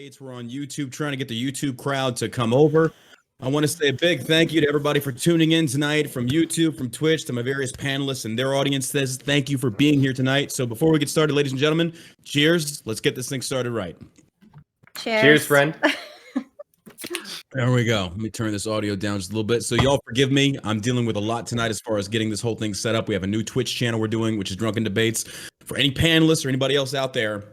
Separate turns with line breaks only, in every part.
States. We're on YouTube, trying to get the YouTube crowd to come over. I want to say a big thank you to everybody for tuning in tonight from YouTube, from Twitch, to my various panelists and their audiences. Thank you for being here tonight. So before we get started, ladies and gentlemen, cheers. Let's get this thing started right.
Cheers.
Cheers, friend.
There we go. Let me turn this audio down just a little bit. So y'all forgive me. I'm dealing with a lot tonight as far as getting this whole thing set up. We have a new Twitch channel we're doing, which is Drunken Debates. For any panelists or anybody else out there,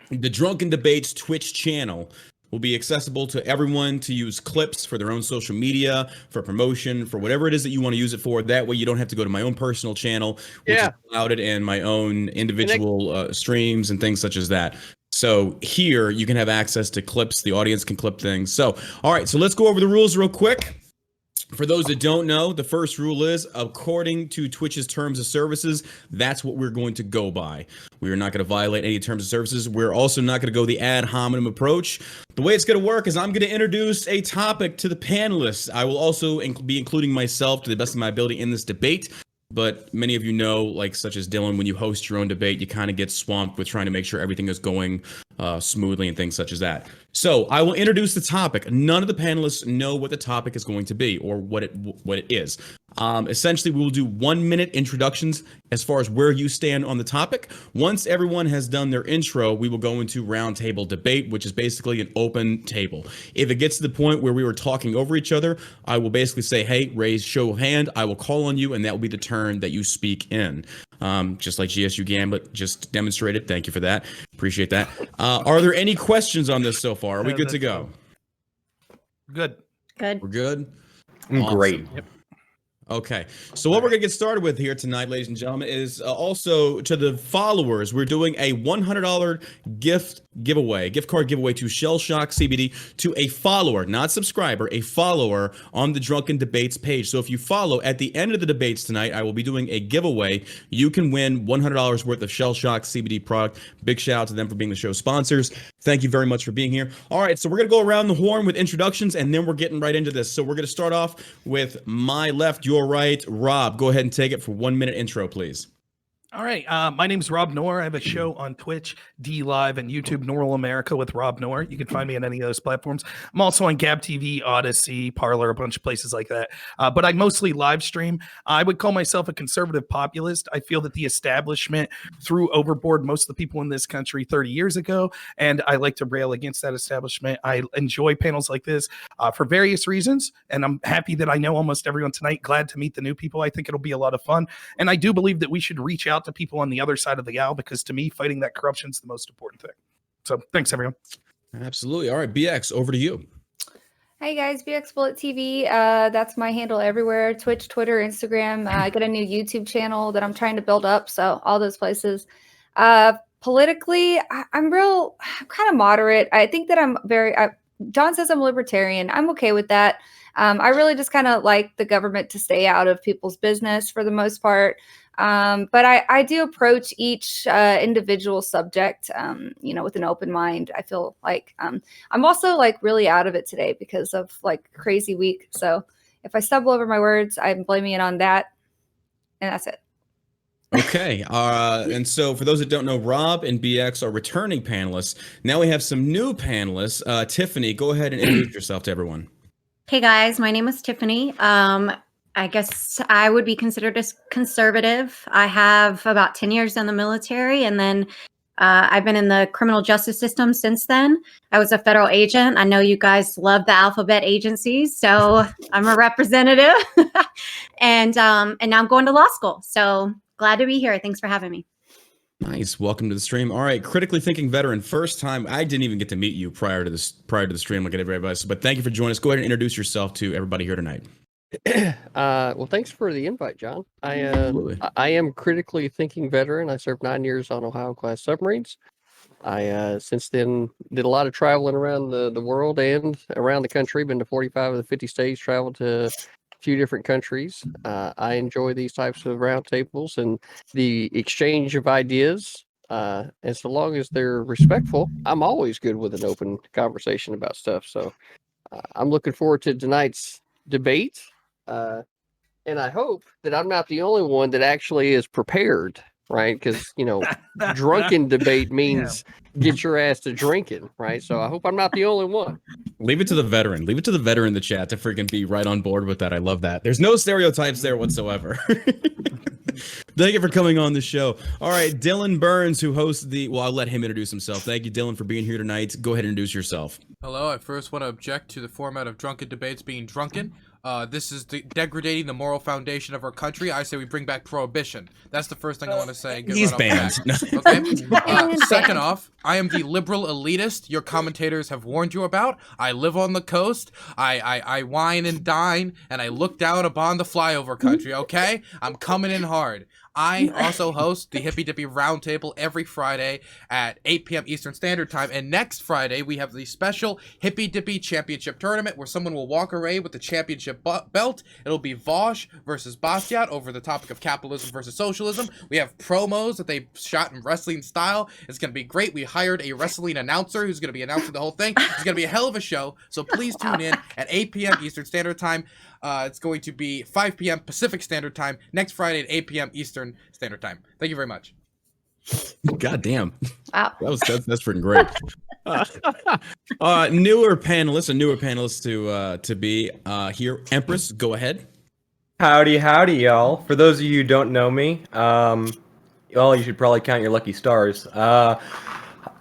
the Drunken Debates Twitch channel will be accessible to everyone to use clips for their own social media, for promotion, for whatever it is that you want to use it for. That way you don't have to go to my own personal channel, which is clouded, and my own individual streams and things such as that. So here you can have access to clips. The audience can clip things. So, all right, so let's go over the rules real quick. For those that don't know, the first rule is, according to Twitch's terms of services, that's what we're going to go by. We are not going to violate any terms of services. We're also not going to go the ad hominem approach. The way it's going to work is I'm going to introduce a topic to the panelists. I will also be including myself to the best of my ability in this debate. But many of you know, like such as Dylan, when you host your own debate, you kind of get swamped with trying to make sure everything is going smoothly and things such as that. So I will introduce the topic. None of the panelists know what the topic is going to be or what it is. Essentially, we will do 1 minute introductions as far as where you stand on the topic. Once everyone has done their intro, we will go into roundtable debate, which is basically an open table. If it gets to the point where we were talking over each other, I will basically say, hey, raise show of hand. I will call on you, and that will be the turn that you speak in. Just like GSU Gambit just demonstrated. Thank you for that. Appreciate that. Are there any questions on this so far? Are we good to go?
Good.
We're good?
Awesome. Great.
Yep.
Okay, so what we're going to get started with here tonight, ladies and gentlemen, is also to the followers, we're doing a $100 gift card giveaway to Shell Shock CBD to a follower, not subscriber, a follower on the Drunken Debates page. So if you follow, at the end of the debates tonight, I will be doing a giveaway. You can win $100 worth of Shell Shock CBD product. Big shout out to them for being the show sponsors. Thank you very much for being here. All right, so we're going to go around the horn with introductions, and then we're getting right into this. So we're going to start off with my left, your right. Rob, go ahead and take it for 1 minute intro, please.
All right. My name's Rob Noerr. I have a show on Twitch, D Live, and YouTube, Normal America with Rob Noerr. You can find me on any of those platforms. I'm also on Gab TV, Odyssey, Parlor, a bunch of places like that. But I mostly live stream. I would call myself a conservative populist. I feel that the establishment threw overboard most of the people in this country 30 years ago, and I like to rail against that establishment. I enjoy panels like this for various reasons, and I'm happy that I know almost everyone tonight. Glad to meet the new people. I think it'll be a lot of fun, and I do believe that we should reach out to people on the other side of the aisle, because to me, fighting that corruption is the most important thing. So thanks, everyone.
Absolutely. All right, BX, over to you.
Hey guys, BX Bullet TV. That's my handle everywhere: Twitch, Twitter, Instagram. I got a new YouTube channel that I'm trying to build up, so all those places. Politically, I'm kind of moderate. I think that John says I'm libertarian. I'm okay with that. I really just kind of like the government to stay out of people's business for the most part. But I do approach each individual subject, with an open mind. I feel like I'm also like really out of it today because of like crazy week. So if I stumble over my words, I'm blaming it on that, and that's it.
Okay. And so for those that don't know, Rob and BX are returning panelists. Now we have some new panelists. Tiffany, go ahead and introduce yourself to everyone.
Hey guys, my name is Tiffany. I guess I would be considered as conservative. I have about 10 years in the military, and then I've been in the criminal justice system since then. I was a federal agent. I know you guys love the alphabet agencies, so I'm a representative. and now I'm going to law school. So glad to be here. Thanks for having me.
Nice. Welcome to the stream. All right, critically thinking veteran. First time. I didn't even get to meet you prior to the stream like everybody else, but thank you for joining us. Go ahead and introduce yourself to everybody here tonight.
Well, thanks for the invite, John. I am critically thinking veteran. I served 9 years on Ohio-class submarines. I since then did a lot of traveling around the world and around the country. Been to 45 of the 50 states. Traveled to a few different countries. I enjoy these types of roundtables and the exchange of ideas. And so long as they're respectful, I'm always good with an open conversation about stuff. So I'm looking forward to tonight's debate. And I hope that I'm not the only one that actually is prepared right? Because drunken debate means get your ass to drinking, right? So I hope I'm not the only one.
Leave it to the veteran. Leave it to the veteran in the chat to freaking be right on board with that. I love that. There's no stereotypes there whatsoever. Thank you for coming on the show. All right, Dylan Burns, who hosts well, I'll let him introduce himself. Thank you, Dylan, for being here tonight. Go ahead and introduce yourself.
Hello, I first want to object to the format of drunken debates being drunken. This is degrading the moral foundation of our country. I say we bring back prohibition. That's the first thing I want to say.
He's banned.
Okay. Second off, I am the liberal elitist your commentators have warned you about. I live on the coast. I wine and dine, and I look down upon the flyover country. Okay, I'm coming in hard. I also host the Hippy Dippy Roundtable every Friday at 8 p.m. Eastern Standard Time. And next Friday, we have the special Hippy Dippy Championship Tournament where someone will walk away with the championship belt. It'll be Vaush versus Bastiat over the topic of capitalism versus socialism. We have promos that they shot in wrestling style. It's going to be great. We hired a wrestling announcer who's going to be announcing the whole thing. It's going to be a hell of a show. So please tune in at 8 p.m. Eastern Standard Time. It's going to be 5 p.m. Pacific Standard Time next Friday at 8 p.m. Eastern Standard Time. Thank you very much.
God damn.
Wow.
That's freaking great. Newer panelist to be here. Empress, go ahead.
Howdy, y'all. For those of you who don't know me, well, you should probably count your lucky stars. I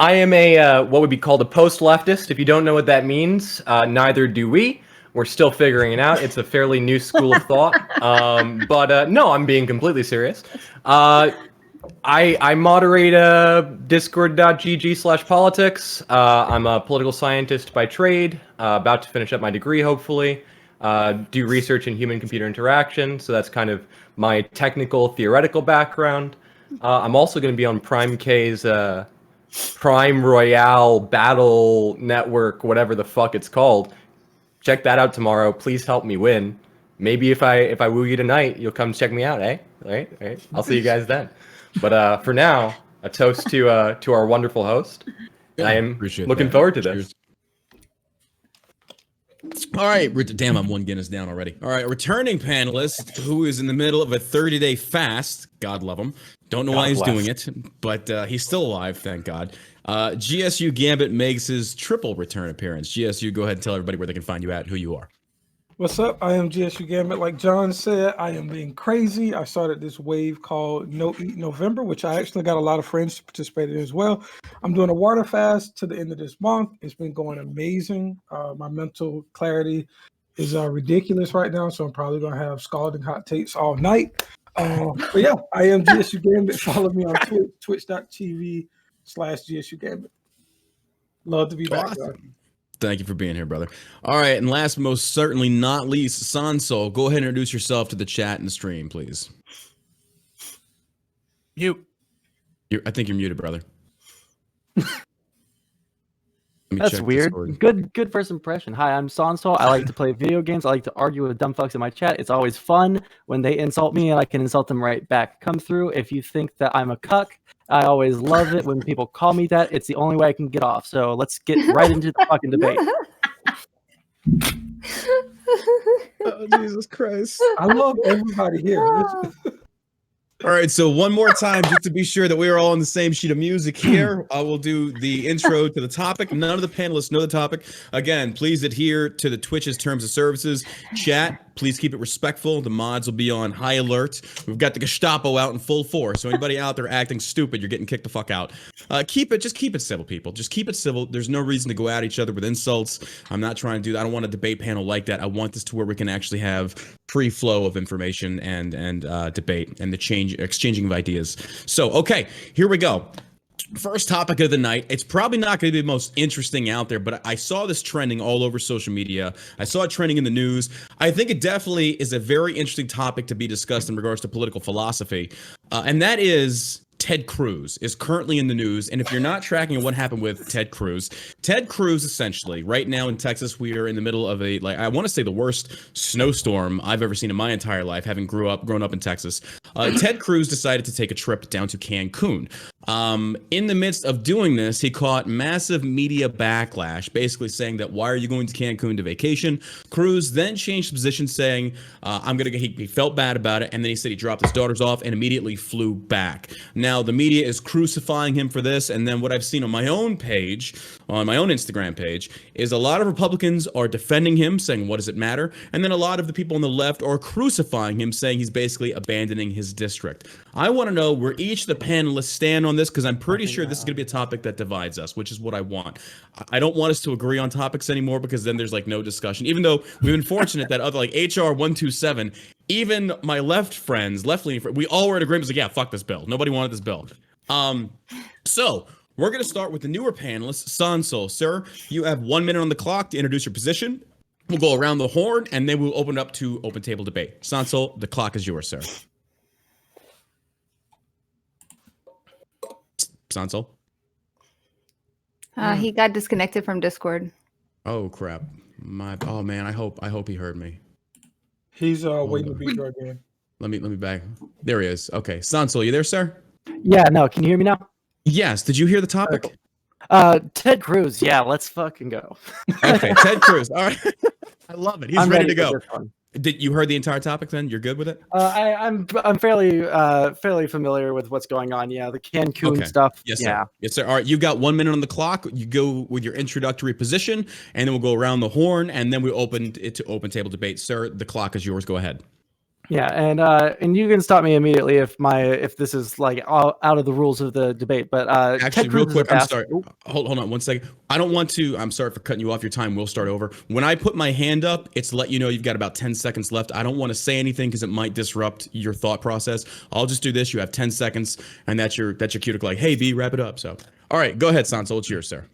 am a what would be called a post-leftist. If you don't know what that means, neither do we. We're still figuring it out. It's a fairly new school of thought. But no, I'm being completely serious. I moderate discord.gg/politics. I'm a political scientist by trade, about to finish up my degree, hopefully. Do research in human-computer interaction, so that's kind of my technical, theoretical background. I'm also going to be on Prime K's Prime Royale Battle Network, whatever the fuck it's called. Check that out tomorrow. Please help me win. Maybe if I woo you tonight, you'll come check me out, eh? All right. I'll see you guys then. But for now, a toast to our wonderful host. I am looking forward to this.
All right, damn, I'm one Guinness down already. All right, returning panelist who is in the middle of a 30-day fast. God love him. Don't know why he's doing it, but he's still alive, thank God. GSU Gambit makes his triple return appearance. GSU, go ahead and tell everybody where they can find you at, who you are.
What's up? I am GSU Gambit. Like John said, I am being crazy. I started this wave called No Eat November, which I actually got a lot of friends to participate in as well. I'm doing a water fast to the end of this month. It's been going amazing. My mental clarity is ridiculous right now, so I'm probably going to have scalding hot takes all night. But yeah, I am GSU Gambit. Follow me on twitch.tv/GSU Gambit. Love to be back.
Awesome. Thank you for being here, brother. All right, and last, most certainly not least, Sondsol, go ahead and introduce yourself to the chat and the stream, please.
Mute.
I think you're muted, brother.
That's weird. Good first impression. Hi, I'm Sondsol. I like to play video games. I like to argue with dumb fucks in my chat. It's always fun when they insult me and I can insult them right back. Come through. If you think that I'm a cuck, I always love it when people call me that. It's the only way I can get off. So let's get right into the fucking debate.
Oh, Jesus Christ.
I love everybody here.
All right, so one more time, just to be sure that we are all on the same sheet of music here, I will do the intro to the topic. None of the panelists know the topic. Again, please adhere to the Twitch's terms of services. Chat, please keep it respectful. The mods will be on high alert. We've got the Gestapo out in full force, so anybody out there acting stupid, you're getting kicked the fuck out. Just keep it civil, people. Just keep it civil. There's no reason to go at each other with insults. I'm not trying to do that. I don't want a debate panel like that. I want this to where we can actually have free flow of information and debate and the exchanging of ideas. So, okay, here we go. First topic of the night. It's probably not going to be the most interesting out there, but I saw this trending all over social media. I saw it trending in the news. I think it definitely is a very interesting topic to be discussed in regards to political philosophy. And that is Ted Cruz is currently in the news. And if you're not tracking what happened with Ted Cruz essentially, right now in Texas, we are in the middle of a, like, I want to say the worst snowstorm I've ever seen in my entire life, having grown up in Texas. Ted Cruz decided to take a trip down to Cancun. In the midst of doing this, he caught massive media backlash, basically saying that, why are you going to Cancun to vacation? Cruz then changed position, saying, he felt bad about it. And then he said he dropped his daughters off and immediately flew back. Now, the media is crucifying him for this. And then what I've seen on my own page, on my own Instagram page, is a lot of Republicans are defending him, saying, what does it matter? And then a lot of the people on the left are crucifying him, saying he's basically abandoning his district. I want to know where each of the panelists stand on this, because I'm pretty sure this is going to be a topic that divides us, which is what I want. I don't want us to agree on topics anymore, because then there's like no discussion, even though we've been fortunate that other, like HR 127, even my left-leaning friends, we all were in agreement. Like, yeah, fuck this bill. Nobody wanted this bill. So we're going to start with the newer panelists. Sondsol, sir, you have 1 minute on the clock to introduce your position. We'll go around the horn, and then we'll open up to open table debate. Sondsol, the clock is yours, sir. Sondsol?
He got disconnected from Discord.
Oh crap! Oh man, I hope he heard me.
He's waiting to be drugged in.
Let me back. There he is. Okay, Sondsol, you there, sir?
Yeah, no. Can you hear me now?
Yes. Did you hear the topic?
Ted Cruz. Yeah, let's fucking go.
Okay, Ted Cruz. All right. I love it. He's
I'm
ready to go. Did you heard the entire topic? Then you're good with it.
I'm fairly familiar with what's going on. Yeah, the Cancun stuff.
Yes,
yeah.
Sir. Yes, sir. All right, you've got 1 minute on the clock. You go with your introductory position, and then we'll go around the horn, and then we open it to open table debate. Sir, the clock is yours. Go ahead.
Yeah, and you can stop me immediately if this is like out of the rules of the debate. But
actually, real quick, I'm sorry. Hold on 1 second. I don't want to. I'm sorry for cutting you off. Your time will start over. When I put my hand up, it's to let you know you've got about 10 seconds left. I don't want to say anything because it might disrupt your thought process. I'll just do this. You have 10 seconds, and that's your cue to like, hey, V, wrap it up. So, all right, go ahead, Sondsol. It's yours, sir.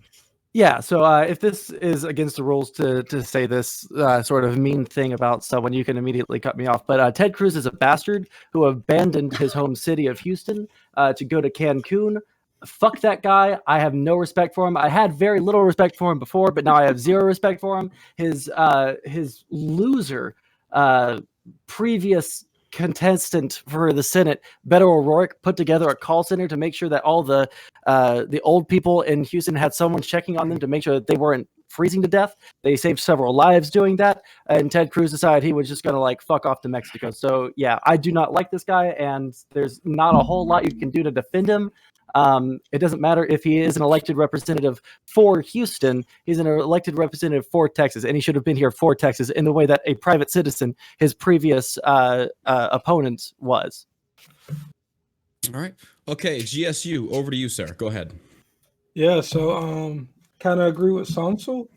Yeah, so if this is against the rules to say this sort of mean thing about someone, you can immediately cut me off. But Ted Cruz is a bastard who abandoned his home city of Houston to go to Cancun. Fuck that guy. I have no respect for him. I had very little respect for him before, but now I have zero respect for him. His loser previous contestant for the Senate, Beto O'Rourke, put together a call center to make sure that all the old people in Houston had someone checking on them to make sure that they weren't freezing to death. They saved several lives doing that, and Ted Cruz decided he was just going to like fuck off to Mexico. So yeah, I do not like this guy, and there's not a whole lot you can do to defend him. It doesn't matter if he is an elected representative for Houston. He's an elected representative for Texas, and he should have been here for Texas in the way that a private citizen, his previous opponent, was.
All right. Okay, GSU, over to you, sir. Go ahead.
Yeah, so kind of agree with Sondsol,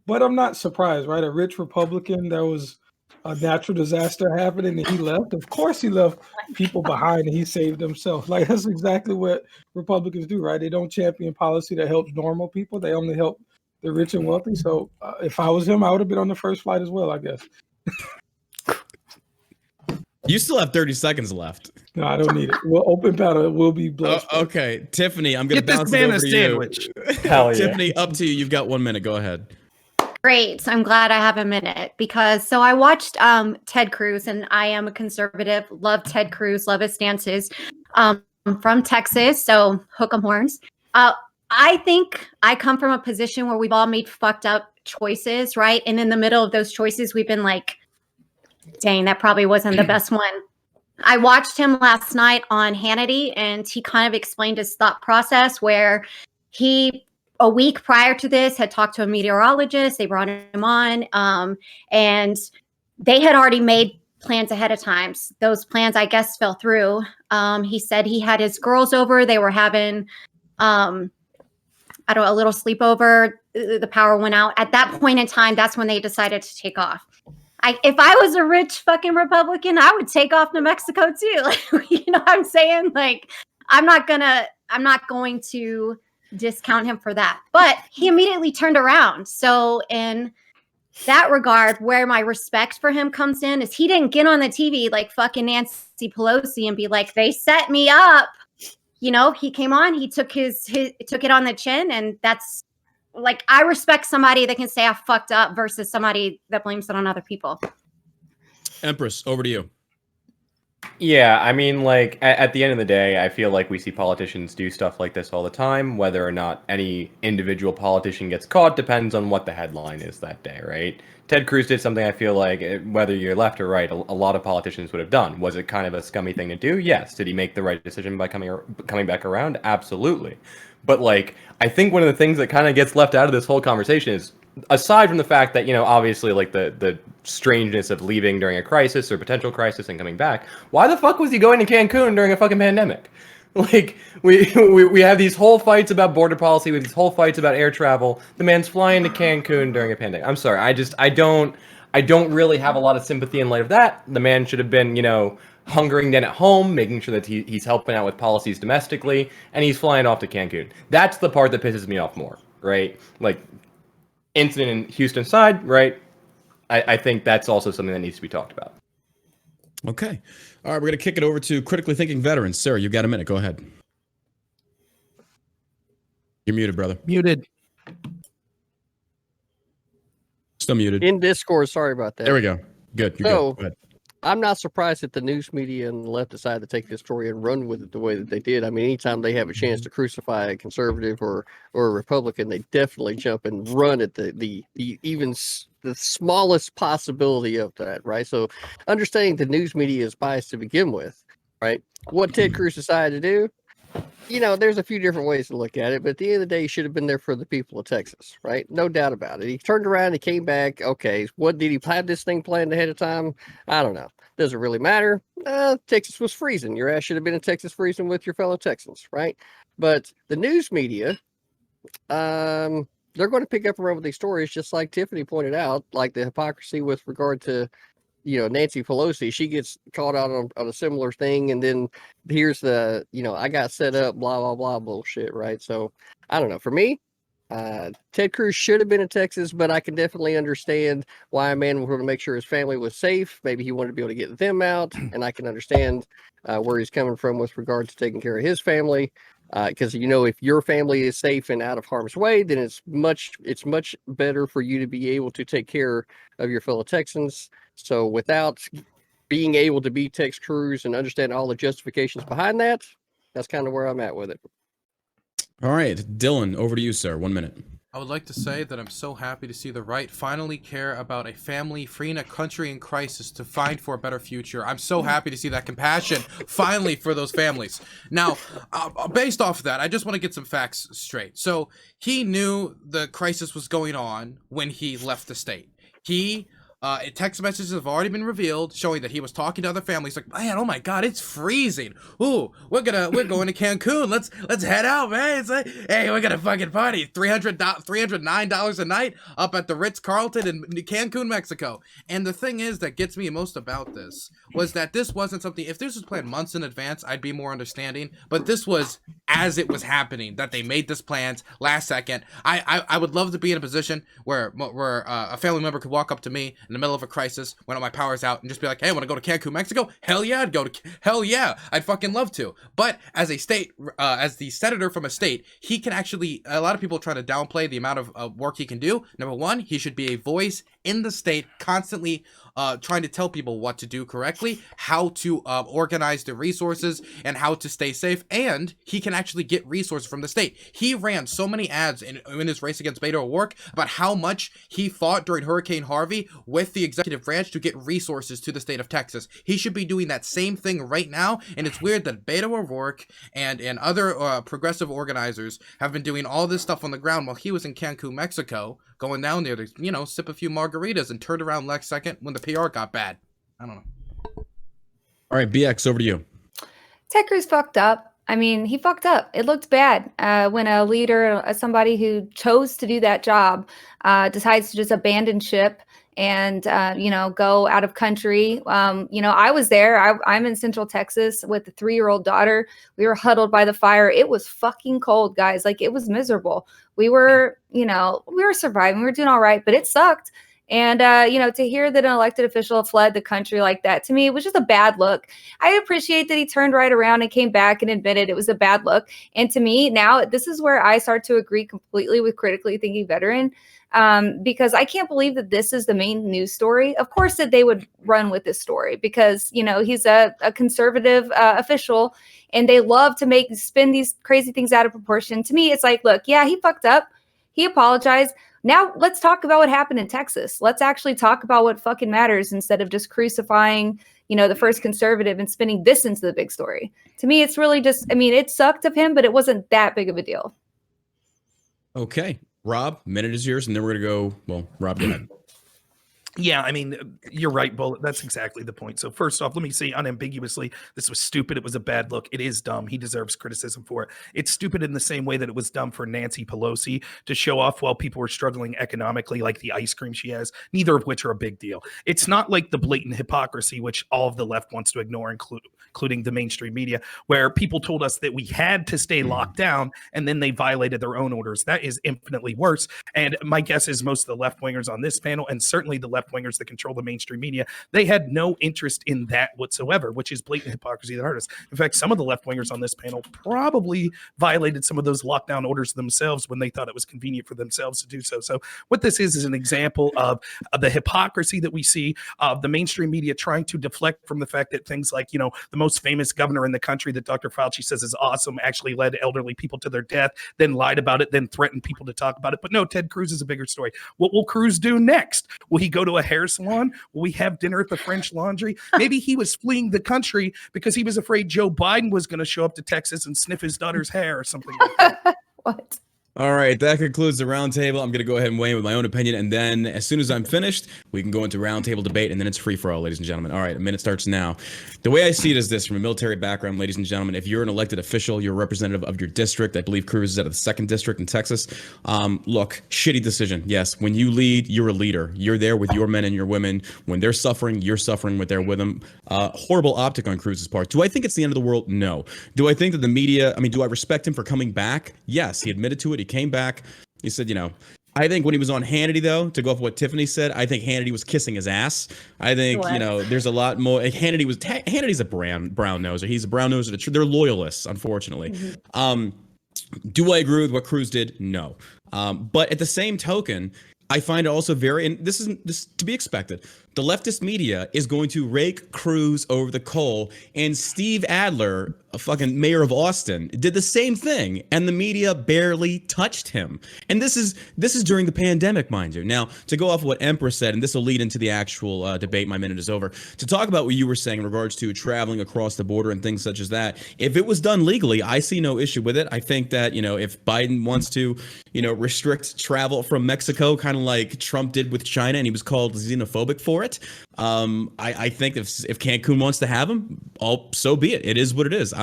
but I'm not surprised, right? A rich Republican, there was a natural disaster happening and he left. Of course he left people behind and he saved himself. Like, that's exactly what Republicans do, right? They don't champion policy that helps normal people. They only help the rich and wealthy. So if I was him, I would have been on the first flight as well, I guess.
You still have 30 seconds left.
No, I don't need it. We'll open battle. It will be blood.
Okay, Tiffany, I'm going to bounce it over to
sandwich.
You. Hell yeah. Tiffany, up to you. You've got 1 minute. Go ahead.
Great. I'm glad I have a minute because I watched Ted Cruz, and I am a conservative. Love Ted Cruz. Love his stances. From Texas, so hook 'em horns. I think I come from a position where we've all made fucked up choices, right? And in the middle of those choices, we've been like, dang, that probably wasn't the best one. I watched him last night on Hannity, and he kind of explained his thought process where he, a week prior to this, had talked to a meteorologist. They brought him on, and they had already made plans ahead of time. Those plans, I guess, fell through. He said he had his girls over. They were having a little sleepover. The power went out. At that point in time, that's when they decided to take off. If I was a rich fucking Republican, I would take off to Mexico too. You know what I'm saying? Like, I'm not going to discount him for that. But he immediately turned around. So in that regard, where my respect for him comes in is he didn't get on the TV like fucking Nancy Pelosi and be like, they set me up you know, he came on, he took took it on the chin, and that's like, I respect somebody that can say I fucked up versus somebody that blames it on other people.
Empress, over to you.
Yeah, I mean, like, at the end of the day, I feel like we see politicians do stuff like this all the time. Whether or not any individual politician gets caught depends on what the headline is that day, right? Ted Cruz did something I feel like, whether you're left or right, a lot of politicians would have done. Was it kind of a scummy thing to do? Yes. Did he make the right decision by coming back around? Absolutely. But, like, I think one of the things that kind of gets left out of this whole conversation is, aside from the fact that, you know, obviously, like, the strangeness of leaving during a crisis or potential crisis and coming back, why the fuck was he going to Cancun during a fucking pandemic? Like, we have these whole fights about border policy, we have these whole fights about air travel. The man's flying to Cancun during a pandemic. I'm sorry, I don't really have a lot of sympathy in light of that. The man should have been, you know, hunkering down at home, making sure that he's helping out with policies domestically, and he's flying off to Cancun. That's the part that pisses me off more, right? Like, incident in Houston side, right? I think that's also something that needs to be talked about.
Okay. All right, we're going to kick it over to critically thinking veterans. Sarah, you've got a minute. Go ahead. You're muted, brother.
Muted.
Still muted.
In Discord, sorry about that.
There we go. Good. You're
So,
good. Go ahead.
I'm not surprised that the news media and the left decided to take this story and run with it the way that they did. I mean, anytime they have a chance to crucify a conservative or a Republican, they definitely jump and run at the smallest possibility of that, right? So, understanding the news media is biased to begin with, right? What Ted Cruz decided to do, you know, there's a few different ways to look at it, but at the end of the day, he should have been there for the people of Texas, right? No doubt about it. He turned around, he came back. Okay, what did he have this thing planned ahead of time? I don't know. Doesn't really matter. Texas was freezing. Your ass should have been in Texas freezing with your fellow Texans, right? But the news media, they're going to pick up and run with these stories, just like Tiffany pointed out, like the hypocrisy with regard to, you know, Nancy Pelosi. She gets caught out on a similar thing, and then here's the, you know, I got set up, blah blah blah bullshit, right? So I don't know. For me, Ted Cruz should have been in Texas, but I can definitely understand why a man would want to make sure his family was safe. Maybe he wanted to be able to get them out, and I can understand where he's coming from with regard to taking care of his family. Because, you know, if your family is safe and out of harm's way, then it's much better for you to be able to take care of your fellow Texans. So without being able to be Ted Cruz and understand all the justifications behind that, that's kind of where I'm at with it.
All right, Dylan, over to you, sir. 1 minute.
I would like to say that I'm so happy to see the right finally care about a family freeing a country in crisis to find for a better future. I'm so happy to see that compassion finally for those families. Now, based off of that, I just want to get some facts straight. So he knew the crisis was going on when he left the state. Text messages have already been revealed showing that he was talking to other families like, man, oh my god, it's freezing. Ooh, we're going to Cancun. Let's head out, man. It's like, hey, we're gonna fucking party. $309 a night up at the Ritz-Carlton in Cancun, Mexico. And the thing is that gets me most about this was that this wasn't something, if this was planned months in advance, I'd be more understanding. But this was as it was happening that they made this plans last second. I would love to be in a position where a family member could walk up to me in the middle of a crisis when all my power's out and just be like, hey, I want to go to Cancun, Mexico? Hell yeah, hell yeah, I'd fucking love to. But as a state, as the senator from a state, he can actually, a lot of people try to downplay the amount of work he can do. Number one, he should be a voice in the state, constantly trying to tell people what to do correctly, how to organize their resources, and how to stay safe. And he can actually get resources from the state. He ran so many ads in his race against Beto O'Rourke about how much he fought during Hurricane Harvey with the executive branch to get resources to the state of Texas. He should be doing that same thing right now. And it's weird that Beto O'Rourke and other progressive organizers have been doing all this stuff on the ground while he was in Cancun, Mexico, going down there to, you know, sip a few margaritas and turned around next second when the PR got bad. I don't know.
All right, BX, over to you.
Ted Cruz fucked up. I mean, he fucked up. It looked bad when a leader, somebody who chose to do that job, decides to just abandon ship and, you know, go out of country. You know, I was there. I'm in Central Texas with a 3-year-old daughter. We were huddled by the fire. It was fucking cold, guys. Like, it was miserable. We were, you know, we were surviving. We were doing all right, but it sucked. And, to hear that an elected official fled the country like that, to me, it was just a bad look. I appreciate that he turned right around and came back and admitted it was a bad look. And to me, now this is where I start to agree completely with critically thinking veteran, because I can't believe that this is the main news story. Of course that they would run with this story because, he's a conservative official and they love to spin these crazy things out of proportion. To me, it's like, look, yeah, he fucked up. He apologized. Now let's talk about what happened in Texas. Let's actually talk about what fucking matters instead of just crucifying, the first conservative and spinning this into the big story. To me, it's really just, it sucked of him, but it wasn't that big of a deal.
Okay. Rob, minute is yours, and then we're going to go. Well, Rob, go ahead.
Yeah, you're right, Bullet. That's exactly the point. So first off, let me say unambiguously, this was stupid. It was a bad look. It is dumb. He deserves criticism for it. It's stupid in the same way that it was dumb for Nancy Pelosi to show off while people were struggling economically, like the ice cream she has, neither of which are a big deal. It's not like the blatant hypocrisy, which all of the left wants to ignore, including the mainstream media, where people told us that we had to stay locked down and then they violated their own orders. That is infinitely worse. And my guess is most of the left-wingers on this panel, and certainly the left-wingers that control the mainstream media, they had no interest in that whatsoever, which is blatant hypocrisy that hurt us. In fact, some of the left-wingers on this panel probably violated some of those lockdown orders themselves when they thought it was convenient for themselves to do so. So what this is an example of the hypocrisy that we see of the mainstream media trying to deflect from the fact that things like, the most famous governor in the country that Dr. Fauci says is awesome actually led elderly people to their death, then lied about it, then threatened people to talk about it. But no, Ted Cruz is a bigger story. What will Cruz do next? Will he go to a hair salon? Will we have dinner at the French Laundry? Maybe he was fleeing the country because he was afraid Joe Biden was going to show up to Texas and sniff his daughter's hair or something like that.
What?
All right, that concludes the roundtable. I'm going to go ahead and weigh in with my own opinion, and then as soon as I'm finished, we can go into roundtable debate, and then it's free for all, ladies and gentlemen. All right, a minute starts now. The way I see it is this: from a military background, ladies and gentlemen, if you're an elected official, you're a representative of your district. I believe Cruz is out of the 2nd district in Texas. Look, shitty decision. Yes, when you lead, you're a leader. You're there with your men and your women. When they're suffering, you're suffering with them. Horrible optic on Cruz's part. Do I think it's the end of the world? No. Do I think that the media? Do I respect him for coming back? Yes, he admitted to it. He came back. He said, I think when he was on Hannity, though, to go off what Tiffany said, I think Hannity was kissing his ass. I think, there's a lot more. Hannity's a brown noser. He's a brown noser. They're loyalists, unfortunately. Mm-hmm. Do I agree with what Cruz did? No. But at the same token, I find it also and this is to be expected. The leftist media is going to rake Cruz over the coal, and Steve Adler, a fucking mayor of Austin, did the same thing, and the media barely touched him. And this is during the pandemic, mind you. Now, to go off of what Empress said, and this will lead into the actual debate, my minute is over, to talk about what you were saying in regards to traveling across the border and things such as that. If it was done legally, I see no issue with it. I think that, if Biden wants to, restrict travel from Mexico, kind of like Trump did with China, and he was called xenophobic for it. I think if Cancun wants to have him, so be it. It is what it is.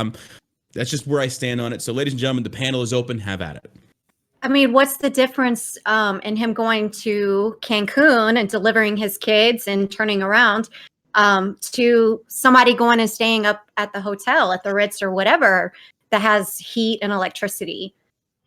That's just where I stand on it. So, ladies and gentlemen, the panel is open. Have at it.
What's the difference in him going to Cancun and delivering his kids and turning around to somebody going and staying up at the hotel, at the Ritz or whatever that has heat and electricity?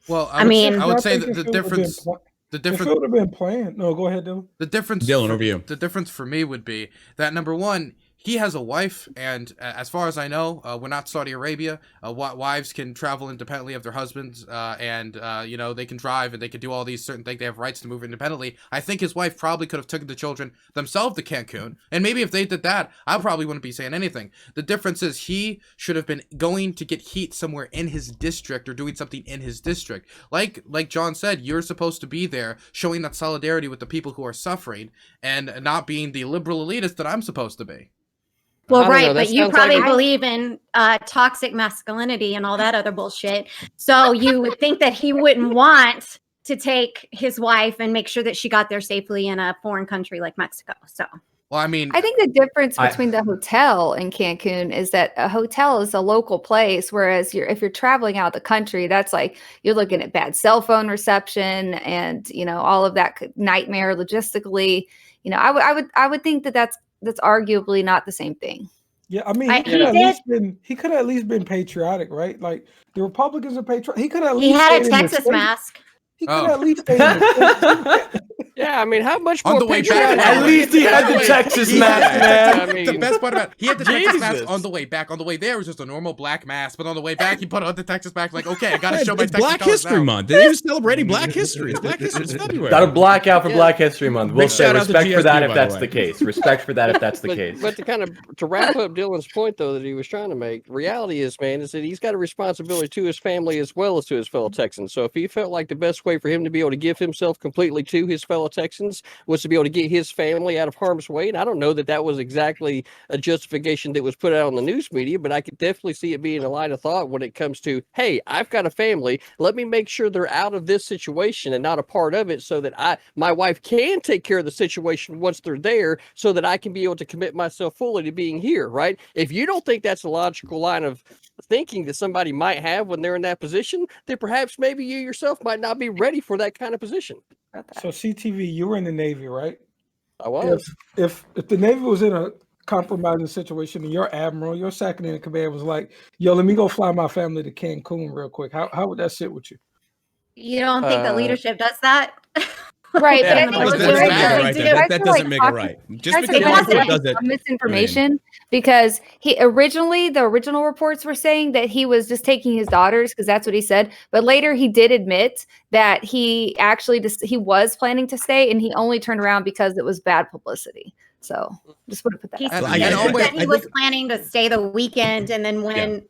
Well, I would say that the difference. The difference
would have been planned. No, go ahead, Dylan.
The difference,
Dylan, over you.
The difference for me would be that, number one, he has a wife, and as far as I know, we're not Saudi Arabia. Wives can travel independently of their husbands, and they can drive and they can do all these certain things. They have rights to move independently. I think his wife probably could have taken the children themselves to Cancun, and maybe if they did that, I probably wouldn't be saying anything. The difference is he should have been going to get heat somewhere in his district or doing something in his district. Like John said, you're supposed to be there showing that solidarity with the people who are suffering and not being the liberal elitist that I'm supposed to be.
Well, right, but you probably believe in toxic masculinity and all that other bullshit. So you would think that he wouldn't want to take his wife and make sure that she got there safely in a foreign country like Mexico. So,
well,
I think the difference between the hotel and Cancun is that a hotel is a local place, whereas if you're traveling out the country, that's like you're looking at bad cell phone reception and all of that nightmare logistically. I would think that that's arguably not the same thing.
Yeah, he could have at least been patriotic, right? Like the Republicans are patriotic. He could have at least
had a Texas mask.
He could at least stay in the
Yeah, I mean, how much
on
more
the way
patriotic-
back?
At least he had the Texas mask, man.
I mean,
The best part about it, he had the Texas mask
Jesus.
on the way back. On the way there, it was just a normal black mask, but on the way back, he put on the Texas mask. Like, okay, I gotta show my
It's
Texas
Black
colors
History
now.
Month. They were celebrating Black History. It's Black History. It's February.
Got a blackout for
Yeah.
Black History Month. We'll
Big
say
shout out to
respect for that
GSU,
if
by
that's
the
the
way.
case. Respect for that if that's the
but,
case.
but to wrap up Dylan's point, though, that he was trying to make, reality is, man, is that he's got a responsibility to his family as well as to his fellow Texans. So if he felt like the best way for him to be able to give himself completely to his fellow Texans was to be able to get his family out of harm's way, and I don't know that that was exactly a justification that was put out on the news media, but I could definitely see it being a line of thought when it comes to, hey, I've got a family. Let me make sure they're out of this situation and not a part of it, so that my wife can take care of the situation once they're there, so that I can be able to commit myself fully to being here, right? If you don't think that's a logical line of thinking that somebody might have when they're in that position, then perhaps maybe you yourself might not be ready for that kind of position.
So CTV, you were in the Navy, right?
I was.
If the Navy was in a compromising situation and your admiral, your second in command was like, yo, let me go fly my family to Cancun real quick, how would that sit with you?
You don't think the leadership does that?
Right,
Yeah,
but I
like,
think
That doesn't
Right,
make it
like,
right.
dude,
There.
I
That
feel
doesn't
like
make it
talking-
right.
I
Just
feel
because
like
one
that's
foot does it.
some misinformation because the original reports were saying that he was just taking his daughters because that's what he said. But later he did admit that he actually he was planning to stay and he only turned around because it was bad publicity. So just want to put that.
He
out
said
there.
I get it.
that he
I
was
think-
planning to stay the weekend, and then when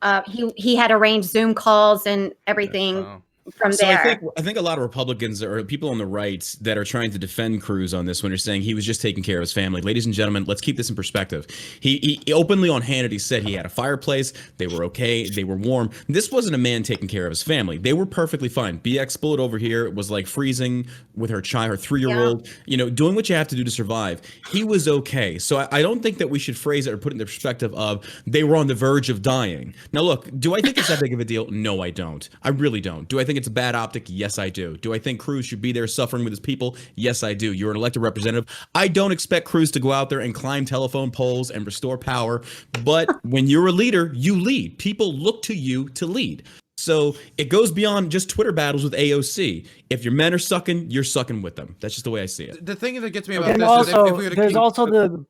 he had arranged Zoom calls and everything
Oh.
from
So
there.
I think a lot of Republicans or people on the right that are trying to defend Cruz on this one are saying he was just taking care of his family. Ladies and gentlemen, let's keep this in perspective. He openly on Hannity said he had a fireplace. They were okay. They were warm. This wasn't a man taking care of his family. They were perfectly fine. BX Bullet over here was like freezing with her child, her 3-year-old, doing what you have to do to survive. He was okay. So I don't think that we should phrase it or put it in the perspective of they were on the verge of dying. Now, look, do I think it's that big of a deal? No, I don't. I really don't. Do I think it's a bad optic? Yes, I do. Do I think Cruz should be there suffering with his people? Yes, I do. You're an elected representative. I don't expect Cruz to go out there and climb telephone poles and restore power. But when you're a leader, you lead. People look to you to lead. So it goes beyond just Twitter battles with AOC. If your men are sucking, you're sucking with them. That's just the way I see it.
The thing that gets me about
And
this
also,
is if we were to
there's
keep,
also the.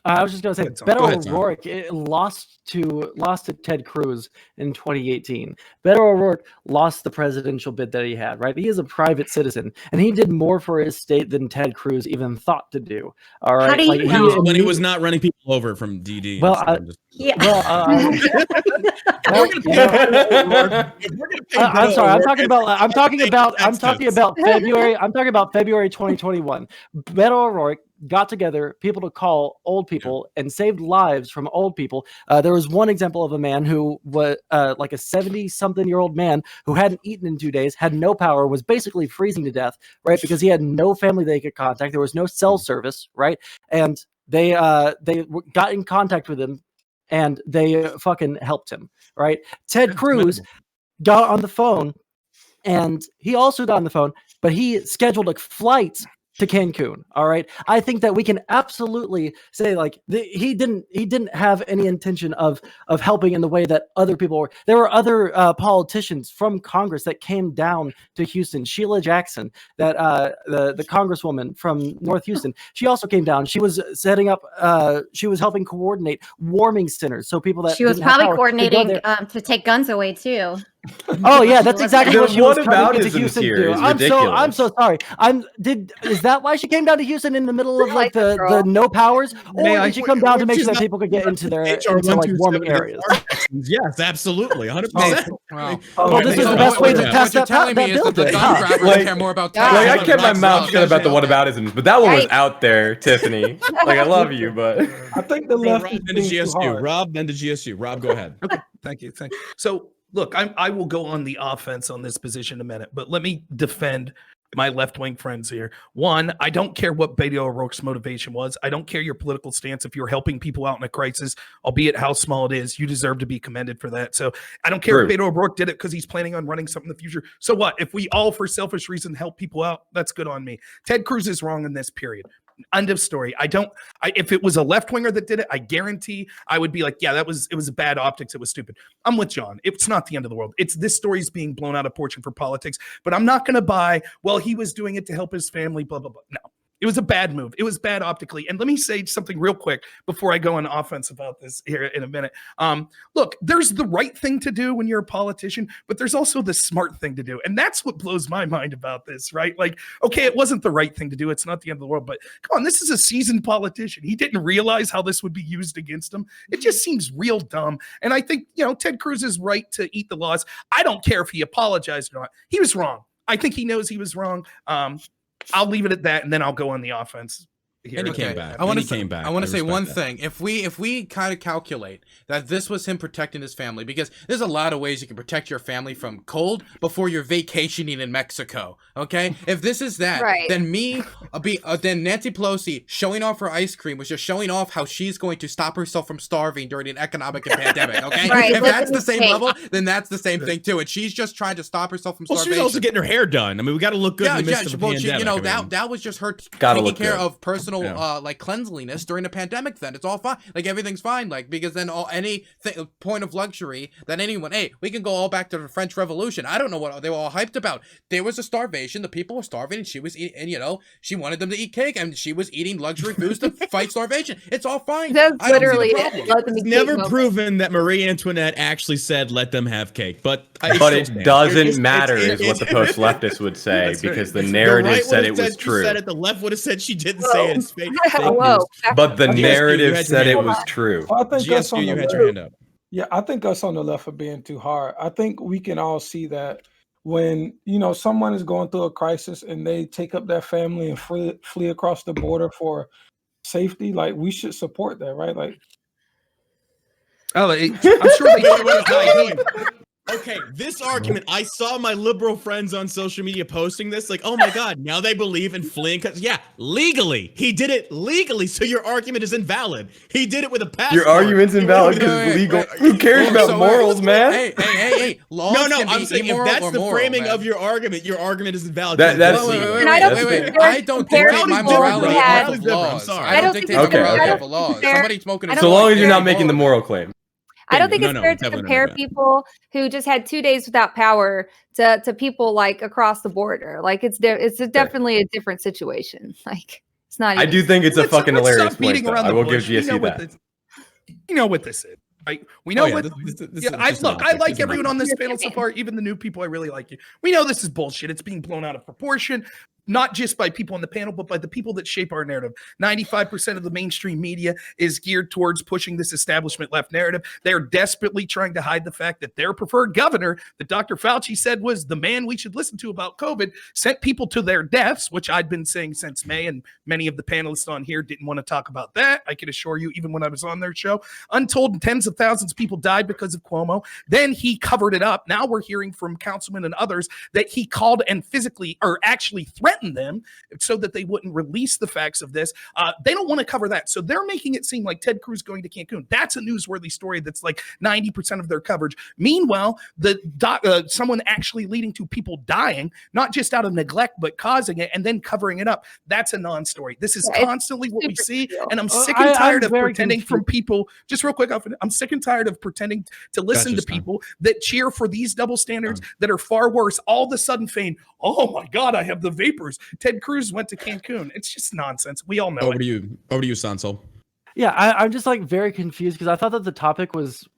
I was just gonna say,
Go
Beto
ahead, Tom.
O'Rourke lost to Ted Cruz in 2018. Beto O'Rourke lost the presidential bid that he had. Right, he is a private citizen, and he did more for his state than Ted Cruz even thought to do. All right,
How do you know?
When he was not running people over from DD.
Well,
Yeah.
I'm sorry. I'm talking about February. I'm talking about February 2021. Beto O'Rourke got together people to call old people and saved lives from old people. There was one example of a man who was like a 70-something-year-old man who hadn't eaten in 2 days, had no power, was basically freezing to death, right? Because he had no family they could contact. There was no cell service, right? And they got in contact with him and they fucking helped him, right? Ted Cruz got on the phone, and he also got on the phone, but he scheduled a flight to Cancun. All right. I think that we can absolutely say like he didn't have any intention of helping in the way that other people were. There were other politicians from Congress that came down to Houston. Sheila Jackson, that the congresswoman from North Houston, she also came down. She was setting up. She was helping coordinate warming centers so people that
She was
didn't have
probably
power could go
coordinating
there.
to take guns away too.
Oh yeah, that's exactly what she was coming to
whataboutism
Houston
here
to do.
is
I'm
ridiculous.
so sorry. Is that why she came down to Houston in the middle of like the
girl.
no powers,
May
or
I-
did she come down to make sure that people could get into their into like warming areas?
Yes, absolutely, 100%.
Wow.
Well, this was the best way to test that
telling me is
bill.
that the
did,
gun
huh?
grabbers
Like-
care more about
Yeah.
Like, I
taxes
kept my
than
mouth
drugs.
shut about the whataboutisms, but that one was
Right.
out there, Tiffany. Like, I love you, but
I think the left is
Then to
being too
GSU.
hard.
Rob, then to GSU. Rob, go ahead.
Thank you. So, look, I will go on the offense on this position in a minute, but let me defend my left-wing friends here. One, I don't care what Beto O'Rourke's motivation was. I don't care your political stance. If you're helping people out in a crisis, albeit how small it is, you deserve to be commended for that. So I don't care if Beto O'Rourke did it because he's planning on running something in the future. So what? If we all, for selfish reason, help people out, that's good on me. Ted Cruz is wrong in this period. End of story. If it was a left winger that did it, I guarantee I would be like, yeah, it was bad optics. It was stupid. I'm with John. It's not the end of the world. It's this story's being blown out of proportion for politics, but I'm not going to buy, well, he was doing it to help his family, blah, blah, blah. No, It was a bad move. It was bad optically. And let me say something real quick before I go on offense about this here in a minute. Look, there's the right thing to do when you're a politician, but there's also the smart thing to do. And that's what blows my mind about this, right? Like, okay, it wasn't the right thing to do. It's not the end of the world, but come on, this is a seasoned politician. He didn't realize how this would be used against him. It just seems real dumb. And I think, Ted Cruz is right to eat the loss. I don't care if he apologized or not. He was wrong. I think he knows he was wrong. I'll leave it at that, and then I'll go on the offense. Here.
And he came back.
I want to say one thing. If we kind of calculate that this was him protecting his family, because there's a lot of ways you can protect your family from cold before you're vacationing in Mexico. Okay, if this is that,
Right.
then then Nancy Pelosi showing off her ice cream was just showing off how she's going to stop herself from starving during an economic pandemic. Okay,
Right,
if that's the
listen,
same level, then that's the same thing too. And she's just trying to stop herself from
Well,
starvation.
she's also getting her hair done. I mean, we got to look good in the midst of a pandemic.
That was just her
Gotta
taking
look
care
good.
of personal like cleanliness during a pandemic. Then it's all fine, like everything's fine, like because then any point of luxury that anyone, hey, we can go all back to the French Revolution. I don't know what they were all hyped about. There was a starvation, the people were starving, and she was eating, and she wanted them to eat cake, and she was eating luxury foods to fight starvation. It's all fine.
That's
I don't see the
literally
problem.
it. Let them
It's
eat
never
cake
proven that Marie Antoinette actually said, "Let them have cake," but
it doesn't matter, is what the post leftists would say,
That's right.
because the
It's
narrative
right
said
would
it
have
was
said she
true.
said it. The left would have said she didn't
Whoa.
say it. It's fake
Whoa.
news.
But the
GSU,
narrative
you had
said
your
it
hand
was
up.
true.
I think us
GSU,
on
you
the
had your
left,
hand up.
yeah, I think us on the left are being too hard. I think we can all see that when someone is going through a crisis and they take up their family and flee across the border for safety, like we should support that, right? Like,
I'm sure they.
Okay, this argument, I saw my liberal friends on social media posting this, like, oh my God, now they believe in fleeing. Yeah, legally. He did it legally, so your argument is invalid. He did it with a passport.
Your argument's invalid because it's legal. Who cares about morals, man?
Hey, laws
No,
can
I'm
be
saying if
immoral
that's
or
the
moral,
framing
man.
of your argument is invalid.
That's
Wait.
And I don't
Wait.
think
I don't dictate my morality
had-
off of laws.
I'm sorry.
I don't dictate the
Okay,
morality
okay.
off of laws.
Fair.
Somebody smoking a
So long as you're not
joint,
making the
moral.
moral claim.
I don't think
No,
it's
no,
fair to
definitely not
compare
that.
people who just had 2 days without power to people like across the border. Like it's definitely a different situation. Like it's not.
I do think it's a fucking
let's
hilarious
stop beating
point, though.
around
I
the
will give
bush. We know
GSU
what
that.
you know what this is, right? We know what.
This is
I
just an
look. I
optic.
like
It's an
everyone
optic.
on this panel so far, even the new people. I really like you. We know this is bullshit. It's being blown out of proportion. Not just by people on the panel, but by the people that shape our narrative. 95% of the mainstream media is geared towards pushing this establishment left narrative. They're desperately trying to hide the fact that their preferred governor, that Dr. Fauci said was the man we should listen to about COVID, sent people to their deaths, which I'd been saying since May, and many of the panelists on here didn't want to talk about that. I can assure you, even when I was on their show, untold tens of thousands of people died because of Cuomo. Then he covered it up. Now we're hearing from councilmen and others that he called and physically or actually threatened them so that they wouldn't release the facts of this. They don't want to cover that. So they're making it seem like Ted Cruz going to Cancun. That's a newsworthy story that's like 90% of their coverage. Meanwhile, someone actually leading to people dying, not just out of neglect, but causing it and then covering it up. That's a non-story. This is constantly what we see. And I'm sick and tired of pretending from people. Just real quick, I'm sick and tired of pretending to listen to people that cheer for these double standards that are far worse. All of a sudden feign, oh my God, I have the vapors. Ted Cruz went to Cancun. It's just nonsense. We all know
Over to you, Sondsol.
Yeah, I'm just like very confused because I thought that the topic was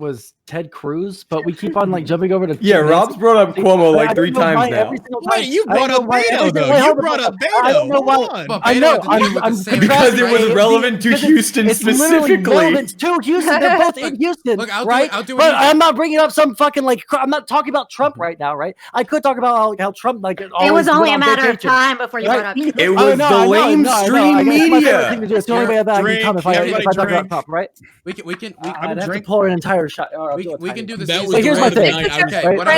Ted Cruz, but we keep on like jumping over to
Rob's brought up Cuomo like 3 times now.
Wait, you brought up Beto though. You brought up Beto.
I don't know why. I know. I'm
because it was relevant to Houston specifically.
Relevant to Houston. They're both in Houston, right?
I'll do it.
But I'm not bringing up some fucking like. I'm not talking about Trump right now, right? I could talk about how Trump like.
It was only a matter of time before you brought up.
It was the lamestream media.
It's the only way that I can come if I talk about Trump, right?
We can.
I'd have to pour an entire shot.
We can do this.
But here's my thing.
Can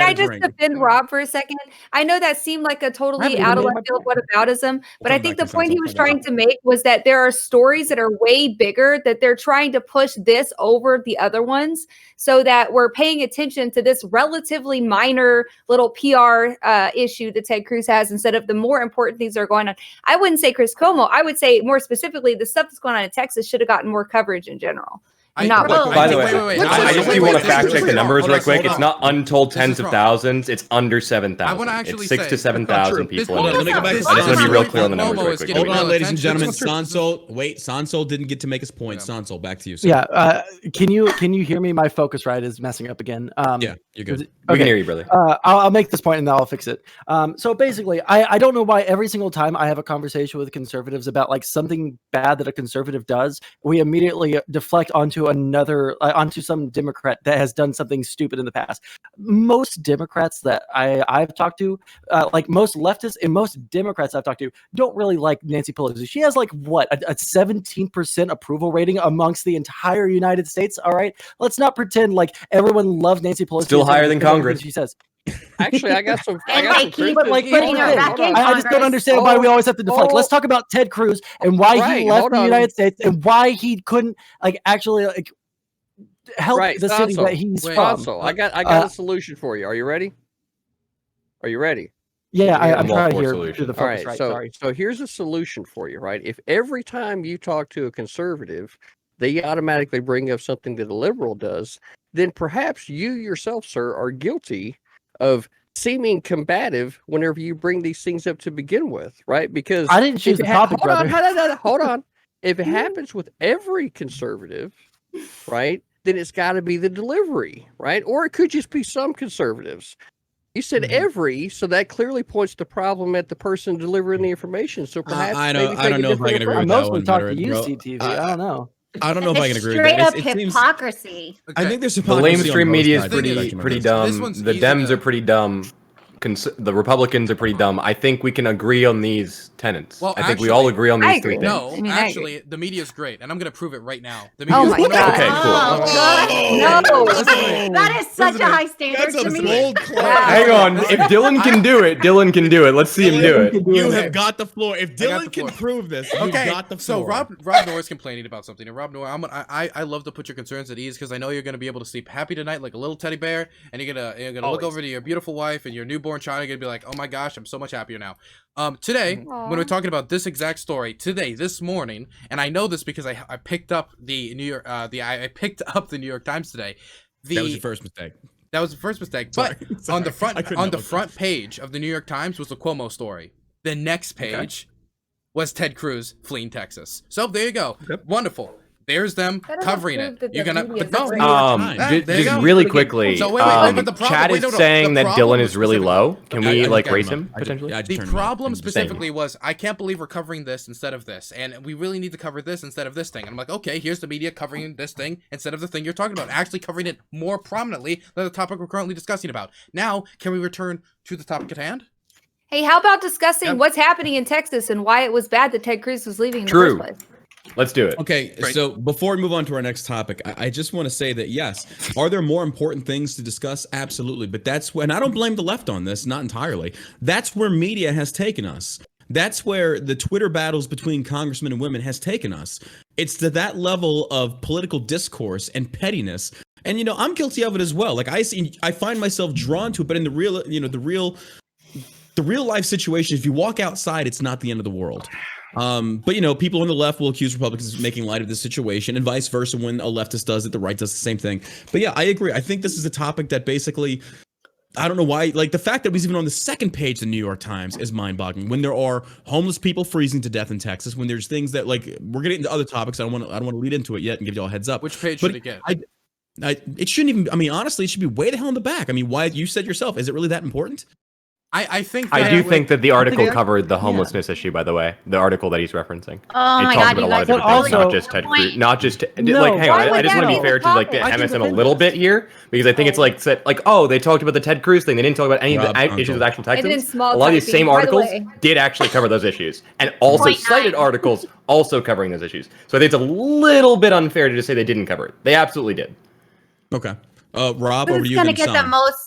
I just defend Rob for a second? I know that seemed like a totally out of left field whataboutism, but I think the point he was trying to make was that there are stories that are way bigger that they're trying to push this over the other ones so that we're paying attention to this relatively minor little PR issue that Ted Cruz has instead of the more important things that are going on. I wouldn't say Chris Cuomo. I would say more specifically the stuff that's going on in Texas should have gotten more coverage in general. Not
Well,
By the way,
wait.
I just do want to fact check the numbers real quick. It's not untold
This
tens
is
of
wrong.
thousands. It's under 7,000.
I wanna actually
It's 6
say-
to 7,000
This-
people.
Hold on, let me go back to
I just want to be real clear on the
Cuomo
numbers.
is
Real quick.
getting
Hold on,
real
ladies and
attention.
gentlemen. Sondsol didn't get to make his point. Sondsol, back to you. Sir.
Yeah. Can you hear me? My Focusrite is messing up again.
Yeah, you're good.
We can hear you, brother.
I'll make this point and then I'll fix it. So basically, I don't know why every single time I have a conversation with conservatives about like something bad that a conservative does, we immediately deflect onto onto some Democrat that has done something stupid in the past. Most Democrats that I've talked to, like most leftists and most Democrats I've talked to, don't really like Nancy Pelosi. She has like what a 17% approval rating amongst the entire United States. All right, let's not pretend like everyone loves Nancy Pelosi.
Still higher than Congress.
She says.
Actually, I got some.
And they keep
But like,
putting her back in
I just don't
Congress.
understand why we always have to deflect. Let's talk about Ted Cruz and why
Right,
he left
hold
the
on.
United States and why he couldn't like actually like help
Right,
the city
Sondsol.
that he's
Wait,
from.
Sondsol, I got a solution for you. Are you ready? Are you ready?
Yeah, I'm
I'm all
trying to
for
hear
solution.
through the
All
focus.
right,
Right,
so
sorry.
so here's a solution for you, right? If every time you talk to a conservative, they automatically bring up something that a liberal does, then perhaps you yourself, sir, are guilty of seeming combative whenever you bring these things up to begin with, right? Because
I didn't choose
if
the
it
topic,
hold on,
brother.
hold on. If it happens with every conservative, right, then it's got to be the delivery, right? Or it could just be some conservatives. You said every, so that clearly points the problem at the person delivering the information. So perhaps
I
maybe
don't know if I can agree
I
with that
mostly
one.
talk to
Moderate,
you,
bro.
CTV. I don't know.
I don't know if I can
It's
agree with
straight
that.
up
It seems,
hypocrisy.
I think there's
The
hypocrisy
lamestream
on both
media is
sides of the
pretty
spectrum.
This
dumb.
one's
The
easy
Dems
to-
are pretty dumb. The Republicans are pretty dumb. I think we can agree on these tenets.
Well,
I think we all
actually,
agree on
I
these three
agree.
things.
No,
I mean, I
actually, the media is great, and I'm going to prove it right now. The
Oh
media
my God.
Okay, cool.
Oh, that is such a high standard
That's
to
a
me.
bold claim.
Hang on. If Dylan can do it, Dylan can do it. Let's see him do it.
You have got the floor. If
I got
Dylan
the
can
floor.
prove this, you've
Okay,
got the
so
floor.
Rob Noerr is complaining about something, and Rob Noerr, I love to put your concerns at ease because I know you're going to be able to sleep happy tonight like a little teddy bear, and you're gonna look over to your beautiful wife and your newborn child, and you're gonna be like, oh my gosh, I'm so much happier now. Today, when we're talking about this exact story, this morning, and I know this because I picked up the New York I picked up the New York Times today.
That was your first mistake.
That was the first mistake.
Sorry,
But
sorry.
on the
I
front
couldn't help myself.
front page of the New York Times was the Cuomo story. The next page was Ted Cruz fleeing Texas. So there you go. Wonderful. There's them
That doesn't
covering
prove
it.
that
You're
the
gonna
media
but no,
doesn't-
no.
Times.
There you
Just
go.
really quickly,
So wait, but the problem,
Chad is saying that Dylan is really low. Can
I
we
just
like
turned
raise
him
him
up.
potentially?
I just
The
turned him up.
problem
I'm just saying.
specifically was I can't believe we're covering this instead of this, and we really need to cover this instead of this thing. And I'm like, okay, here's the media covering this thing instead of the thing you're talking about, actually covering it more prominently than the topic we're currently discussing about. Now, can we return to the topic at hand?
Hey, how about discussing
Yep.
what's happening in Texas and why it was bad that Ted Cruz was leaving in
True.
the first place?
Let's do it.
Okay,
Great.
so before we move on to our next topic, I just want to say that yes, are there more important things to discuss? Absolutely, but that's when I don't blame the left on this, not entirely. That's where media has taken us. That's where the Twitter battles between congressmen and women has taken us. It's to that level of political discourse and pettiness. And I'm guilty of it as well. Like I find myself drawn to it, but in the real, the real life situation, if you walk outside, it's not the end of the world. But people on the left will accuse Republicans of making light of this situation, and vice versa. When a leftist does it, the right does the same thing. But yeah, I agree. I think this is a topic that basically, I don't know why, like the fact that it was even on the second page of the New York Times is mind-boggling. When there are homeless people freezing to death in Texas, when there's things that like we're getting into other topics, I don't want to lead into it yet and give you all a heads up.
Which page
But
should it get?
it shouldn't even. I mean, honestly, it should be way the hell in the back. I mean, why you said yourself? Is it really that important?
I think
I
that
do think that the article
I-
covered the homelessness issue. By the way, the article that he's referencing.
Oh
It
my
talks
God,
about
you
a lot
guys
of different
are
things,
also-
not just Ted Cruz, not just
No,
like. Hang on,
why
I
would
just want to
that
be
be
fair
the
to like
topic?
the
I
MS
can
a
defend
little
this.
bit here because I think it's like said like they talked about the Ted Cruz thing. They didn't talk about any of
Rob,
the
Uncle.
issues with actual
And in
Texans.
small
A lot of these
typing,
same
by the
articles
way.
did actually cover those issues, and also
Point
cited
nine.
articles also covering those issues. So I think it's a little bit unfair to just say they didn't cover it. They absolutely did.
Okay. Rob, over
Who's
to you.
gonna
then
get the
Sam.
most?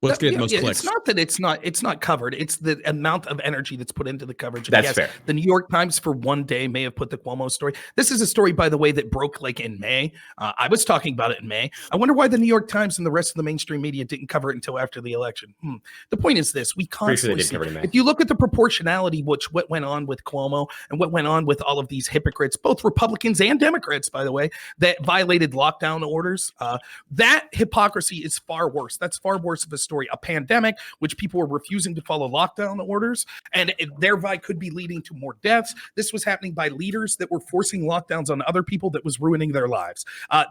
What's getting the most clicks?
It's not that it's not covered. It's the amount of energy that's put into the coverage.
That's fair.
The New York Times for one day may have put the Cuomo story. This is a story, by the way, that broke like in May. I was talking about it in May. I wonder why the New York Times and the rest of the mainstream media didn't cover it until after the election. The point is this: we constantly see, if you look at the proportionality, what went on with Cuomo and what went on with all of these hypocrites, both Republicans and Democrats, by the way, that violated lockdown orders, that hypocrisy is far worse. That's far worse of a story. A pandemic, which people were refusing to follow lockdown orders, and it thereby could be leading to more deaths. This was happening by leaders that were forcing lockdowns on other people that was ruining their lives.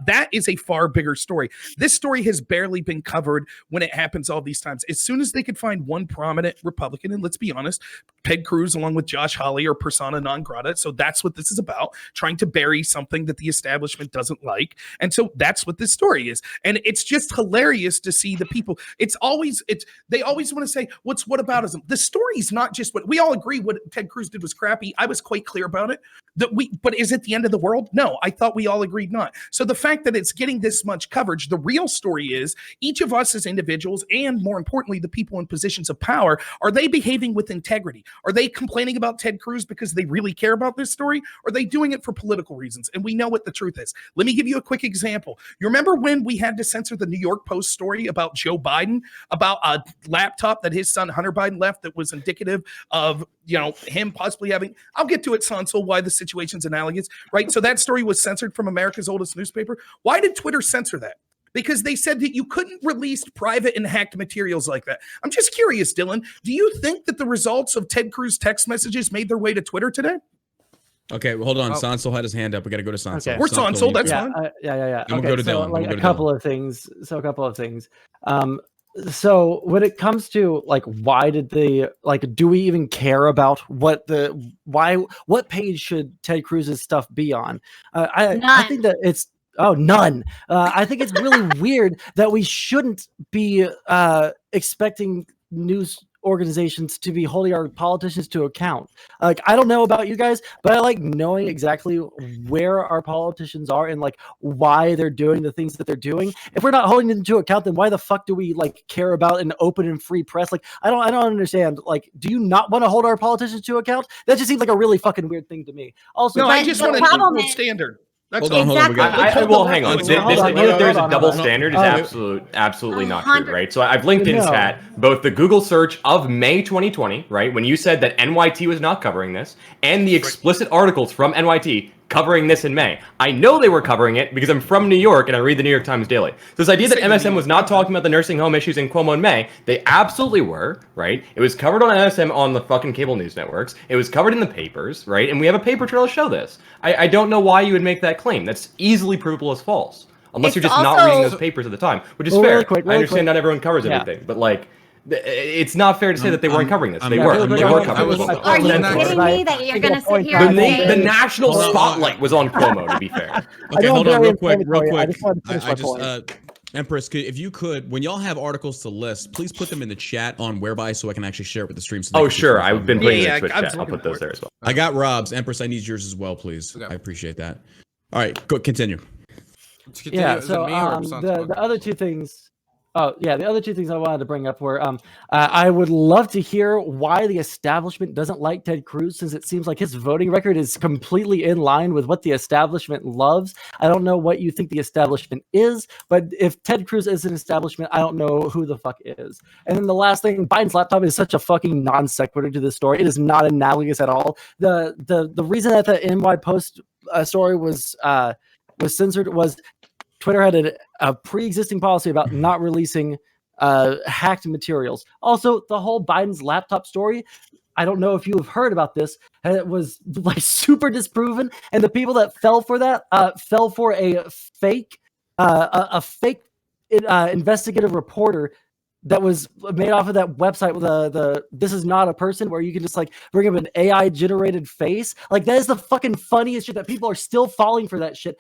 That is a far bigger story. This story has barely been covered when it happens all these times. As soon as they could find one prominent Republican, and let's be honest, Ted Cruz along with Josh Hawley are persona non grata. So that's what this is about, trying to bury something that the establishment doesn't like. And so that's what this story is. And it's just hilarious to see the people. They always want to say, what's whataboutism? The story's not just what we all agree what Ted Cruz did was crappy. I was quite clear about it. But is it the end of the world? No, I thought we all agreed not. So the fact that it's getting this much coverage, the real story is each of us as individuals, and more importantly, the people in positions of power, are they behaving with integrity? Are they complaining about Ted Cruz because they really care about this story? Or are they doing it for political reasons? And we know what the truth is. Let me give you a quick example. You remember when we had to censor the New York Post story about Joe Biden, about a laptop that his son Hunter Biden left that was indicative of, him possibly having, I'll get to it, Sondsol, why the situation's analogous, right? So that story was censored from America's oldest newspaper. Why did Twitter censor that? Because they said that you couldn't release private and hacked materials like that. I'm just curious, Dylan, do you think that the results of Ted Cruz text messages made their way to Twitter today?
Okay, well, hold on. Sondsol had his hand up. We got to go to Sondsol.
Okay. We're Sondsol, that's fine.
Yeah.
We'll go to Dylan.
A couple of things. So when it comes to why did they do we even care about what page should Ted Cruz's stuff be on? I think that it's none. I think it's really weird that we shouldn't be expecting news organizations to be holding our politicians to account. I don't know about you guys, but I like knowing exactly where our politicians are and why they're doing the things that they're doing. If we're not holding them to account, then why the fuck do we care about an open and free press? I don't understand. Do you not want to hold our politicians to account? That just seems like a really fucking weird thing to me. Also,
no, I just want an equal standard.
Hold on.
Well, hang on. This idea that there's a double standard is absolutely not true, right? So I've linked in chat both the Google search of May 2020, right, when you said that NYT was not covering this, and the explicit articles from NYT covering this in May. I know they were covering it because I'm from New York and I read the New York Times daily. So this idea that MSM was not talking about the nursing home issues in Cuomo in May, they absolutely were, right? It was covered on MSM on the fucking cable news networks. It was covered in the papers, right? And we have a paper trail to show this. I don't know why you would make that claim. That's easily provable as false. Unless you're just not reading those papers at the time, which is fair. I understand not everyone covers everything, but it's not fair to say that they weren't covering this. They were covering this.
Are you kidding me that you're going to sit here and say...
The national spotlight was on Cuomo, to be fair.
Okay, hold on real quick. Empress, if you could, when y'all have articles to list, please put them in the chat on Whereby so I can actually share it with the stream.
So sure. I've been putting it in the Twitch chat. I'll put those there as well.
I got Rob's. Empress, I need yours as well, please. Okay. I appreciate that. All right, go continue.
Yeah, so the other two things... the other two things I wanted to bring up were I would love to hear why the establishment doesn't like Ted Cruz, since it seems like his voting record is completely in line with what the establishment loves. I don't know what you think the establishment is, but if Ted Cruz is an establishment, I don't know who the fuck is. And then the last thing, Biden's laptop is such a fucking non sequitur to this story. It is not analogous at all. The reason that the NY Post story was censored was Twitter had a pre-existing policy about not releasing hacked materials. Also, the whole Biden's laptop story, I don't know if you have heard about this, it was super disproven, and the people that fell for that fell for a fake investigative reporter that was made off of that website with the "this is not a person," where you can just bring up an AI generated face. That is the fucking funniest shit that people are still falling for that shit.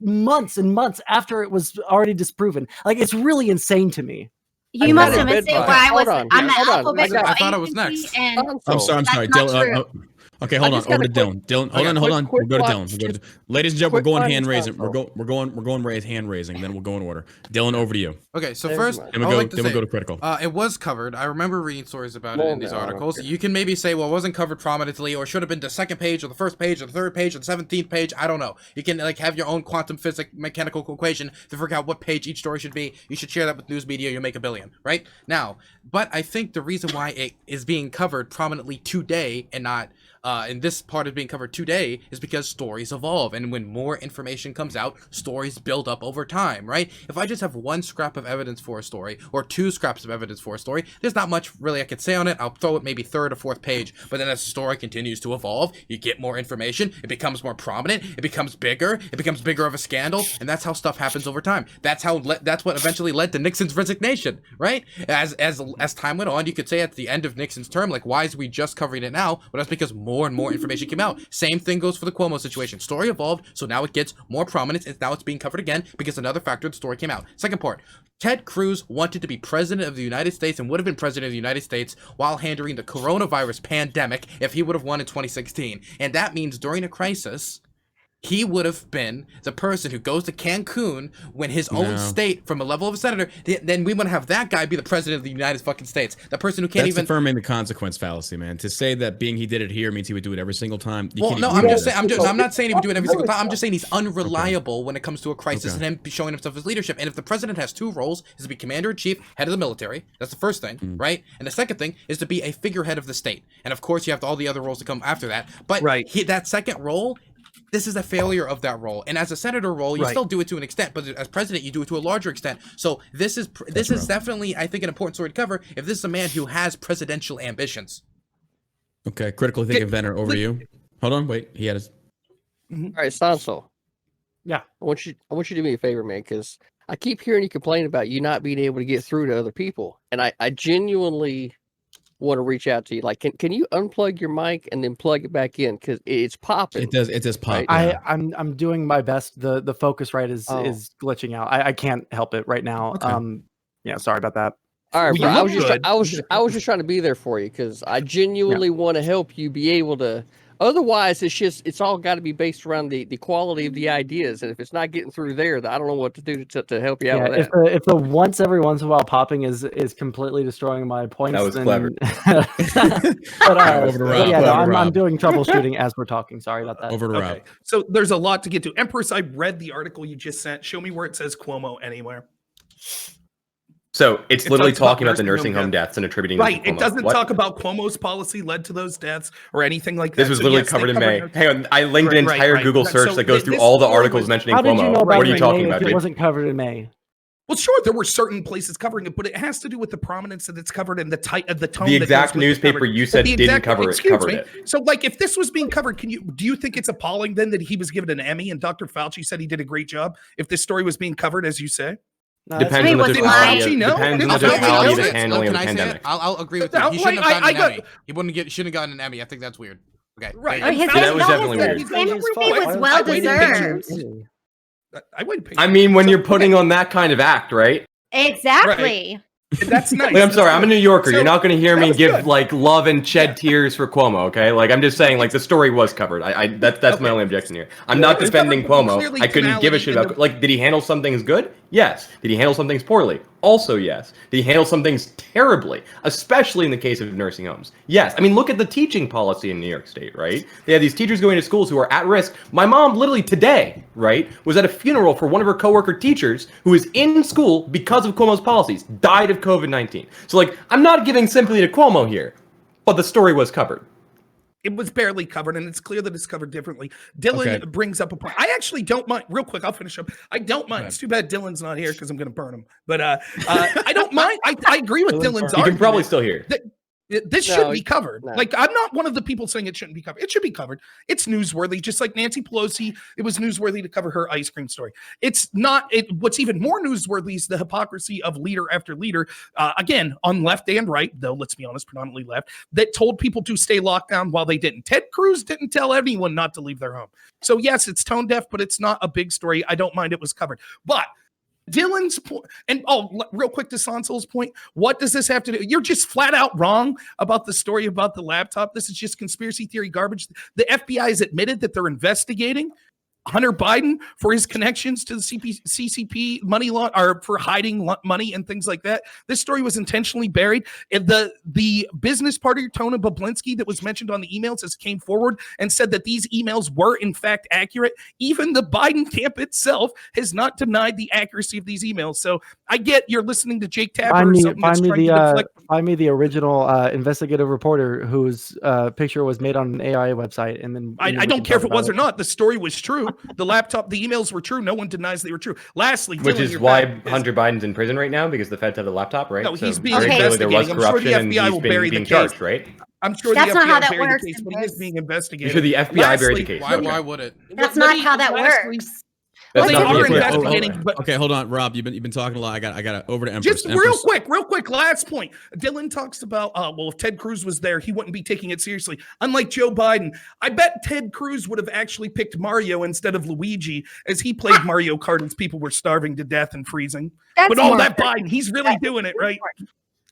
Months and months after it was already disproven. It's really insane to me.
You must have missed it where I was. I'm the alphabet.
I thought it was next.
I'm sorry. Okay, hold on. Over to Dylan. Dylan, hold on. We'll go to Dylan. Ladies and gentlemen, we're going hand raising. We're going raise hand raising. Then we'll go in order. Dylan, over to you.
Okay, so first,
then we'll go to critical.
It was covered. I remember reading stories about it in these articles. You can maybe say, well, it wasn't covered prominently, or should have been the second page, or the first page, or the third page, or the 17th page. I don't know. You can like have your own quantum physics mechanical equation to figure out what page each story should be. You should share that with news media. You'll make $1 billion, right? Now, but I think the reason why it is being covered prominently today and not and this part is being covered today is because stories evolve, and when more information comes out, stories build up over time, right? If I just have one scrap of evidence for a story, or 2 scraps of evidence for a story, there's not much really I could say on it. I'll throw it maybe 3rd or 4th page, but then as the story continues to evolve, you get more information, it becomes more prominent, it becomes bigger of a scandal, and that's how stuff happens over time. That's what eventually led to Nixon's resignation, right? As time went on, you could say at the end of Nixon's term, like, why is we just covering it now? But that's because more and more information came out. Same thing goes for the Cuomo situation. Story evolved, so now it gets more prominence, and now it's being covered again because another factor of the story came out. Second part, Ted Cruz wanted to be president of the United States and would have been president of the United States while handling the coronavirus pandemic if he would have won in 2016. And that means during a crisis, he would have been the person who goes to Cancun when his own state, from a level of a senator, then we want to have that guy be the president of the United fucking States. The person who can't even...
That's affirming the consequence fallacy, man. To say that he did it here means he would do it every single time.
I'm not saying he would do it every single time. I'm just saying he's unreliable when it comes to a crisis and him showing himself his leadership. And if the president has 2 roles, is to be commander-in-chief, head of the military. That's the first thing, right? And the second thing is to be a figurehead of the state. And of course, you have all the other roles to come after that. But that second role... This is a failure of that role, and as a senator role, you still do it to an extent, but as president, you do it to a larger extent. So this is definitely, I think, an important story to cover. If this is a man who has presidential ambitions.
Okay, critically thinking inventor, over to you. Hold on, wait, he had his.
All right, Sondsol.
Yeah,
I want you to do me a favor, man, because I keep hearing you complain about you not being able to get through to other people, and I genuinely want to reach out to you. Like, can you unplug your mic and then plug it back in, because it's popping.
It does pop.
Right? I'm doing my best. The Focusrite is glitching out. I can't help it right now.
Okay.
Yeah, sorry about that.
All right, bro, I was just trying to be there for you, because I genuinely want to help you be able to. Otherwise, it's all got to be based around the quality of the ideas, and if it's not getting through there, I don't know what to do to help you out with that.
If the once every once in a while popping is completely destroying my points,
that was
then...
clever.
I'm doing troubleshooting as we're talking. Sorry about that.
Over to Rob.
So there's a lot to get to. Empress, I read the article you just sent. Show me where it says Cuomo anywhere.
So it's literally talking about the nursing home deaths and attributing
right.
Them to
It doesn't talk about Cuomo's policy led to those deaths or anything like that.
This was literally covered in May. Hang on, I linked an entire Google search that goes through all the articles mentioning Cuomo.
You know,
what are you talking about,
dude? It wasn't covered in May.
Well, sure, there were certain places covering it, but it has to do with the prominence that it's covered and the tone.
The exact newspaper you said didn't cover it covered it.
So, like, if this was being covered, do you think it's appalling then that he was given an Emmy and Dr. Fauci said he did a great job? If this story was being covered, as you say.
Depends on the totality of the handling of the pandemic.
I'll agree with you. He shouldn't have gotten an Emmy. He shouldn't have gotten an Emmy. I think that's weird. Okay.
Right.
That was definitely weird.
His was well deserved.
I mean, when you're putting on that kind of act, right?
Exactly.
That's nice.
I'm sorry, I'm a New Yorker. You're not going to hear me give like love and shed tears for Cuomo, okay? Like, I'm just saying, like, the story was covered. That's my only objection here. I'm not defending Cuomo. I couldn't give a shit about. Like, did he handle some things good? Yes. Did he handle some things poorly? Also, yes. Did he handle some things terribly? Especially in the case of nursing homes. Yes. I mean, look at the teaching policy in New York State, right? They have these teachers going to schools who are at risk. My mom, literally today, right, was at a funeral for one of her coworker teachers who is in school because of Cuomo's policies, died of COVID-19. So, like, I'm not giving sympathy to Cuomo here, but the story was covered.
It was barely covered, and it's clear that it's covered differently. Dylan brings up a point. I actually don't mind. Real quick, I'll finish up. I don't mind. It's too bad Dylan's not here because I'm going to burn him. But I don't mind. I agree with Dylan's argument.
You can probably still hear.
This should be covered. No. Like, I'm not one of the people saying it shouldn't be covered. It should be covered. It's newsworthy. Just like Nancy Pelosi, it was newsworthy to cover her ice cream story. It's not. What's even more newsworthy is the hypocrisy of leader after leader, again, on left and right, though, let's be honest, predominantly left, that told people to stay locked down while they didn't. Ted Cruz didn't tell anyone not to leave their home. So, yes, it's tone deaf, but it's not a big story. I don't mind it was covered. But Dylan's point, and real quick to Sonsol's point, what does this have to do? You're just flat out wrong about the story about the laptop. This is just conspiracy theory garbage. The FBI has admitted that they're investigating Hunter Biden for his connections to the CCP money law, or for hiding money and things like that. This story was intentionally buried. The business partner, Tony Bobulinski, that was mentioned on the emails, has came forward and said that these emails were in fact accurate. Even the Biden camp itself has not denied the accuracy of these emails. So I get you're listening to Jake Tapper or something.
Find me the original investigative reporter whose picture was made on an AI website, and then
I don't care if it was or not. The story was true. The emails were true. No one denies they were true. Lastly,
which
Dylan,
is why Hunter Biden's in prison right now, because the feds have the laptop, right?
No, he's
so
being investigated. I'm sure the FBI will bury the
charged,
case.
right?
I'm sure
that's
the
not how
FBI
that
buried
works.
the case, but he is being investigated.
You should the FBI buried the case.
Why would it?
That's not how that works.
That's
They
not
are
the
investigating. But
Okay, hold on, Rob. You've been talking a lot. I got over to Empress.
just real quick. Last point. Dylan talks about, well, if Ted Cruz was there, he wouldn't be taking it seriously. Unlike Joe Biden, I bet Ted Cruz would have actually picked Mario instead of Luigi, as he played Mario Kart as people were starving to death and freezing.
That's
But all
smart.
that Biden, he's really doing it, right?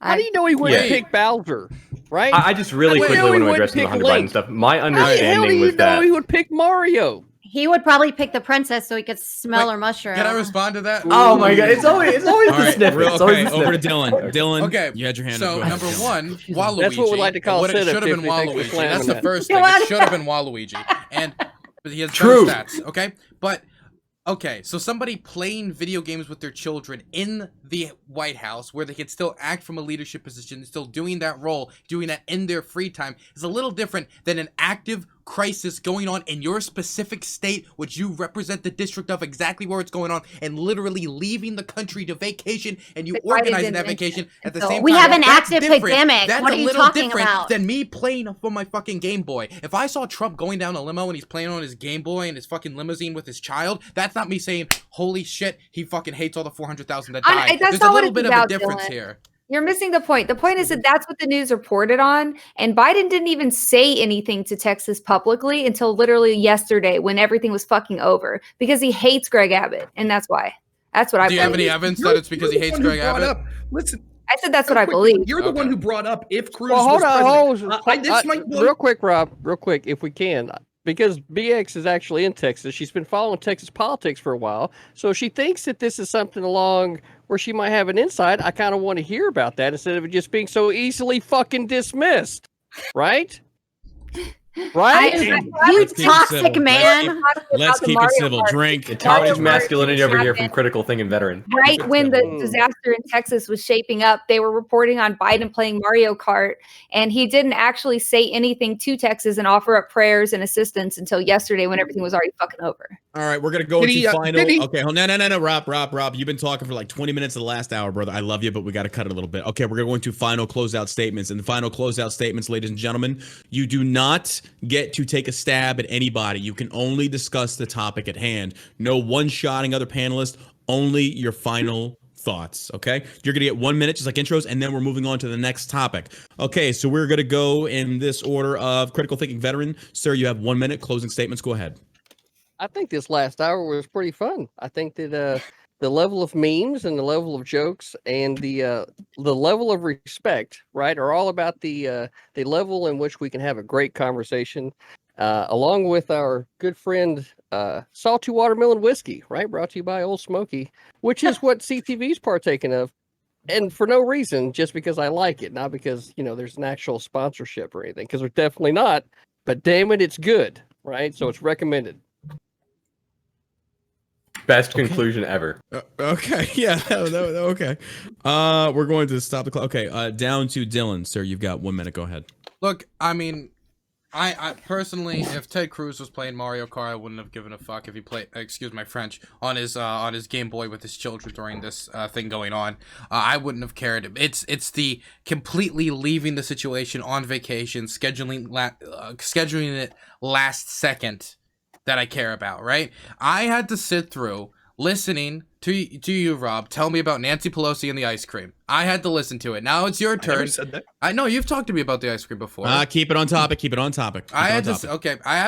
How do you know he wouldn't
Yeah.
pick Bowser? Right?
I just really quickly want to address the Hunter Biden stuff. My
How the hell do
understanding
you
was
know
that
he would pick Mario?
He would probably pick the princess so he could smell her mushroom.
Can I respond to that?
Oh my god, it's always
All
the
right,
snippets. It's always the
over to
snippets.
Dylan. Dylan,
Okay,
you had your hand up.
so
Go ahead,
number
Dylan.
one, Waluigi.
That's what we like to call
what it
sit-up,
should have been
Tiffany. Thanks for
Waluigi.
slamming
That's the
that.
first thing. It should have been Waluigi. And but he has
True.
better stats, okay? But okay, so somebody playing video games with their children in the White House, where they can still act from a leadership position, still doing that role, doing that in their free time, is a little different than an active crisis going on in your specific state, which you represent the district of, exactly where it's going on, and literally leaving the country to vacation, and you organizing that vacation at the same time.
We have an
That's
active
different.
pandemic.
That's
What
a
are you
little
talking
different
about?
than me playing for my fucking Game Boy. If I saw Trump going down a limo and he's playing on his Game Boy and his fucking limousine with his child, that's not me saying, holy shit, he fucking hates all the 400,000 that died.
That's
There's
not
a
what
little
it's
bit of a
about,
difference
Dylan.
here.
You're missing the point. The point is that that's what the news reported on. And Biden didn't even say anything to Texas publicly until literally yesterday, when everything was fucking over, because he hates Greg Abbott. And that's why. That's what I
Do you have
believe.
any evidence that it's because he hates Greg Abbott?
Listen,
I said that's what I believe.
You're the one who brought up if Cruz
Well, hold
was
on,
president.
real quick, Rob, real quick, if we can, because BX is actually in Texas. She's been following Texas politics for a while, so she thinks that this is something along where she might have an insight. I kind of want to hear about that instead of it just being so easily fucking dismissed, right? Right?
You toxic man.
Let's keep it civil. Drink.
The toxic masculinity over here from Critical Thinking Veteran.
Right when the disaster in Texas was shaping up, they were reporting on Biden playing Mario Kart, and he didn't actually say anything to Texas and offer up prayers and assistance until yesterday, when everything was already fucking over.
All right, we're gonna go into final. Okay, no, Rob. You've been talking for like 20 minutes of the last hour, brother. I love you, but we got to cut it a little bit. Okay, we're gonna go into final closeout statements. And the final closeout statements, ladies and gentlemen, you do not get to take a stab at anybody. You can only discuss the topic at hand. No one-shotting other panelists. Only your final thoughts. Okay, you're gonna get 1 minute, just like intros, and then we're moving on to the next topic. Okay, so we're gonna go in this order of Critical Thinking Veteran. Sir, you have 1 minute. Closing statements. Go ahead.
I think this last hour was pretty fun. I think that the level of memes and the level of jokes and the level of respect, right, are all about the level in which we can have a great conversation, along with our good friend Salty Watermelon Whiskey, right, brought to you by Old Smoky, which is what CTV's partaking of, and for no reason, just because I like it, not because there's an actual sponsorship or anything, because we're definitely not. But damn it, it's good, right? So it's recommended.
Best conclusion ever.
Okay, yeah, okay. We're going to stop the clock. Okay, down to Dylan, sir. You've got 1 minute. Go ahead.
Look, I mean, I personally, if Ted Cruz was playing Mario Kart, I wouldn't have given a fuck if he played, excuse my French, on his Game Boy with his children during this thing going on. I wouldn't have cared. It's the completely leaving the situation on vacation, scheduling it last second that I care about, right? I had to sit through listening to you, Rob, tell me about Nancy Pelosi and the ice cream. I had to listen to it. Now it's your turn.
I never said that.
I know you've talked to me about the ice cream before.
Keep it on topic. Keep it on topic.
I have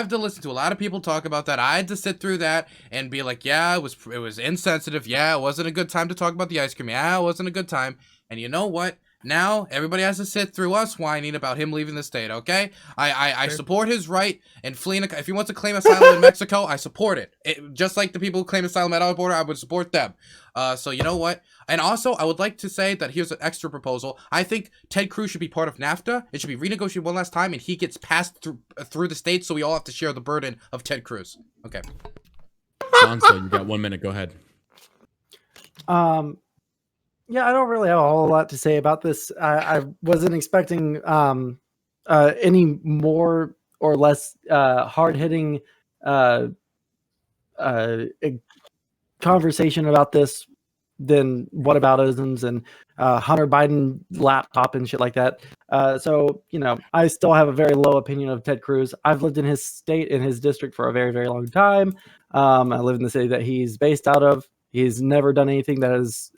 to listen to a lot of people talk about that. I had to sit through that and be like, yeah, it was insensitive. Yeah, it wasn't a good time to talk about the ice cream. Yeah, it wasn't a good time. And you know what? Now everybody has to sit through us whining about him leaving the state. Okay, I support his right and fleeing. If he wants to claim asylum in Mexico, I support it. Just like the people who claim asylum at our border, I would support them. So you know what? And also, I would like to say that here's an extra proposal. I think Ted Cruz should be part of NAFTA. It should be renegotiated one last time, and he gets passed through the states, so we all have to share the burden of Ted Cruz. Okay.
Sondsol, you got 1 minute. Go ahead.
Yeah, I don't really have a whole lot to say about this. I wasn't expecting any more or less hard-hitting conversation about this than whataboutisms and Hunter Biden laptop and shit like that. So, you know, I still have a very low opinion of Ted Cruz. I've lived in his state, in his district for a very, very long time. I live in the city that he's based out of. He's never done anything that has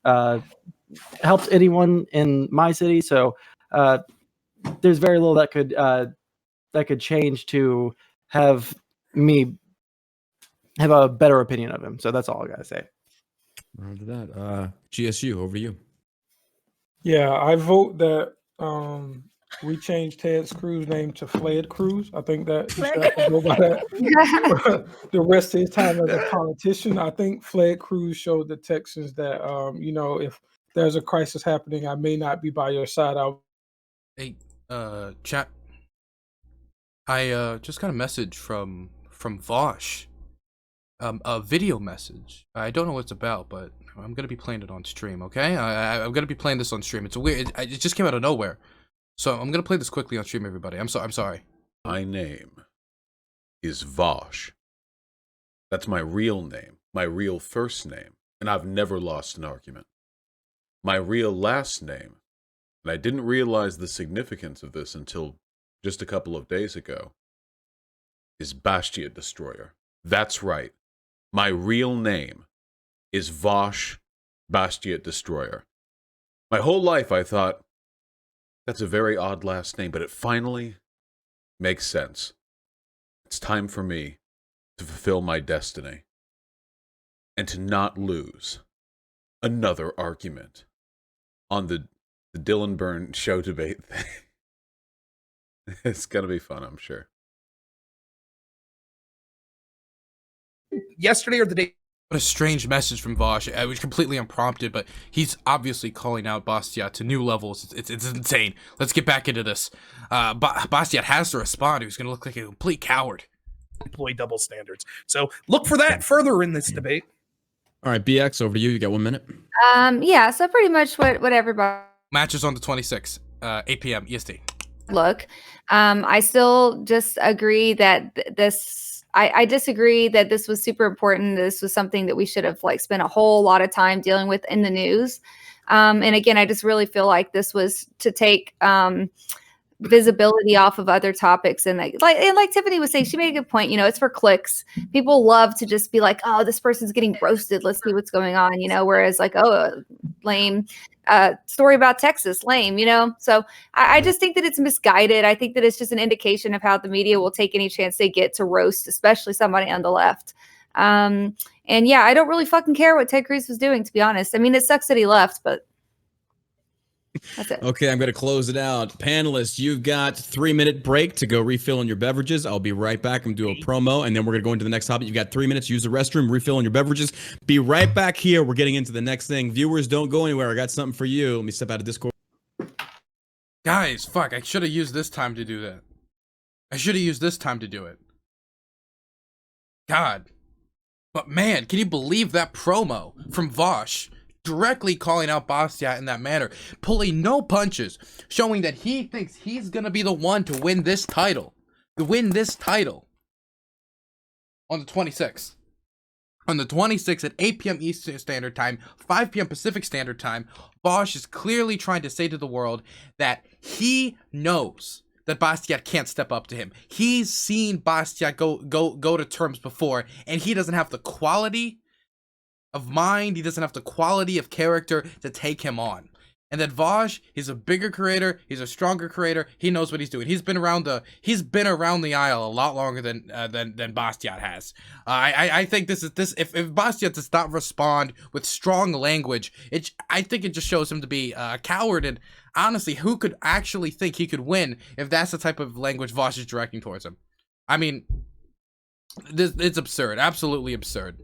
helped anyone in my city. So there's very little that could change to have me have a better opinion of him. So that's all I gotta say.
After that, GSU, over to you.
Yeah, I vote that we change Ted Cruz's name to Fled Cruz. I think that he should have to go by that the rest of his time as a politician. I think Fled Cruz showed the Texans that you know, if there's a crisis happening, I may not be by your side.
Hey, chat. I just got a message from Vaush. A video message. I don't know what it's about, but I'm gonna be playing it on stream. Okay, I'm gonna be playing this on stream. It's a weird. It just came out of nowhere, so I'm gonna play this quickly on stream. Everybody, I'm sorry.
My name is Vaush. That's my real name, my real first name, and I've never lost an argument. My real last name, and I didn't realize the significance of this until just a couple of days ago, is Bastiat Destroyer. That's right. My real name is Vaush Bastiat Destroyer. My whole life I thought, that's a very odd last name, but it finally makes sense. It's time for me to fulfill my destiny and to not lose another argument on the Dylan Byrne show debate thing. It's going to be fun, I'm sure.
Yesterday or the day.
What a strange message from Vaush. It was completely unprompted, but he's obviously calling out Bastiat to new levels. It's insane. Let's get back into this. Bastiat has to respond. He's going to look like a complete coward.
Employee double standards. So look for that further in this debate.
All right, BX, over to you. You got 1 minute.
Yeah, so pretty much what everybody
matches on the 26th, 8 p.m. EST.
Look, I still just agree that I disagree that this was super important. This was something that we should have spent a whole lot of time dealing with in the news. And again, I just really feel like this was to take visibility off of other topics. And like Tiffany was saying, she made a good point. You know, it's for clicks. People love to just be like, oh, this person's getting roasted. Let's see what's going on. You know, whereas oh, lame story about Texas, lame. You know, so I just think that it's misguided. I think that it's just an indication of how the media will take any chance they get to roast, especially somebody on the left. And yeah, I don't really fucking care what Ted Cruz was doing, to be honest. I mean, it sucks that he left, but that's it.
Okay, I'm going to close it out. Panelists, you've got 3-minute break to go refill on your beverages. I'll be right back. I'm doing a promo, and then we're going to go into the next topic. You've got 3 minutes. Use the restroom, refill on your beverages. Be right back here. We're getting into the next thing. Viewers, don't go anywhere. I got something for you. Let me step out of Discord.
Guys, fuck. I should have used this time to do that. I should have used this time to do it. God. But man, can you believe that promo from Vaush? Directly calling out Bastiat in that manner, pulling no punches, showing that he thinks he's gonna be the one to win this title, on the 26th. On the 26th at 8 p.m. Eastern Standard Time, 5 p.m. Pacific Standard Time, Vaush is clearly trying to say to the world that he knows that Bastiat can't step up to him. He's seen Bastiat go to terms before, and he doesn't have the quality of mind. He doesn't have the quality of character to take him on. And that Vaush, he's a bigger creator, he's a stronger creator, he knows what he's doing. He's been around the aisle a lot longer than Bastiat has. I think if Bastiat does not respond with strong language, I think it just shows him to be a coward. And honestly, who could actually think he could win if that's the type of language Vaush is directing towards him? I mean, it's absurd, absolutely absurd.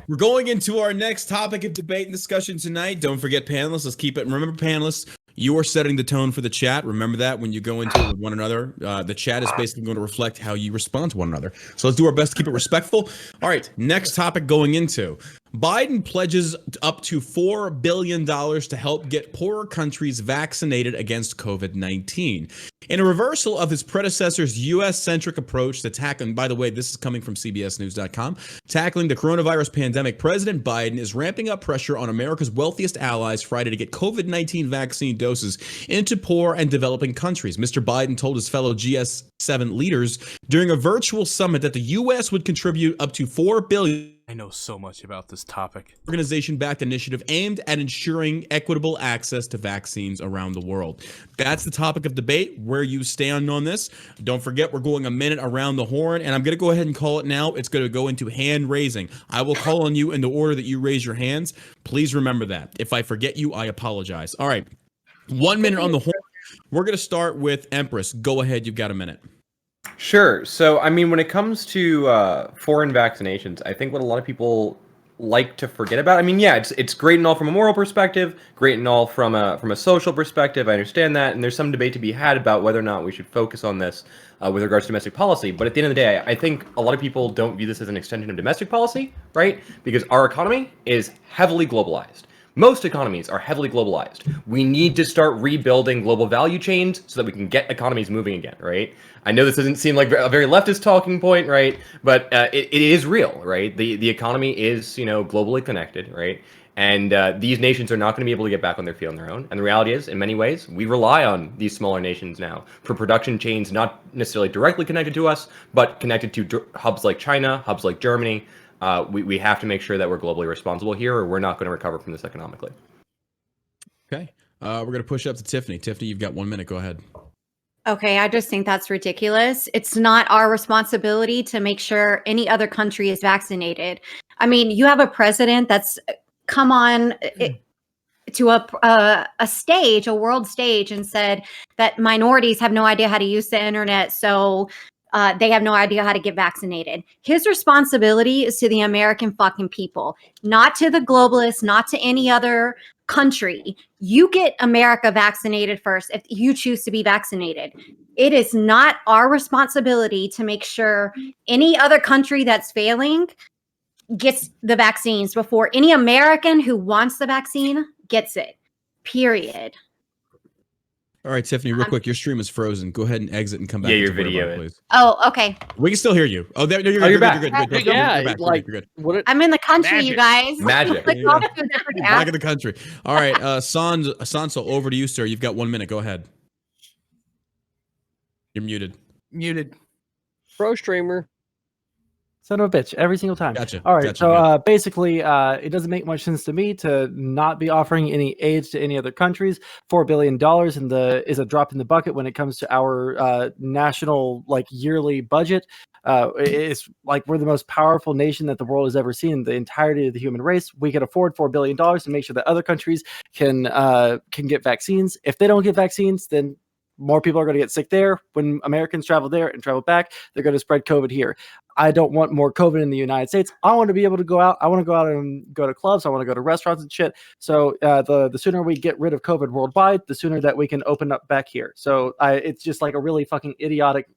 We're going into our next topic of debate and discussion tonight. Don't forget, panelists. Let's keep it. Remember, panelists, you are setting the tone for the chat. Remember that when you go into it with one another. The chat is basically going to reflect how you respond to one another. So let's do our best to keep it respectful. All right, next topic going into. Biden pledges up to $4 billion to help get poorer countries vaccinated against COVID-19. In a reversal of his predecessor's U.S.-centric approach to tackling, by the way, this is coming from CBSNews.com, tackling the coronavirus pandemic, President Biden is ramping up pressure on America's wealthiest allies Friday to get COVID-19 vaccine doses into poor and developing countries. Mr. Biden told his fellow G7 leaders during a virtual summit that the U.S. would contribute up to $4 billion.
I know so much about this topic.
Organization-backed initiative aimed at ensuring equitable access to vaccines around the world. That's the topic of debate, where you stand on this. Don't forget, we're going a minute around the horn, and I'm going to go ahead and call it now. It's going to go into hand raising. I will call on you in the order that you raise your hands. Please remember that. If I forget you, I apologize. All right. 1 minute on the horn. We're going to start with Empress. Go ahead. You've got a minute.
Sure. So, I mean, when it comes to foreign vaccinations, I think what a lot of people like to forget about, I mean, yeah, it's great and all from a moral perspective, great and all from a social perspective. I understand that, and there's some debate to be had about whether or not we should focus on this with regards to domestic policy. But at the end of the day, I think a lot of people don't view this as an extension of domestic policy, right? Because our economy is heavily globalized. Most economies are heavily globalized. We need to start rebuilding global value chains so that we can get economies moving again, right? I know this doesn't seem like a very leftist talking point, right? But it is real, right? The economy is, globally connected, right? And these nations are not going to be able to get back on their feet on their own. And the reality is, in many ways, we rely on these smaller nations now for production chains not necessarily directly connected to us, but connected to hubs like China, hubs like Germany. We have to make sure that we're globally responsible here, or we're not going to recover from this economically.
Okay. We're going to push up to Tiffany. Tiffany, you've got 1 minute. Go ahead.
Okay, I just think that's ridiculous. It's not our responsibility to make sure any other country is vaccinated. I mean, you have a president that's come on to a stage, a world stage, and said that minorities have no idea how to use the internet, so they have no idea how to get vaccinated. His responsibility is to the American fucking people, not to the globalists, not to any other country. You get America vaccinated first if you choose to be vaccinated. It is not our responsibility to make sure any other country that's failing gets the vaccines before any American who wants the vaccine gets it. Period.
All right, Tiffany, real quick, your stream is frozen. Go ahead and exit and come back.
Yeah, your
into Twitter
video
bar, please.
Oh, okay.
We can still hear you. Oh, there, you're good.
You're back.
You're good.
Yeah,
You're back.
like,
You're good.
I'm in the country,
Magic.
you guys.
Magic.
Click off to a different app.
Back in the country. All right, Sondsol, over to you, sir. You've got 1 minute. Go ahead. You're muted.
Muted.
Pro streamer.
Son of a bitch, every single time.
Gotcha.
All right,
Gotcha.
so basically, it doesn't make much sense to me to not be offering any aid to any other countries. $4 billion is a drop in the bucket when it comes to our national yearly budget. It's like we're the most powerful nation that the world has ever seen in the entirety of the human race. We can afford $4 billion to make sure that other countries can get vaccines. If they don't get vaccines, then more people are going to get sick there. When Americans travel there and travel back, they're going to spread COVID here. I don't want more COVID in the United States. I want to be able to go out. I want to go out and go to clubs. I want to go to restaurants and shit. So the sooner we get rid of COVID worldwide, the sooner that we can open up back here. So it's just like a really fucking idiotic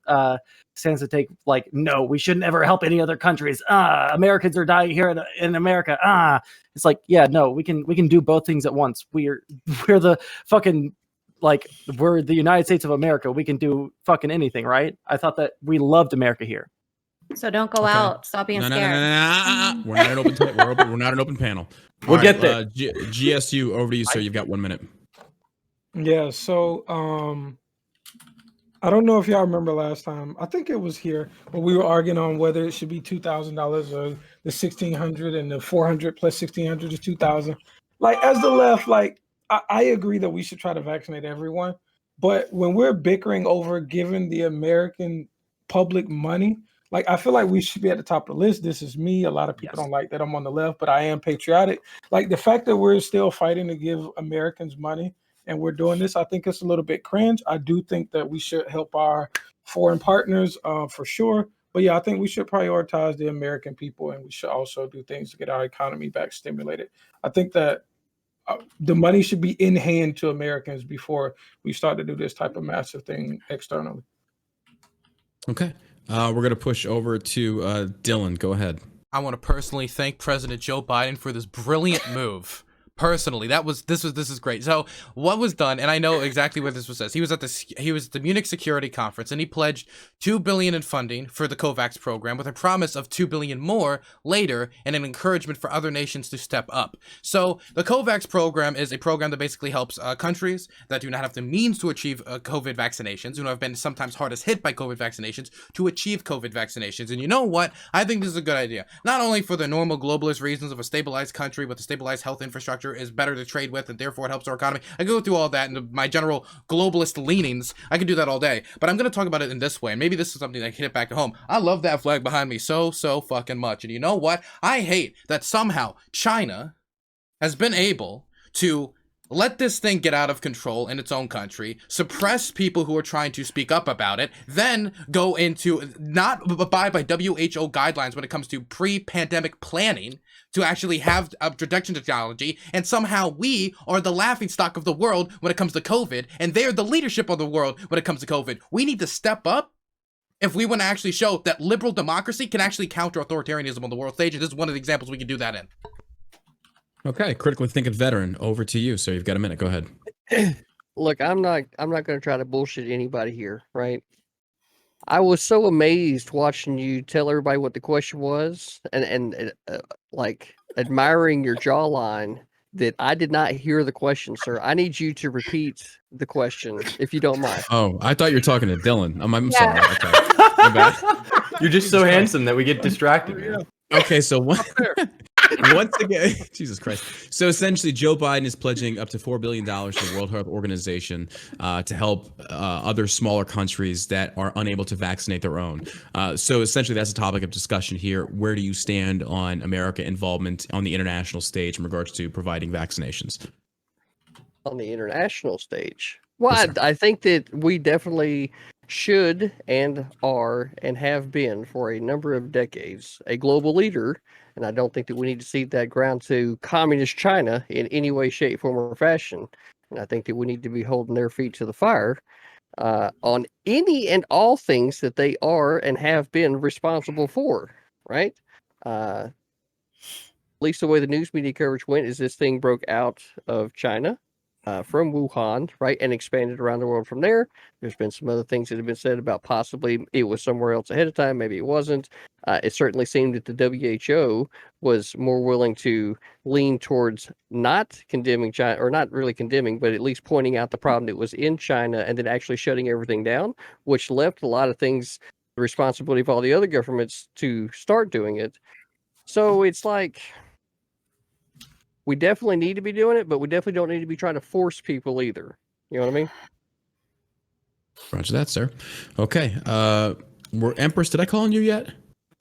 stance to take. Like, no, we shouldn't ever help any other countries. Americans are dying here in America. It's like, yeah, no, we can do both things at once. We're the fucking we're the United States of America. We can do fucking anything, right? I thought that we loved America here.
So don't go out. Stop being scared.
No. We're not an open. We're not an open panel.
We'll
All
get
right,
there.
GSU, over to you, sir. You've got 1 minute.
Yeah. So I don't know if y'all remember last time. I think it was here when we were arguing on whether it should be $2,000 or the $1,600 and the 400 plus 1,600 is 2,000. Like as the left, like I agree that we should try to vaccinate everyone, but when we're bickering over giving the American public money, like I feel like we should be at the top of the list. This is me. A lot of people don't like that I'm on the left, but I am patriotic. Like the fact that we're still fighting to give Americans money and we're doing this, I think it's a little bit cringe. I do think that we should help our foreign partners for sure. But yeah, I think we should prioritize the American people, and we should also do things to get our economy back stimulated. I think that the money should be in hand to Americans before we start to do this type of massive thing externally.
Okay. We're going to push over to Dylan. Go ahead.
I want to personally thank President Joe Biden for this brilliant move. Personally, this is great. So what was done, and I know exactly what this was says. He was at the Munich Security Conference, and he pledged $2 billion in funding for the Covax program, with a promise of $2 billion more later, and an encouragement for other nations to step up. So the Covax program is a program that basically helps countries that do not have the means to achieve COVID vaccinations, who have been sometimes hardest hit by COVID vaccinations, to achieve COVID vaccinations. And you know what? I think this is a good idea, not only for the normal globalist reasons of a stabilized country with a stabilized health infrastructure is better to trade with, and therefore it helps our economy. I go through all that and my general globalist leanings. I can do that all day, but I'm going to talk about it in this way, and maybe this is something that can hit back to home. I love that flag behind me so fucking much, and you know what? I hate that somehow China has been able to let this thing get out of control in its own country, suppress people who are trying to speak up about it, then go into not abide by WHO guidelines when it comes to pre-pandemic planning to actually have a protection technology, and somehow we are the laughingstock of the world when it comes to COVID, and they're the leadership of the world when it comes to COVID. We need to step up if we want to actually show that liberal democracy can actually counter authoritarianism on the world stage, and this is one of the examples we can do that in.
Okay, critically thinking veteran, over to you. So you've got a minute. Go ahead.
Look, I'm not going to try to bullshit anybody here, right? I was so amazed watching you tell everybody what the question was, and like admiring your jawline, that I did not hear the question, sir. I need you to repeat the question, if you don't mind.
Oh, I thought you were talking to Dylan. I'm sorry. Okay. My bad.
You're just so handsome that we get distracted. Man.
Okay, so once again, Jesus Christ. So essentially, Joe Biden is pledging up to $4 billion to the World Health Organization to help other smaller countries that are unable to vaccinate their own. So essentially, that's a topic of discussion here. Where do you stand on America involvement on the international stage in regards to providing vaccinations?
On the international stage? Well, yes, I think that we definitely should and are and have been for a number of decades a global leader, and I don't think that we need to cede that ground to communist China in any way, shape, form, or fashion. And I think that we need to be holding their feet to the fire on any and all things that they are and have been responsible for, right? At least the way the news media coverage went is this thing broke out of China. From Wuhan, right, and expanded around the world from there. There's been some other things that have been said about possibly it was somewhere else ahead of time, maybe it wasn't. It certainly seemed that the WHO was more willing to lean towards not condemning China, or not really condemning, but at least pointing out the problem that was in China and then actually shutting everything down, which left a lot of things, the responsibility of all the other governments to start doing it. So it's like, we definitely need to be doing it, but we definitely don't need to be trying to force people either. You know what I mean?
Roger that, sir. Okay. We're Empress. Did I call on you yet?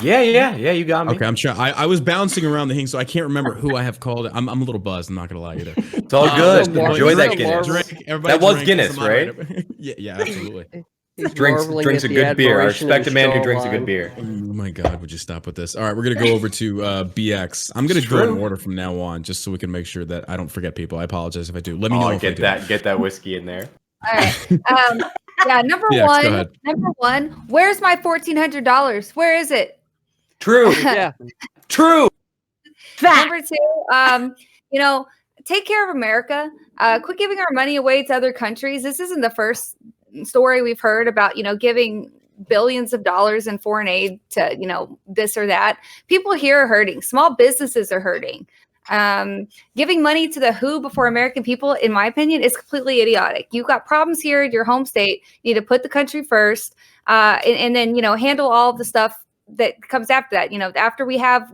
Yeah, you got me.
Okay, I'm sure. I was bouncing around the thing, so I can't remember who I have called. I'm a little buzzed. I'm not gonna lie either.
It's all good. Enjoy that Guinness.
That
was Guinness, right?
Yeah, absolutely.
Drinks a good beer. I respect a man who drinks a good beer.
Oh my God, would you stop with this? All right, we're gonna go over to BX. I'm gonna go in order from now on, just so we can make sure that I don't forget people. I apologize if I do. Let me know.
Get that whiskey in there.
All right. Yeah, number one. Where's my $1,400? Where is it?
True. Yeah. True.
Number two, take care of America. Quit giving our money away to other countries. This isn't the first story we've heard about, giving billions of dollars in foreign aid to, this or that. People here are hurting. Small businesses are hurting. Giving money to the WHO before American people, in my opinion, is completely idiotic. You've got problems here in your home state. You need to put the country first, and then, you know, handle all of the stuff that comes after that. You know, after we have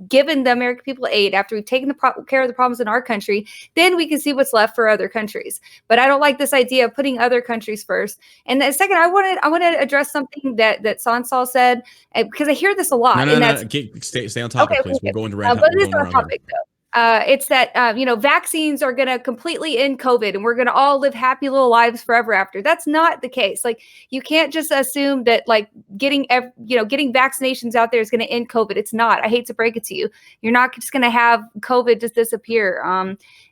given the American people aid, after we've taken care of the problems in our country, then we can see what's left for other countries. But I don't like this idea of putting other countries first. And the second, I want to address something that Sondsol said, because I hear this a lot.
No. Stay on topic, please. We'll go into rant.
But it is on topic, though. It's that, you know, vaccines are going to completely end COVID and we're going to all live happy little lives forever after. That's not the case. Like, you can't just assume that, like, getting vaccinations out there is going to end COVID. It's not. I hate to break it to you. You're not just going to have COVID just disappear.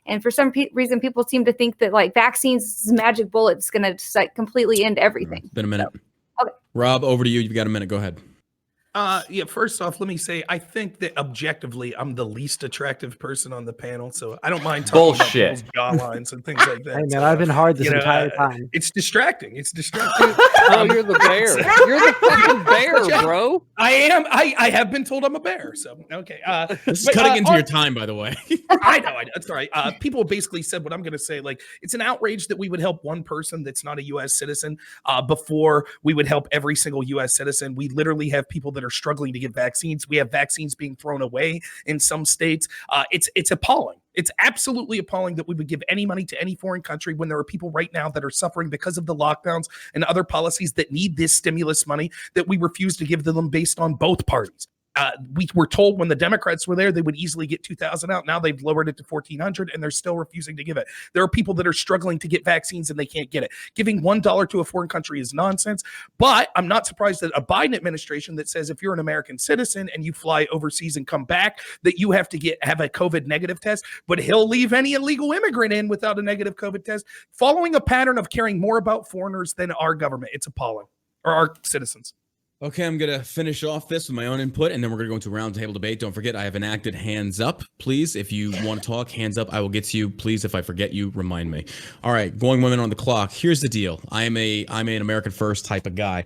And for some reason, people seem to think that, like, vaccines is magic bullet. It's going to just, like, completely end everything.
It's been a minute.
So, okay.
Rob, over to you. You've got a minute. Go ahead.
Yeah, first off, let me say, I think that objectively, I'm the least attractive person on the panel, so I don't mind talking about people's jawlines and things like that.
Hey, man, I've been hard this entire time.
It's distracting. It's distracting.
Oh, you're the bear. You're the fucking bear, bro.
I am. I have been told I'm a bear, so okay.
This is cutting into your time, by the way.
I know. It's all right. People basically said what I'm going to say. Like, it's an outrage that we would help one person that's not a U.S. citizen before we would help every single U.S. citizen. We literally have people that are struggling to get vaccines. We have vaccines being thrown away in some states. It's appalling. It's absolutely appalling that we would give any money to any foreign country when there are people right now that are suffering because of the lockdowns and other policies that need this stimulus money that we refuse to give to them based on both parties. We were told when the Democrats were there, they would easily get 2,000 out. Now they've lowered it to 1,400 and they're still refusing to give it. There are people that are struggling to get vaccines and they can't get it. Giving $1 to a foreign country is nonsense. But I'm not surprised that a Biden administration that says if you're an American citizen and you fly overseas and come back, that you have to have a COVID negative test, but he'll leave any illegal immigrant in without a negative COVID test, following a pattern of caring more about foreigners than our government. It's appalling, or our citizens.
Okay, I'm going to finish off this with my own input, and then we're going to go into roundtable debate. Don't forget, I have enacted hands up. Please, if you want to talk, hands up. I will get to you. Please, if I forget you, remind me. All right, going 1 minute on the clock. Here's the deal. I'm an American first type of guy.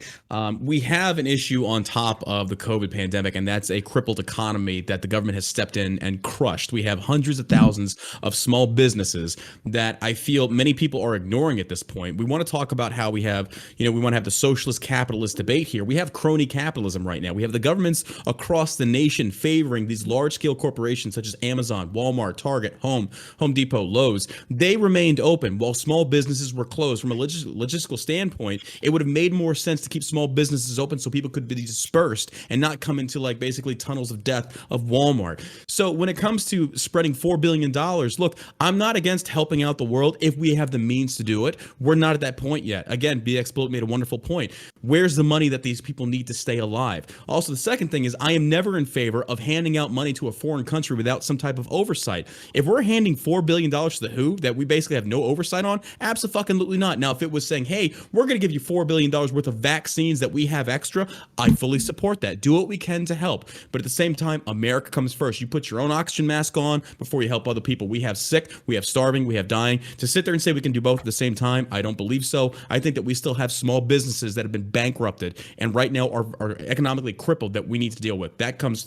We have an issue on top of the COVID pandemic, and that's a crippled economy that the government has stepped in and crushed. We have hundreds of thousands of small businesses that I feel many people are ignoring at this point. We want to talk about how we have, we want to have the socialist capitalist debate here. We have crony capitalism right now. We have the governments across the nation favoring these large-scale corporations such as Amazon, Walmart, Target, Home Depot, Lowe's. They remained open while small businesses were closed. From a logistical standpoint, it would have made more sense to keep small businesses open so people could be dispersed and not come into, like, basically tunnels of death of Walmart. So when it comes to spreading $4 billion, look, I'm not against helping out the world if we have the means to do it. We're not at that point yet. Again, BX Bullet made a wonderful point. Where's the money that these people need to stay alive? Also, the second thing is I am never in favor of handing out money to a foreign country without some type of oversight. If we're handing $4 billion to the WHO that we basically have no oversight on, absolutely not. Now, if it was saying, hey, we're going to give you $4 billion worth of vaccines that we have extra, I fully support that. Do what we can to help. But at the same time, America comes first. You put your own oxygen mask on before you help other people. We have sick, we have starving, we have dying. To sit there and say we can do both at the same time, I don't believe so. I think that we still have small businesses that have been bankrupted and right now are economically crippled that we need to deal with. That goes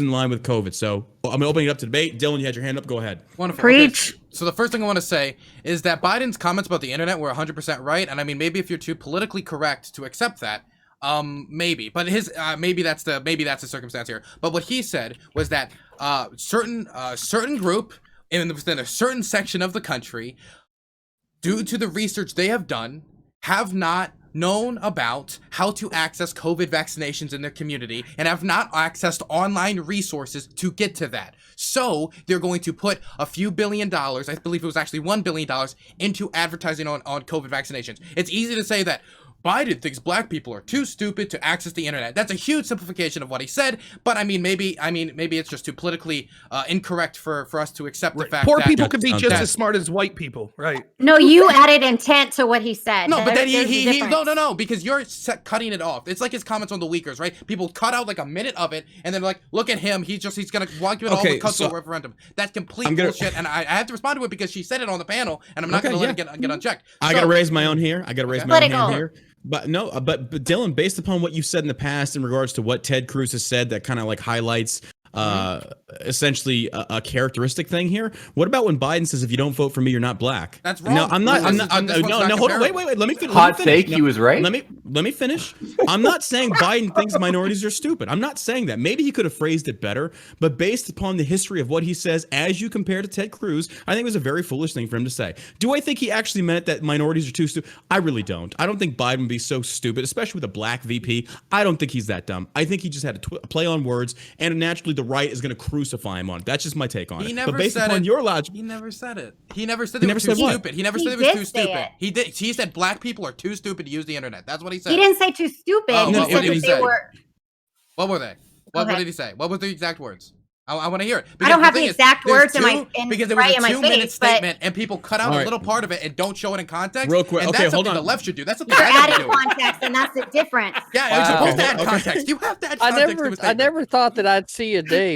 in line with COVID. So I'm opening it up to debate. Dylan, you had your hand up. Go ahead.
Wonderful.
Preach.
Okay. So the first thing I want to say is that Biden's comments about the internet were 100% right. And I mean, maybe if you're too politically correct to accept that, maybe. But his maybe that's the circumstance here. But what he said was that certain group within a certain section of the country, due to the research they have done, have not known about how to access COVID vaccinations in their community and have not accessed online resources to get to that. So they're going to put a few $1 billion, I believe it was actually $1 billion, into advertising on COVID vaccinations. It's easy to say that Biden thinks black people are too stupid to access the internet. That's a huge simplification of what he said, but maybe it's just too politically incorrect for us to accept the fact
poor
that
people could be just as smart as white people, right?
No, you added intent to what he said.
No, but then
he
no, because you're cutting it off. It's like his comments on the Uyghurs, right? People cut out like a minute of it, and then like, look at him, he's gonna walk you it all the cuts to a referendum. That's complete bullshit, and I have to respond to it because she said it on the panel, and I'm not gonna let it get unchecked.
I gotta raise my own here. But Dylan, based upon what you said in the past in regards to what Ted Cruz has said, that kind of like highlights essentially a characteristic thing here. What about when Biden says, if you don't vote for me, you're not black?
That's wrong.
No, I'm not. No, hold on. Wait. Let me finish.
Hot take, he was right.
Let me finish. I'm not saying Biden thinks minorities are stupid. I'm not saying that. Maybe he could have phrased it better, but based upon the history of what he says, as you compare to Ted Cruz, I think it was a very foolish thing for him to say. Do I think he actually meant that minorities are too stupid? I really don't. I don't think Biden would be so stupid, especially with a black VP. I don't think he's that dumb. I think he just had a play on words, and naturally the right is going to crucify him on it. That's just my take on it.
Never
but based
said
upon
it.
your logic,
he never said it. He never said they were too stupid. He never said it was too stupid. He did. He said black people are too stupid to use the internet. That's what he said.
He didn't say too stupid.
Oh,
he
what
said
did he
that
say?
they were.
What were they? What did he say? What were the exact words? I want to hear it.
I don't have the exact words
because it was a 2-minute statement, and people cut out
All
a little part of it and don't show it in context.
Real quick,
and
okay,
that's
hold
something
on.
the left should do. That's something
You're
the right
adding
do.
context, and that's the difference.
Yeah, you're supposed to add
Okay.
context. You have to add context to a
I
statement.
never thought that I'd see a day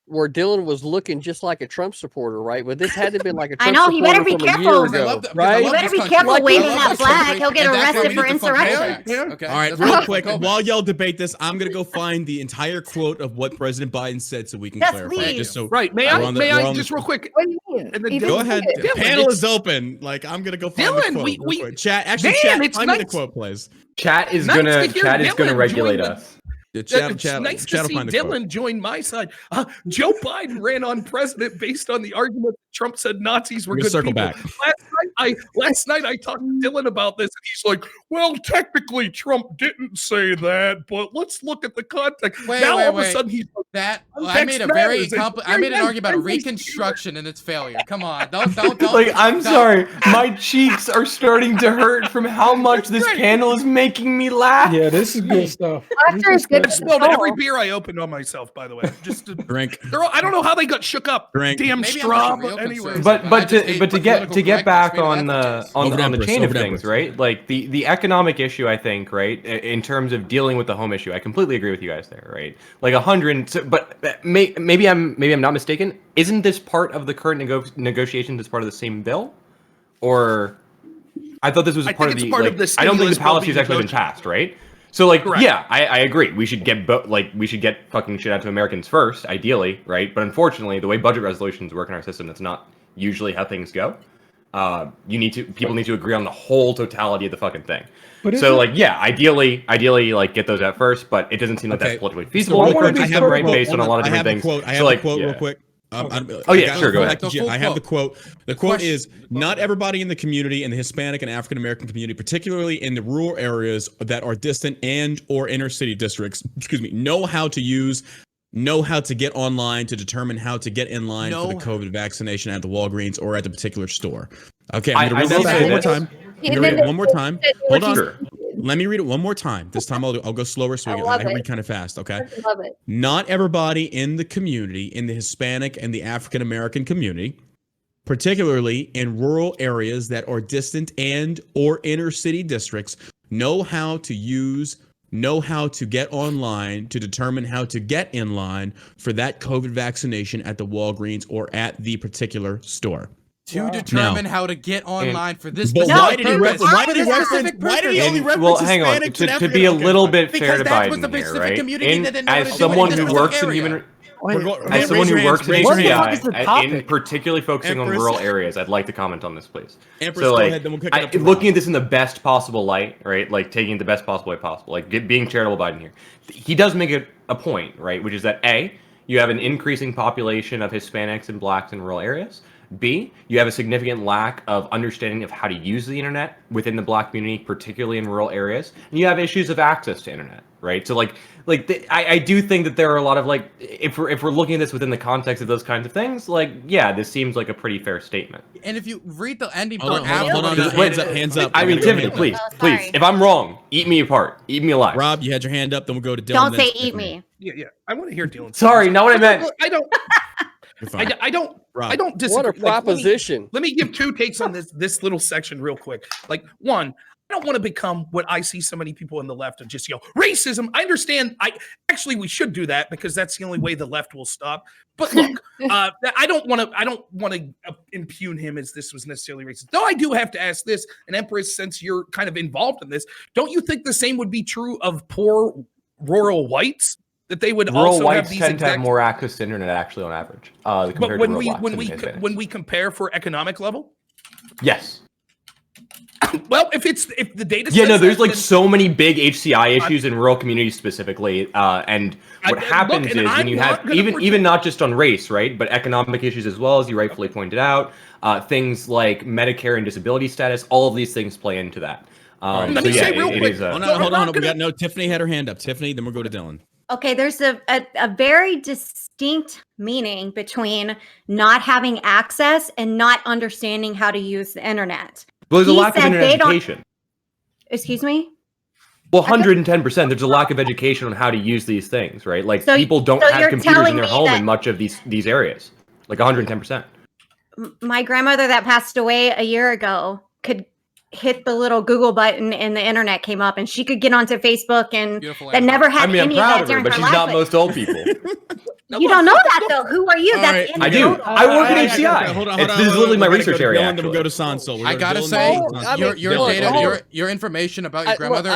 where Dylan was looking just like a Trump supporter, right? But this had to be like a
I
Trump
know, he better
supporter
be
from a
careful.
year ago,
Because I
right?
You better
this
be
country.
careful
I
waving
love
that
this
flag.
country,
He'll get
and that's why
arrested
we
for
need to fund
insurrection.
Covax, okay?
All right,
That's
real
why we
quick,
fund Covax.
while y'all debate this, I'm gonna go find the entire quote of what President Biden said so we can
Yes,
clarify.
please.
Just so
Right. May
we're
I?
on the-
May
we're
I
on the-
just real quick?
What do you mean?
And then
Even
Go ahead.
Dylan,
Panel
it's-
is open. Like I'm gonna go find
Dylan,
the quote.
we-
real quick. Chat. Actually,
Dan,
chat.
it's
Find me the
nice-
quote, please.
Chat is
Nice
gonna
to hear Dylan
regulate
join
us.
The
It's
chat.
nice
Chat
to
will
see
find the quote.
Dylan join my side. Joe Biden ran on president based on the argument that Trump said Nazis were
We're
good
gonna circle
people.
back.
Last night I talked to Dylan about this, and he's like, "Well, technically Trump didn't say that, but let's look at the context." Now all of a sudden he's like,
That I
Context
made a very
matters. It's
I made an
very
argument about
nice.
Reconstruction and its failure. Come on, don't.
Like, I'm
don't-
sorry, my cheeks are starting to hurt from how much this panel is making me laugh.
Yeah, this is good stuff.
Laughter is good.
I spilled every beer I opened on myself, by the way. Just to,
Drink.
I don't know how they got shook up.
Drink.
Damn
Maybe I'm
straw.
just a real
But anyway,
conservative. I just hate
to
political
get back
correctness.
on
Maybe that's
the
what it is.
on the chain of
Over
things,
Empress.
right? Like the economic issue, I think, right, in terms of dealing with the home issue, I completely agree with you guys there, right? Like 100, but maybe I'm not mistaken. Isn't this part of the current negotiations as part of the same bill, or I thought this was
I
part of
think
the.
it's part
like,
of the
I don't think
stimulus
the
bill
policy has
being
actually been
negotiated.
passed, right? So like,
Correct.
yeah, I agree. We should get we should get fucking shit out to Americans first, ideally, right? But unfortunately, the way budget resolutions work in our system, that's not usually how things go. People need to agree on the whole totality of the fucking thing.
But
So like, yeah, ideally, like get those out first, but it doesn't seem like
Okay.
that's politically
So
feasible.
real
I wanna
quick,
be
I have
sure-
the quote.
based on a lot of
I have
different
the
things.
quote. I
So,
have
like,
the quote
yeah.
real quick.
Oh, yeah, sure, go ahead.
The full
I have the quote. The quote
Question.
is, not everybody in the community, in the Hispanic and African American community, particularly in the rural areas that are distant and or inner city districts, know how to get online to determine how to get in line for the COVID vaccination at the Walgreens or at the particular store. Okay, I'm going to read that one more time. I'm going to read it one more time. Hold on. Let me read it one more time. This time I'll go slower so I read kind of fast, okay?
I love it.
Not everybody in the community, in the Hispanic and the African American community, particularly in rural areas that are distant and or inner city districts, know how to get online to determine how to get in line for that COVID vaccination at the Walgreens or at the particular store.
To determine how to get online for this
But
specific
why did he
purpose.
reference? Why
For
did he
this
reference?
specific
Why did he
purpose.
only reference
Well, hang on.
Hispanics and
To be
African
a
Americans?
little bit
Because
fair to
that was
Biden
the
here,
specific
right?
community that didn't know how to
As
do it
someone
in
who
this
works in
area.
human,
Raise
as someone
your
who works in
hands, raise your
HCI,
hands.
the
in
topic?
particularly focusing on
Empress.
rural areas, I'd like to comment on this, please.
Empress,
So,
go
like,
ahead, then we'll pick it up to
looking
Rob.
at this in the best possible light, right? Like taking it the best possible way possible, like being charitable Biden here. He does make a point, right? Which is that A, you have an increasing population of Hispanics and blacks in rural areas. B, you have a significant lack of understanding of how to use the internet within the black community, particularly in rural areas. And you have issues of access to internet, right? So I do think that there are a lot of if we're looking at this within the context of those kinds of things, yeah, this seems like a pretty fair statement.
And if you read the ending
Hold
part
on. Hands up.
I mean, Tiffany, please,
sorry.
if I'm wrong, eat me apart, eat me alive.
Rob, you had your hand up. Then we'll go to Dylan.
Don't
then
say
to
eat
Tiffany.
me.
yeah. I want to hear Dylan.
Sorry, not what I meant.
I don't.
You're fine.
I don't.
Rob.
I don't disagree.
What a
Like, let me-
proposition.
Let me give two takes on this little section real quick. Like, one, I don't want to become what I see so many people on the left and just yell racism. I understand. We should do that because that's the only way the left will stop. But look, I don't want to impugn him as this was necessarily racist. Though I do have to ask this, and Empress, since you're kind of involved in this, don't you think the same would be true of poor rural whites? that they would
rural
also have
whites
these
tend to have
exact.
more access to internet actually on average.
But
Compared
when
to rural
we
blacks
when
and
we
Hispanics.
when we compare for economic level,
yes.
well, if the data.
Yeah,
says
no, there's
that,
like
then
so many big HCI issues in rural communities specifically, and what happens
look, and
is when
I'm
you
not
have
gonna
even not just on race, right, but economic issues as well, as you rightfully pointed out, things like Medicare and disability status, all of these things play into that.
Let
So
me
yeah,
say real
it
quick.
is
Hold on. We got Tiffany had her hand up. Tiffany, then we'll go to Dylan.
Okay, there's a very distinct meaning between not having access and not understanding how to use the internet.
Well, there's a
He
lack of
said
internet
they don't-
education.
Excuse me?
Well, 110%. There's a lack of education on how to use these things, right? Like
So-
people don't
so
have
you're
computers in
telling
their
me
home
that-
in much of these areas. Like 110%.
My grandmother that passed away a year ago could hit the little Google button and the internet came up and she could get onto Facebook and that never had
I mean, I'm
any
proud
of that
of her,
during
but
her
she's
life.
not most old people.
You don't know that though. Who are you?
All
That's
right.
I do.
anecdotal.
I work at HCI.
Hold on.
This is literally my
We're gonna
research
go to
area.
Dylan, then we'll go to
Actually.
Sondsol.
I gotta say, your
Dylan,
data, your information about your grandmother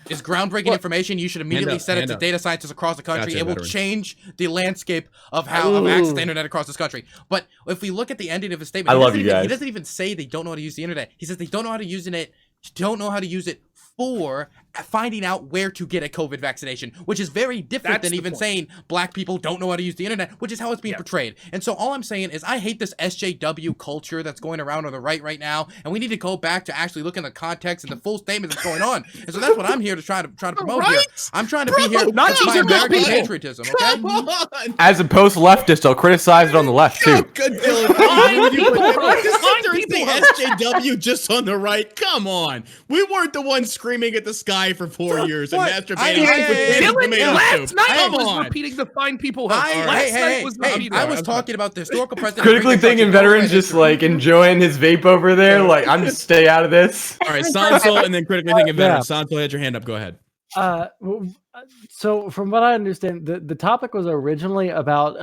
is groundbreaking information. You should immediately send it to data scientists across the country.
Gotcha,
it will
veteran.
change the landscape of how of access to the internet across this country. But if we look at the ending of his statement,
I love you guys.
He doesn't even say they don't know how to use the internet. He says they don't know how to use it. Don't know how to use it for finding out where to get a COVID vaccination, which is very different
That's
than
the
even
point.
saying black people don't know how to use the internet, which is how it's being portrayed. And so all I'm saying is I hate this SJW culture that's going around on the right now, and we need to go back to actually looking at the context and the full statement that's going on. And so that's what I'm here to try to promote here. I'm trying to be here
Nazis
by
are good
American
people.
patriotism, okay?
Come on.
As a post-leftist, I'll criticize it on the left too.
Good Dylan.
Fine people,
Just sit there and
fine
say
people.
SJW just on the right. Come on. We weren't the ones screaming at the sky for 4 years and
What?
masturbating with
Dylan
tomato
last
soup.
night
Come
was
on.
repeating the fine people. Last
Hey,
night was repeating.
I was talking about the historical precedent.
Critically thinking veterans just like enjoying his vape over there. Like, I'm just stay out of this.
All right, Sondsol and then critically thinking veteran.
Yeah.
Sondsol had your hand up. Go ahead.
So from what I understand, the topic was originally about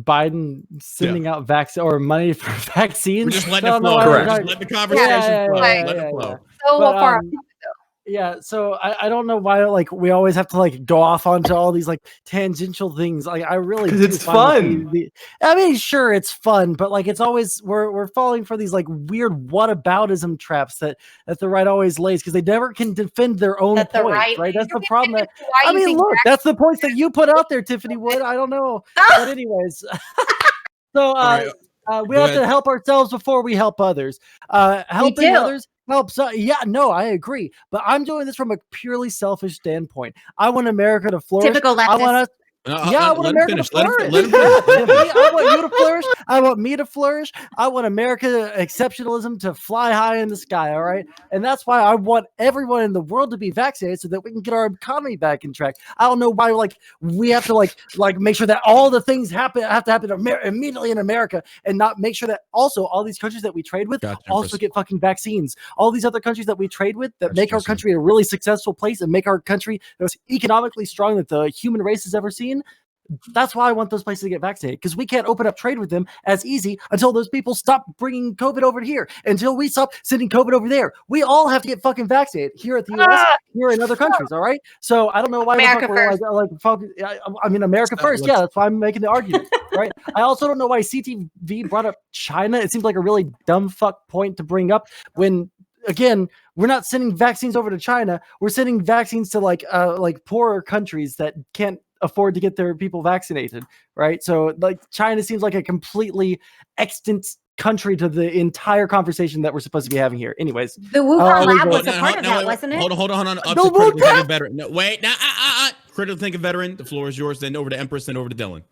Biden sending out money for vaccines.
We're just letting
I
it
don't know
flow.
why we're
Just
talking-
let the conversation flow. Let it flow.
So
But,
far.
Yeah, so I don't know why like we always have to like go off onto all these like tangential things. Like I really
'Cause
do
it's
find
fun.
I mean, sure, it's fun, but like it's always we're falling for these like weird whataboutism traps that the right always lays because they never can defend their own
That the
points,
right-
right? That's the problem. That,
Why
I
you
mean,
think
look, that's the points that you put out there, Tiffany Wood. I don't know, but anyways, so
right,
we
go
have
ahead.
to help ourselves before we help others. Helping
do.
others helps. Yeah, no, I agree. But I'm doing this from a purely selfish standpoint. I want America to flourish.
Typical
I want
leftist.
us. Yeah, I want
let him
America
finish.
to
Let him
flourish.
finish.
Yeah, Tiffany, I want you to flourish. I want me to flourish. I want America exceptionalism to fly high in the sky. All right, and that's why I want everyone in the world to be vaccinated so that we can get our economy back in track. I don't know why like we have to like make sure that all the things have to happen immediately in America and not make sure that also all these countries that we trade with
Gotcha,
also
Empress.
get fucking vaccines. All these other countries that we trade with that
Gotcha,
make our
Jason.
country a really successful place and make our country the most economically strong that the human race has ever seen. That's why I want those places to get vaccinated because we can't open up trade with them as easy until those people stop bringing COVID over here. Until we stop sending COVID over there, we all have to get fucking vaccinated here at the U.S., here in other countries. All right. So I don't know why
America
the fuck we're
first.
like focus. I mean, America first. Yeah, that's why I'm making the argument. Right. I also don't know why CTV brought up China. It seems like a really dumb fuck point to bring up when. Again, we're not sending vaccines over to China. We're sending vaccines to like poorer countries that can't afford to get their people vaccinated, right? So like China seems like a completely extant country to the entire conversation that we're supposed to be having here. Anyways,
The Wuhan
we
lab
go.
was a part of that, wasn't it?
Hold on. Up
No,
to
look
critical
at-
thinking veteran. No, wait. Critical thinking veteran. The floor is yours. Then over to Empress. Then over to Dylan.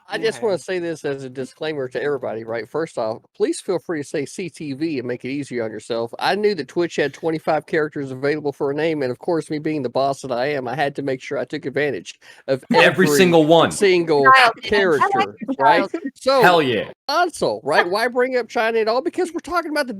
I just want to say this as a disclaimer to everybody, right? First off, please feel free to say CTV and make it easier on yourself. I knew that Twitch had 25 characters available for a name, and of course, me being the boss that I am, I had to make sure I took advantage of
Every single one.
single
Child.
character,
I like
right?
child.
So,
Hell yeah.
console, right? Why bring up China at all? Because we're talking about the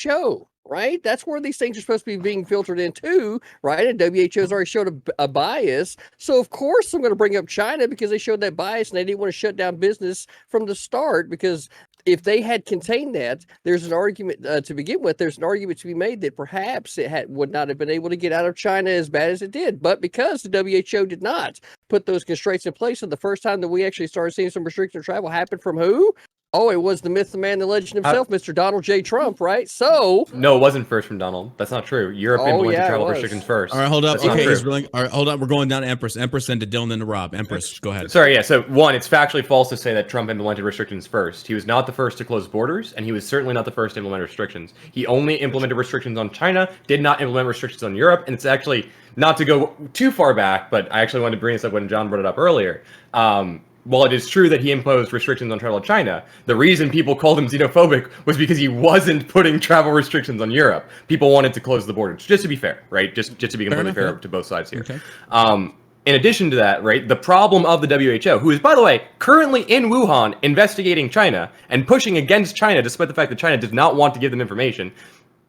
WHO, right? That's where these things are supposed to be being filtered into, right? And WHO's already showed a bias. So, of course, I'm going to bring up China because they showed that bias and they didn't want to shut down business from the start because if they had contained that, there's an argument to begin with. There's an argument to be made that perhaps it would not have been able to get out of China as bad as it did. But because the WHO did not put those constraints in place, and the first time that we actually started seeing some restrictions on travel happened from who? Oh, it was the myth, the man, the legend himself, Mr. Donald J. Trump, right? So
no, it wasn't first from Donald. That's not true. Europe implemented travel restrictions first.
All right, hold up.
That's
Okay, he's really. All right, hold up. We're going down to Empress. Empress, then to Dylan, then to Rob. Empress, go ahead.
Sorry, yeah. So one, it's factually false to say that Trump implemented restrictions first. He was not the first to close borders, and he was certainly not the first to implement restrictions. He only implemented restrictions on China, did not implement restrictions on Europe, and it's actually not to go too far back, but I actually wanted to bring this up when John brought it up earlier. While it is true that he imposed restrictions on travel to China, the reason people called him xenophobic was because he wasn't putting travel restrictions on Europe. People wanted to close the borders, just to be fair, right? Just to be completely fair to both sides here. Okay. In addition to that, right, the problem of the WHO, who is, by the way, currently in Wuhan investigating China and pushing against China, despite the fact that China does not want to give them information,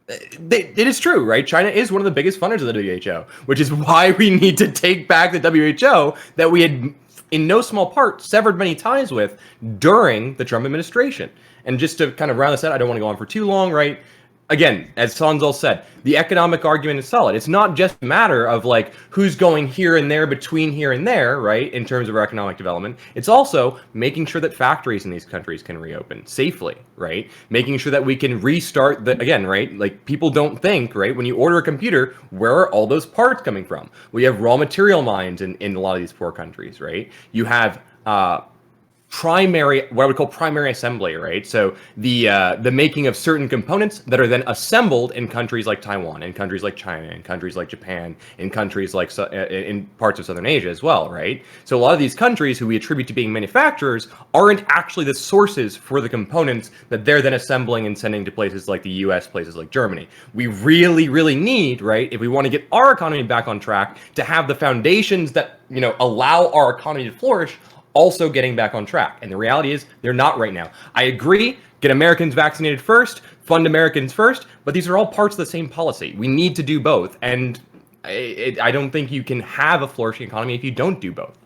it is true, right? China is one of the biggest funders of the WHO, which is why we need to take back the WHO that we had, in no small part, severed many ties with during the Trump administration. And just to kind of round this out, I don't want to go on for too long, right? Again, as Sondsol said, the economic argument is solid. It's not just a matter of like who's going here and there between here and there, right, in terms of our economic development. It's also making sure that factories in these countries can reopen safely, right? Making sure that we can restart the, again, right? Like people don't think, right, when you order a computer, where are all those parts coming from? We have raw material mines in a lot of these poor countries, right? You have primary, what I would call primary assembly, right? So the making of certain components that are then assembled in countries like Taiwan, in countries like China, in countries like Japan, in countries like in parts of Southern Asia as well, right? So a lot of these countries who we attribute to being manufacturers aren't actually the sources for the components that they're then assembling and sending to places like the US, places like Germany. We really, really need, right, if we want to get our economy back on track, to have the foundations that, you know, allow our economy to flourish also getting back on track. And the reality is they're not right now. I agree, get Americans vaccinated first, fund Americans first, but these are all parts of the same policy. We need to do both. And I don't think you can have a flourishing economy if you don't do both.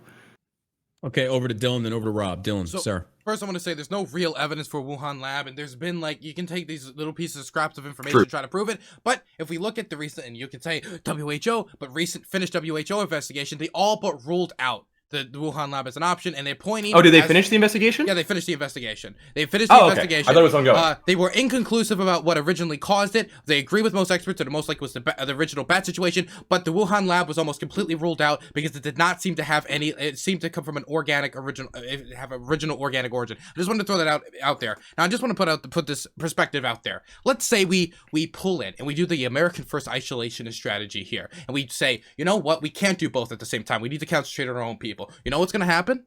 Okay, over to Dylan, then over to Rob. Dylan, sir.
First, I want to say there's no real evidence for Wuhan lab, and there's been like, you can take these little pieces of scraps of information to try to prove it. But if we look at the recent, and you can say WHO, but recent finished WHO investigation, they all but ruled out the Wuhan lab as an option, and they're pointing.
Oh, did they finish the investigation?
Yeah, they finished the investigation. They finished the investigation.
I thought it was ongoing.
They were inconclusive about what originally caused it. They agree with most experts that it most likely was the original bat situation, but the Wuhan lab was almost completely ruled out because it did not seem to have any. It seemed to come from an original organic origin. I just wanted to throw that out there. Now, I just want to put this perspective out there. Let's say we pull in and we do the American first isolationist strategy here, and we say, you know what, we can't do both at the same time. We need to concentrate on our own people. You know what's going to happen?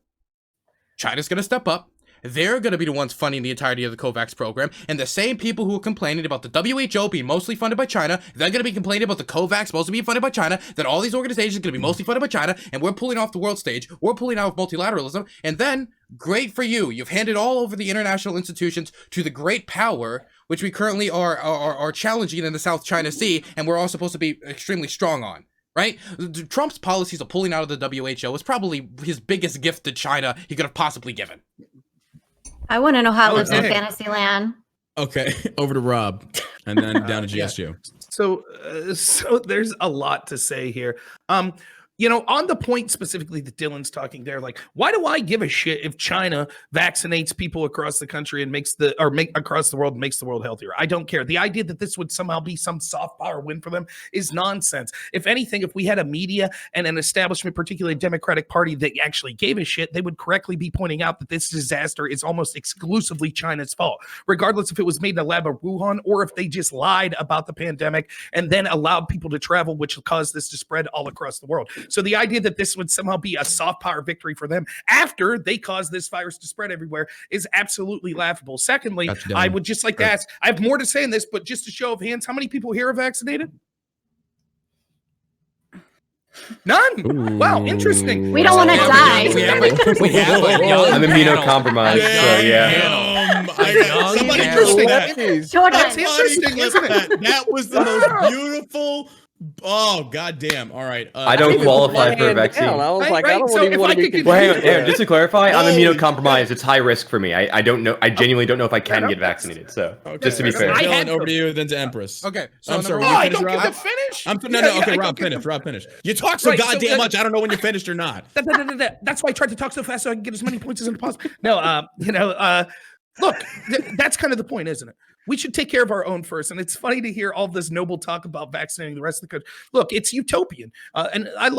China's going to step up. They're going to be the ones funding the entirety of the Covax program. And the same people who are complaining about the WHO being mostly funded by China, they're going to be complaining about the Covax mostly being funded by China, that all these organizations are going to be mostly funded by China, and we're pulling off the world stage. We're pulling out of multilateralism. And then, great for you. You've handed all over the international institutions to the great power, which we currently are challenging in the South China Sea, and we're all supposed to be extremely strong on. Right? Trump's policies of pulling out of the WHO was probably his biggest gift to China he could have possibly given.
I want to know how it lives in Fantasyland.
Okay, over to Rob, and then down to GSU.
Yeah. So there's a lot to say here. You know, on the point specifically that Dylan's talking there, like, why do I give a shit if China vaccinates people across the country and across the world, makes the world healthier? I don't care. The idea that this would somehow be some soft power win for them is nonsense. If anything, if we had a media and an establishment, particularly a Democratic Party, that actually gave a shit, they would correctly be pointing out that this disaster is almost exclusively China's fault, regardless if it was made in the lab of Wuhan or if they just lied about the pandemic and then allowed people to travel, which caused this to spread all across the world. So the idea that this would somehow be a soft power victory for them after they caused this virus to spread everywhere is absolutely laughable. Secondly, I would just like to ask, I have more to say in this, but just a show of hands, how many people here are vaccinated? None. Ooh. Wow, interesting.
We don't want to die.
I'm immunocompromised, so yeah.
Somebody interesting. That's interesting, isn't it? That was the most beautiful Oh, goddamn. All right.
I don't qualify for a vaccine.
I was like,
Right,
I don't
so
even
if
want
I
to be
could
Well, hang on,
confused.
just to clarify, I'm
Holy
immunocompromised. It's high risk for me. I don't know. I genuinely don't know if I can get vaccinated. So just to be fair.
Dylan, over to you, then to Empress.
Okay, so
I'm sorry.
number
Will
one-
you
I
finish,
don't
Rob?
get to finish.
No. Okay,
I
Rob,
don't get
finish. Rob, finish. You talk so
Right, so,
goddamn much. I don't know when you're finished or not.
That's why I tried to talk so fast so I can get as many points as possible. No, look, that's kind of the point, isn't it? We should take care of our own first. And it's funny to hear all this noble talk about vaccinating the rest of the country. Look, it's utopian. And I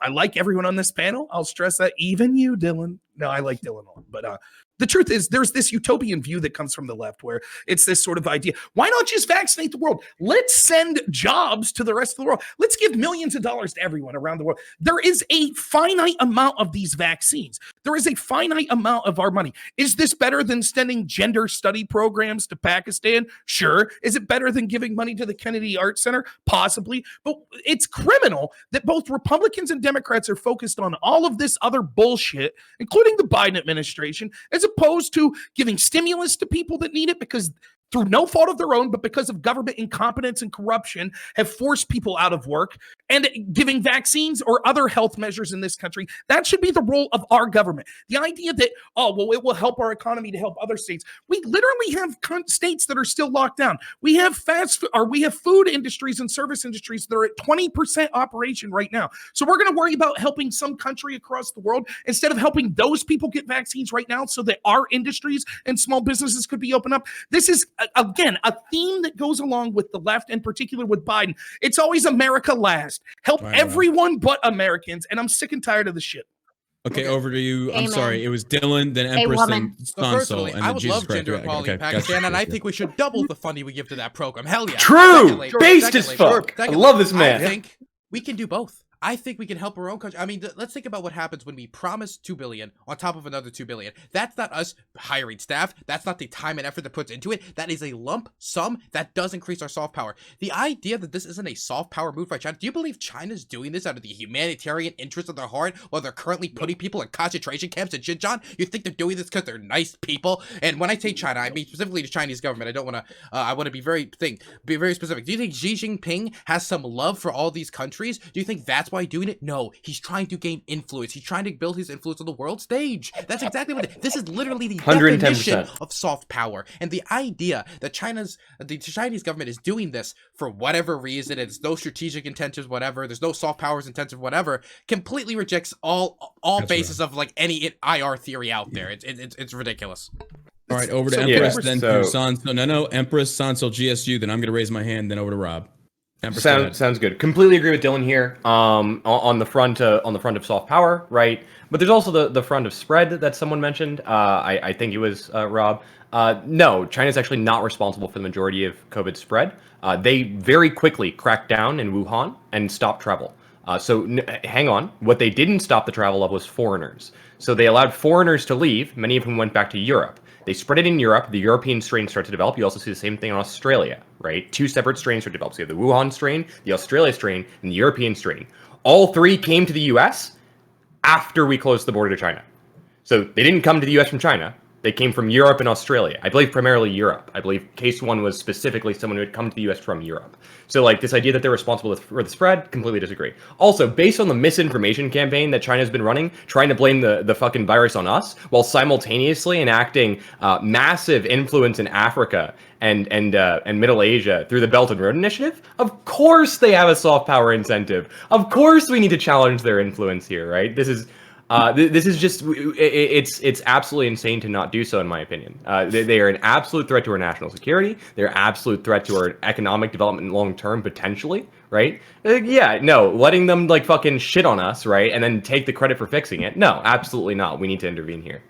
like everyone on this panel. I'll stress that, even you, Dylan. No, I like Dylan a lot. But the truth is, there's this utopian view that comes from the left where it's this sort of idea. Why not just vaccinate the world? Let's send jobs to the rest of the world. Let's give millions of dollars to everyone around the world. There is a finite amount of these vaccines. There is a finite amount of our money. Is this better than sending gender study programs to Pakistan? Sure. Is it better than giving money to the Kennedy Art Center? Possibly. But it's criminal that both Republicans and Democrats are focused on all of this other bullshit, including the Biden administration, as opposed to giving stimulus to people that need it because through no fault of their own, but because of government incompetence and corruption, have forced people out of work, and giving vaccines or other health measures in this country. That should be the role of our government. The idea that, it will help our economy to help other states. We literally have states that are still locked down. We have we have food industries and service industries that are at 20% operation right now. So we're going to worry about helping some country across the world instead of helping those people get vaccines right now so that our industries and small businesses could be opened up. This is, again, a theme that goes along with the left, in particular with Biden. It's always America last. Help everyone but Americans, and I'm sick and tired of the shit.
Okay, over to you. I'm
Amen.
sorry. It was Dylan, then Empress, then
So
Sondsol,
personally,
and
I
then
would
Jesus
love
Christ.
gender equality in
gotcha.
Pakistan, and I think we should double the funding we give to that program. Hell yeah.
True.
Secondly-
Based as fuck. I love this man.
I think we can do both. I think we can help our own country. I mean, let's think about what happens when we promise $2 billion on top of another $2 billion. That's not us hiring staff. That's not the time and effort that puts into it. That is a lump sum that does increase our soft power. The idea that this isn't a soft power move by China. Do you believe China's doing this out of the humanitarian interest of their heart while they're currently putting people in concentration camps in Xinjiang? You think they're doing this because they're nice people? And when I say China, I mean specifically the Chinese government. I don't want to. I want to be very specific. Do you think Xi Jinping has some love for all these countries? Do you think that's why he's doing it? No, he's trying to gain influence. He's trying to build his influence on the world stage. That's exactly what it is. This is literally the
110%.
definition of soft power. And the idea that the Chinese government is doing this for whatever reason, it's no strategic intentions, whatever, there's no soft powers intensive, whatever, completely rejects all basis of like any IR theory out there. It's ridiculous.
All right, over to Empress, then to Sondsol. No, Empress, Sondsol, GSU. Then I'm going to raise my hand. Then over to Rob.
Sounds good. Completely agree with Dylan here. On the front of soft power, right? But there's also the front of spread that someone mentioned. I think it was Rob. No, China's actually not responsible for the majority of COVID spread. They very quickly cracked down in Wuhan and stopped travel. Hang on. What they didn't stop the travel of was foreigners. So they allowed foreigners to leave. Many of whom went back to Europe. They spread it in Europe. The European strain started to develop. You also see the same thing in Australia, right? Two separate strains are developed. So you have the Wuhan strain, the Australia strain, and the European strain. All three came to the US after we closed the border to China. So they didn't come to the US from China. They came from Europe and Australia. I believe primarily Europe. I believe case one was specifically someone who had come to the US from Europe. So like this idea that they're responsible for the spread, completely disagree. Also, based on the misinformation campaign that China's been running, trying to blame the fucking virus on us, while simultaneously enacting massive influence in Africa and Middle Asia through the Belt and Road Initiative, of course they have a soft power incentive. Of course we need to challenge their influence here, right? This is just, it's absolutely insane to not do so, in my opinion. They are an absolute threat to our national security. They're an absolute threat to our economic development long term, potentially, right? Letting them like fucking shit on us, right? And then take the credit for fixing it. No, absolutely not. We need to intervene here.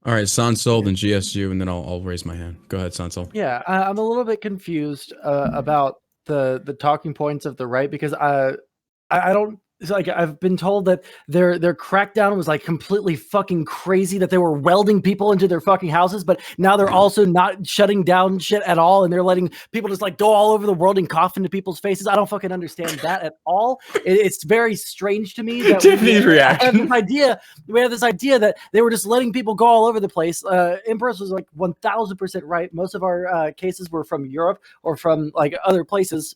All right, Sondsol, then GSU, and then I'll raise my hand. Go ahead, Sondsol.
Yeah, I'm a little bit confused about the talking points of the right because I don't So like I've been told that their crackdown was like completely fucking crazy, that they were welding people into their fucking houses, but now they're also not shutting down shit at all, and they're letting people just like go all over the world and cough into people's faces. I don't fucking understand that at all. It's very strange to me that
Tiffany's reaction.
We have this idea that they were just letting people go all over the place. Empress was like 1000% right. Most of our cases were from Europe or from like other places.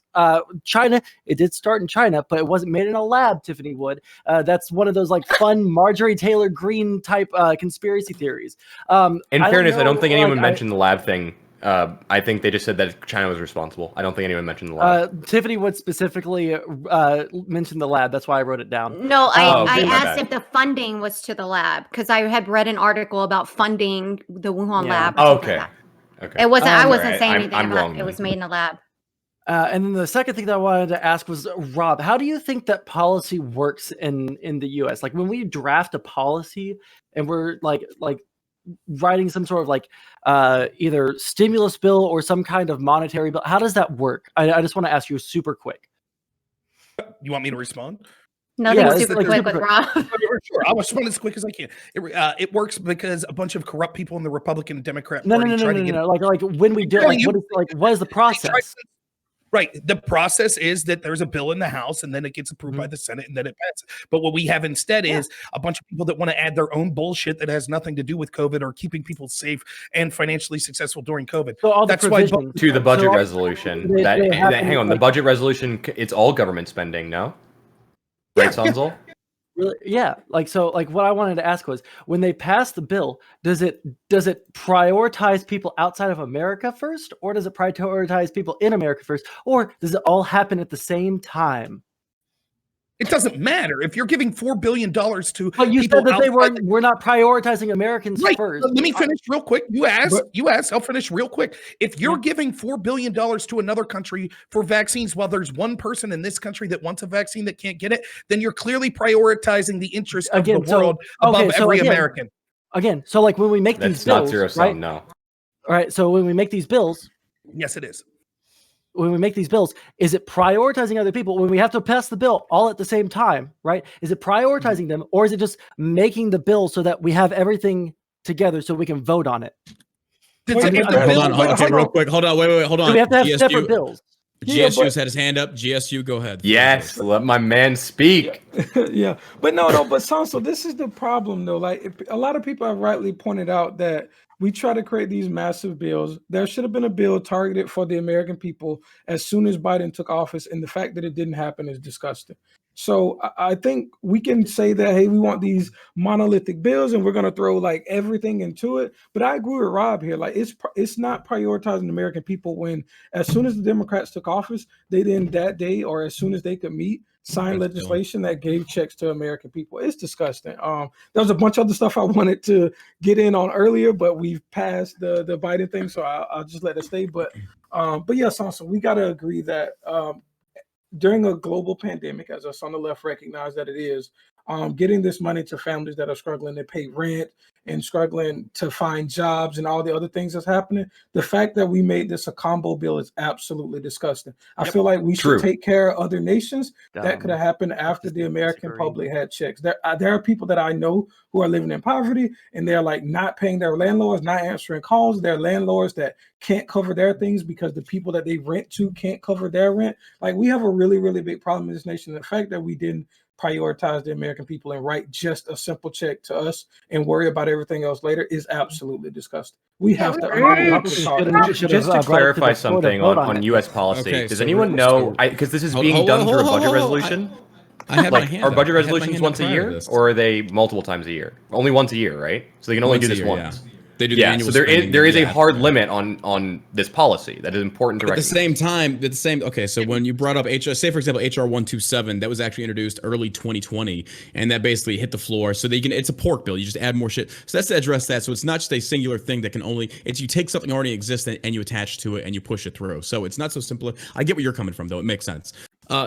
China, it did start in China, but it wasn't made in a lab. Tiffany Wood. That's one of those like fun Marjorie Taylor Greene type conspiracy theories.
In fairness, I don't think anyone mentioned the lab thing. I think they just said that China was responsible. I don't think anyone mentioned the lab.
Tiffany Wood specifically mentioned the lab. That's why I wrote it down.
No, I asked if the funding was to the lab because I had read an article about funding the Wuhan lab.
Okay.
It wasn't. I wasn't
right.
saying anything
I'm
about
wrong,
it was made in a lab.
And then the second thing that I wanted to ask was, Rob, how do you think that policy works in the U.S.? Like when we draft a policy and we're like writing some sort of like either stimulus bill or some kind of monetary bill, how does that work? I just want to ask you super quick.
You want me to respond?
Nothing super quick with Rob.
Sure, I'll respond as quick as I can. It works because a bunch of corrupt people in the Republican and Democrat Party
No. Like when we do, what is the process?
Right. The process is that there's a bill in the House and then it gets approved by the Senate and then it passes. But what we have instead is a bunch of people that want to add their own bullshit that has nothing to do with COVID or keeping people safe and financially successful during COVID.
So
that's why
to the budget resolution. Hang on, the budget resolution, it's all government spending, no? Right, Sondsol?
Really? Yeah. Like what I wanted to ask was, when they pass the bill, does it prioritize people outside of America first, or does it prioritize people in America first, or does it all happen at the same time?
It doesn't matter if you're giving $4 billion to.
But you said that we're not prioritizing Americans first.
Let me finish real quick. You asked. I'll finish real quick. If you're giving $4 billion to another country for vaccines, while there's one person in this country that wants a vaccine that can't get it, then you're clearly prioritizing the interest of the world above every American.
Again, so like when we make these bills,
not zero sum, right? No.
All right. So when we make these bills,
yes, it is.
When we make these bills, is it prioritizing other people when we have to pass the bill all at the same time, right? Is it prioritizing them, or is it just making the bill so that we have everything together so we can vote on it?
Hold on. Wait, hold on.
So we have to have separate bills.
GSU's had his hand up. GSU, go ahead.
Yes, let my man speak.
Yeah, but but Sondsol, this is the problem though. Like a lot of people have rightly pointed out that we try to create these massive bills. There should have been a bill targeted for the American people as soon as Biden took office, and the fact that it didn't happen is disgusting. So I think we can say that, hey, we want these monolithic bills and we're going to throw like everything into it. But I agree with Rob here. Like it's not prioritizing American people when as soon as the Democrats took office, they then that day or as soon as they could meet, signed legislation that gave checks to American people. It's disgusting. There was a bunch of other stuff I wanted to get in on earlier, but we've passed the Biden thing. So I'll just let it stay. But yes, also we got to agree that during a global pandemic, as us on the left recognize that it is, getting this money to families that are struggling to pay rent and struggling to find jobs and all the other things that's happening, the fact that we made this a combo bill is absolutely disgusting. I feel like we should take care of other nations. That could have happened after the American public had checks. There are people that I know who are living in poverty and they're like not paying their landlords, not answering calls. They're landlords that can't cover their things because the people that they rent to can't cover their rent. Like we have a really, really big problem in this nation. The fact that we didn't prioritize the American people and write just a simple check to us and worry about everything else later is absolutely disgusting. We have to
just to clarify something on U.S. policy.
Okay,
does anyone know? Because this is being done through a budget resolution.
I have my hand
are budget
up.
resolutions once a year, or are they multiple times a year? Only once a year, right? So they can only do this once.
Yeah. They do the annual
so
spending,
there is a hard limit on this policy that is important to recognize.
At the same time, okay, so when you brought up say for example HR 127, that was actually introduced early 2020, and that basically hit the floor. So it's a pork bill. You just add more shit. So that's to address that. So it's not just a singular thing that can you take something already existent and you attach to it and you push it through. So it's not so simple. I get where you're coming from though. It makes sense.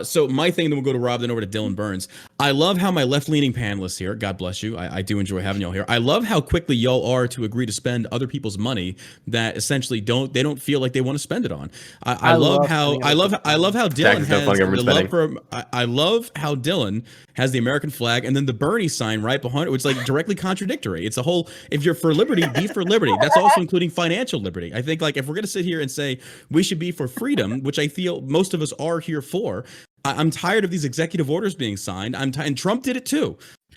So my thing, then we'll go to Rob, then over to Dylan Burns. I love how my left-leaning panelists here, God bless you, I do enjoy having y'all here. I love how quickly y'all are to agree to spend other people's money that essentially they don't feel like they want to spend it on. I love how Dylan has the love for. I love how Dylan has the American flag and then the Bernie sign right behind it, which is like directly contradictory. It's a whole, if you're for liberty, be for liberty. That's also including financial liberty. I think like if we're going to sit here and say we should be for freedom, which I feel most of us are here for, I'm tired of these executive orders being signed. And Trump did it too.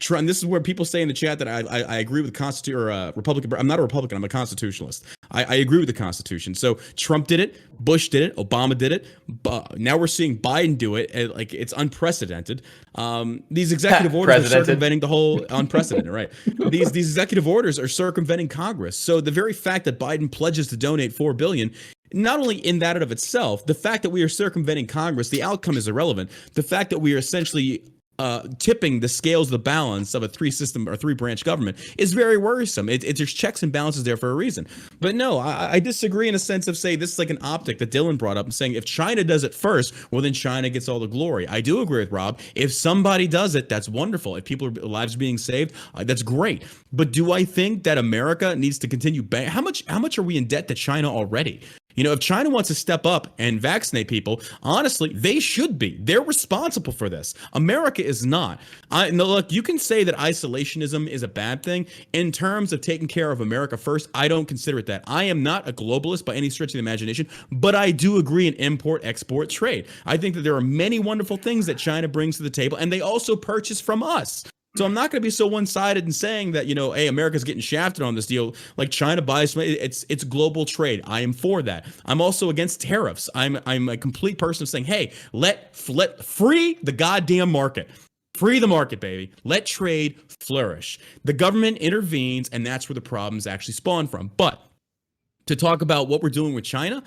And this is where people say in the chat that I agree with the Republican. I'm not a Republican. I'm a constitutionalist. I agree with the Constitution. So Trump did it. Bush did it. Obama did it. But now we're seeing Biden do it. And like it's unprecedented. These executive orders are circumventing the whole unprecedented, right? These executive orders are circumventing Congress. So the very fact that Biden pledges to donate $4 billion. Not only in that and of itself, the fact that we are circumventing Congress, the outcome is irrelevant. The fact that we are essentially tipping the scales of the balance of a three-branch government is very worrisome. There's checks and balances there for a reason. But no, I disagree in a sense of saying this is like an optic that Dylan brought up and saying if China does it first, well, then China gets all the glory. I do agree with Rob. If somebody does it, that's wonderful. If lives are being saved, that's great. But do I think that America needs to continue? How much are we in debt to China already? You know, if China wants to step up and vaccinate people, honestly, they should be. They're responsible for this. America is not. Look, you can say that isolationism is a bad thing. In terms of taking care of America first, I don't consider it that. I am not a globalist by any stretch of the imagination, but I do agree in import-export trade. I think that there are many wonderful things that China brings to the table, and they also purchase from us. So I'm not going to be so one-sided in saying that, you know, hey, America's getting shafted on this deal. Like China buys, it's global trade. I am for that. I'm also against tariffs. I'm a complete person saying, hey, let free the goddamn market. Free the market, baby. Let trade flourish. The government intervenes, and that's where the problems actually spawn from. But to talk about what we're doing with China,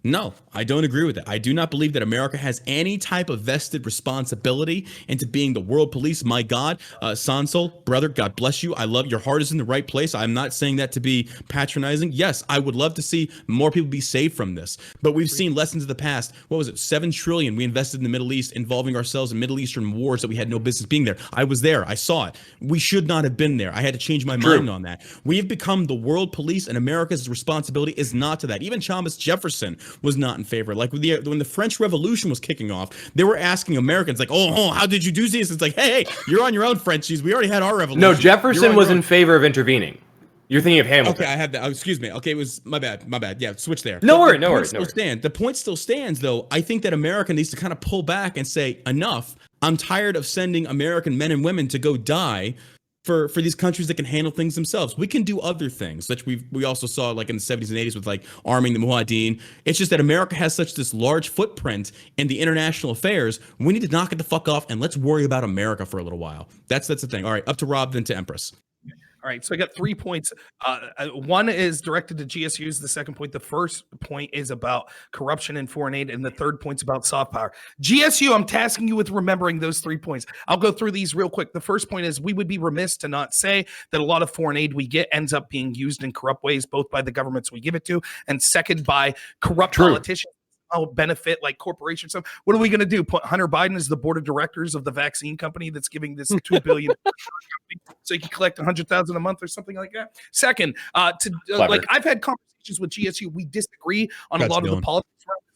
no, I don't agree with that. I do not believe that America has any type of vested responsibility into being the world police. My God, Sondsol, brother, God bless you. I love your heart is in the right place. I'm not saying that to be patronizing. Yes, I would love to see more people be saved from this. But we've seen lessons of the past. What was it? $7 trillion we invested in the Middle East, involving ourselves in Middle Eastern wars that we had no business being there. I was there. I saw it. We should not have been there. I had to change my mind on that. We have become the world police, and America's responsibility is not to that. Even Thomas Jefferson was not in favor. Like when the French Revolution was kicking off, they were asking Americans like, oh, how did you do this? It's like, hey, you're on your own, Frenchies. We already had our revolution.
No, Jefferson was in favor of intervening. You're thinking of Hamilton.
Okay, I had that. Oh, excuse me. Okay, it was my bad. Yeah, switch there.
No worries.
The point still stands, though. I think that America needs to kind of pull back and say, enough. I'm tired of sending American men and women to go die for these countries that can handle things themselves. We can do other things, which we also saw like in the 70s and 80s with like arming the Mujahideen. It's just that America has such this large footprint in the international affairs. We need to knock it the fuck off and let's worry about America for a little while. That's the thing. All right, up to Rob, then to Empress.
All right, so I got 3 points. One is directed to GSUs. The second point, the first point is about corruption and foreign aid, and the third point's about soft power. GSU, I'm tasking you with remembering those 3 points. I'll go through these real quick. The first point is we would be remiss to not say that a lot of foreign aid we get ends up being used in corrupt ways, both by the governments we give it to, and second, by corrupt politicians. Benefit like corporations. So what are we going to do? Put Hunter Biden as the board of directors of the vaccine company that's giving this $2 billion so he can collect $100,000 a month or something like that? Second, like I've had conversations with GSU. We disagree on a lot of the politics,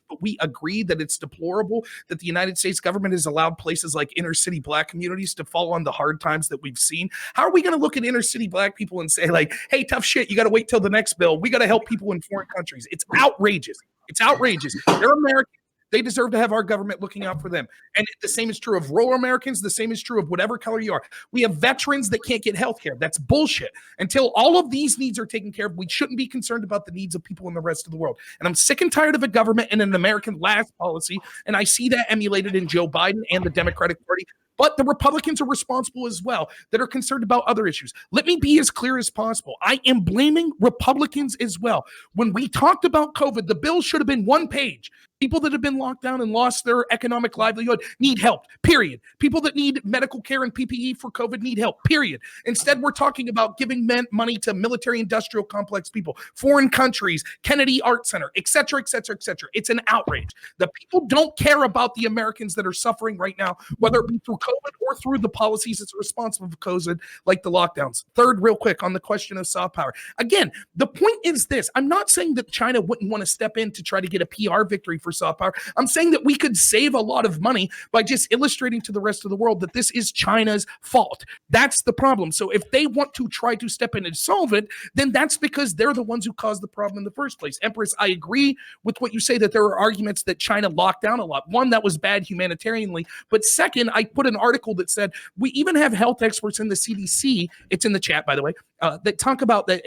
but we agree that it's deplorable that the United States government has allowed places like inner city black communities to fall on the hard times that we've seen. How are we going to look at inner city black people and say like, hey, tough shit, you got to wait till the next bill. We got to help people in foreign countries. It's outrageous. It's outrageous. They're Americans. They deserve to have our government looking out for them. And the same is true of rural Americans. The same is true of whatever color you are. We have veterans that can't get health care. That's bullshit. Until all of these needs are taken care of, we shouldn't be concerned about the needs of people in the rest of the world. And I'm sick and tired of a government and an American last policy. And I see that emulated in Joe Biden and the Democratic Party. But the Republicans are responsible as well, that are concerned about other issues. Let me be as clear as possible. I am blaming Republicans as well. When we talked about COVID, the bill should have been 1 page. People that have been locked down and lost their economic livelihood need help, period. People that need medical care and PPE for COVID need help, period. Instead, we're talking about giving money to military-industrial complex people, foreign countries, Kennedy Art Center, et cetera, et cetera, et cetera. It's an outrage. The people don't care about the Americans that are suffering right now, whether it be through COVID or through the policies that's responsible for COVID, like the lockdowns. Third, real quick, on the question of soft power. Again, the point is this. I'm not saying that China wouldn't want to step in to try to get a PR victory for soft power. I'm saying that we could save a lot of money by just illustrating to the rest of the world that this is China's fault. That's the problem. So if they want to try to step in and solve it, then that's because they're the ones who caused the problem in the first place. Empress, I agree with what you say that there are arguments that China locked down a lot. One, that was bad humanitarianly. But second, I put an article that said we even have health experts in the CDC, it's in the chat, by the way, that talk about that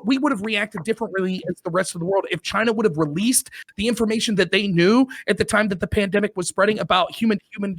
we would have reacted differently as the rest of the world if China would have released the information that they knew at the time that the pandemic was spreading about human-human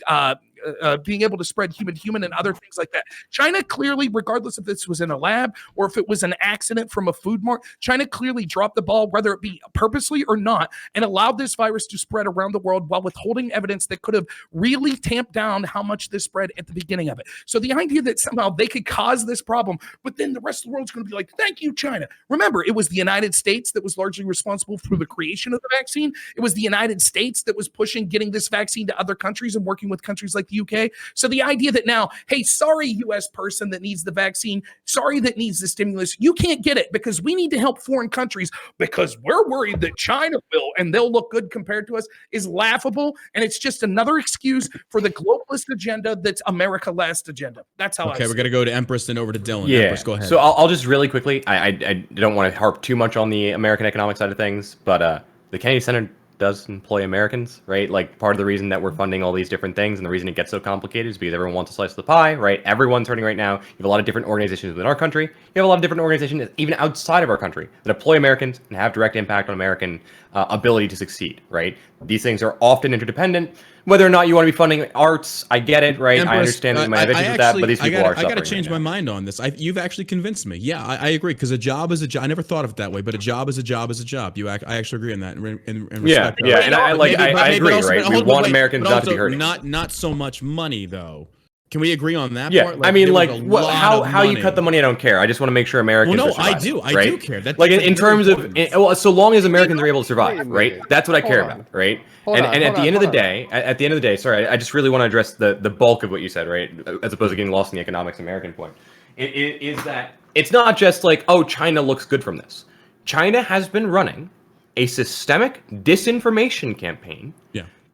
being able to spread human-human and other things like that. China clearly, regardless if this was in a lab or if it was an accident from a food mart, China clearly dropped the ball, whether it be purposely or not, and allowed this virus to spread around the world while withholding evidence that could have really tamped down how much this spread at the beginning of it. So the idea that somehow they could cause this problem, but then the rest of the world's going to be like, thank you, China. Remember, it was the United States that was largely responsible for the creation of the vaccine. It was the United States that was pushing getting this vaccine to other countries and working with countries like the UK. So the idea that now, hey, sorry, US person that needs the vaccine, sorry that needs the stimulus, you can't get it because we need to help foreign countries because we're worried that China will and they'll look good compared to us is laughable. And it's just another excuse for the globalist agenda that's America last agenda. That's how
Okay, we're going to go to Empress and over to Dylan.
Yeah.
Empress, go ahead.
So I'll just really quickly, I don't want to harp too much on the American economic side of things, but the Kennedy Center does employ Americans, right? Like part of the reason that we're funding all these different things and the reason it gets so complicated is because everyone wants a slice of the pie, right? Everyone's hurting right now. You have a lot of different organizations within our country. You have a lot of different organizations even outside of our country that employ Americans and have direct impact on American ability to succeed, right? These things are often interdependent. Whether or not you want to be funding arts, I get it, right?
Empress,
I understand that you might have issues with that, but these people are suffering.
I got to change my mind on this. You've actually convinced me. Yeah, I agree because a job is a job. I never thought of it that way, but a job is a job is a job. I actually agree on that. And respect
yeah, and I agree, right? We want Americans not to be hurting.
Not so much money though. Can we agree on that
yeah,
part?
I mean, how you cut the money, I don't care. I just want to make sure Americans are surviving,
I do care.
That's in terms of, so long as Americans are able to survive, right? That's what I care about, right? And at the end of the day, sorry, I just really want to address the bulk of what you said, right? As opposed to getting lost in the economics American point. It is that it's not just like, oh, China looks good from this. China has been running a systemic disinformation campaign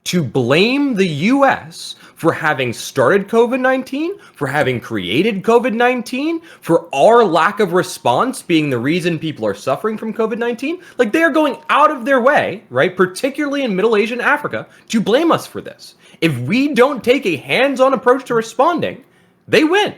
to blame the U.S. for having started COVID-19, for having created COVID-19, for our lack of response being the reason people are suffering from COVID-19. Like, they are going out of their way, right, particularly in Middle Asia and Africa, to blame us for this. If we don't take a hands-on approach to responding, they win.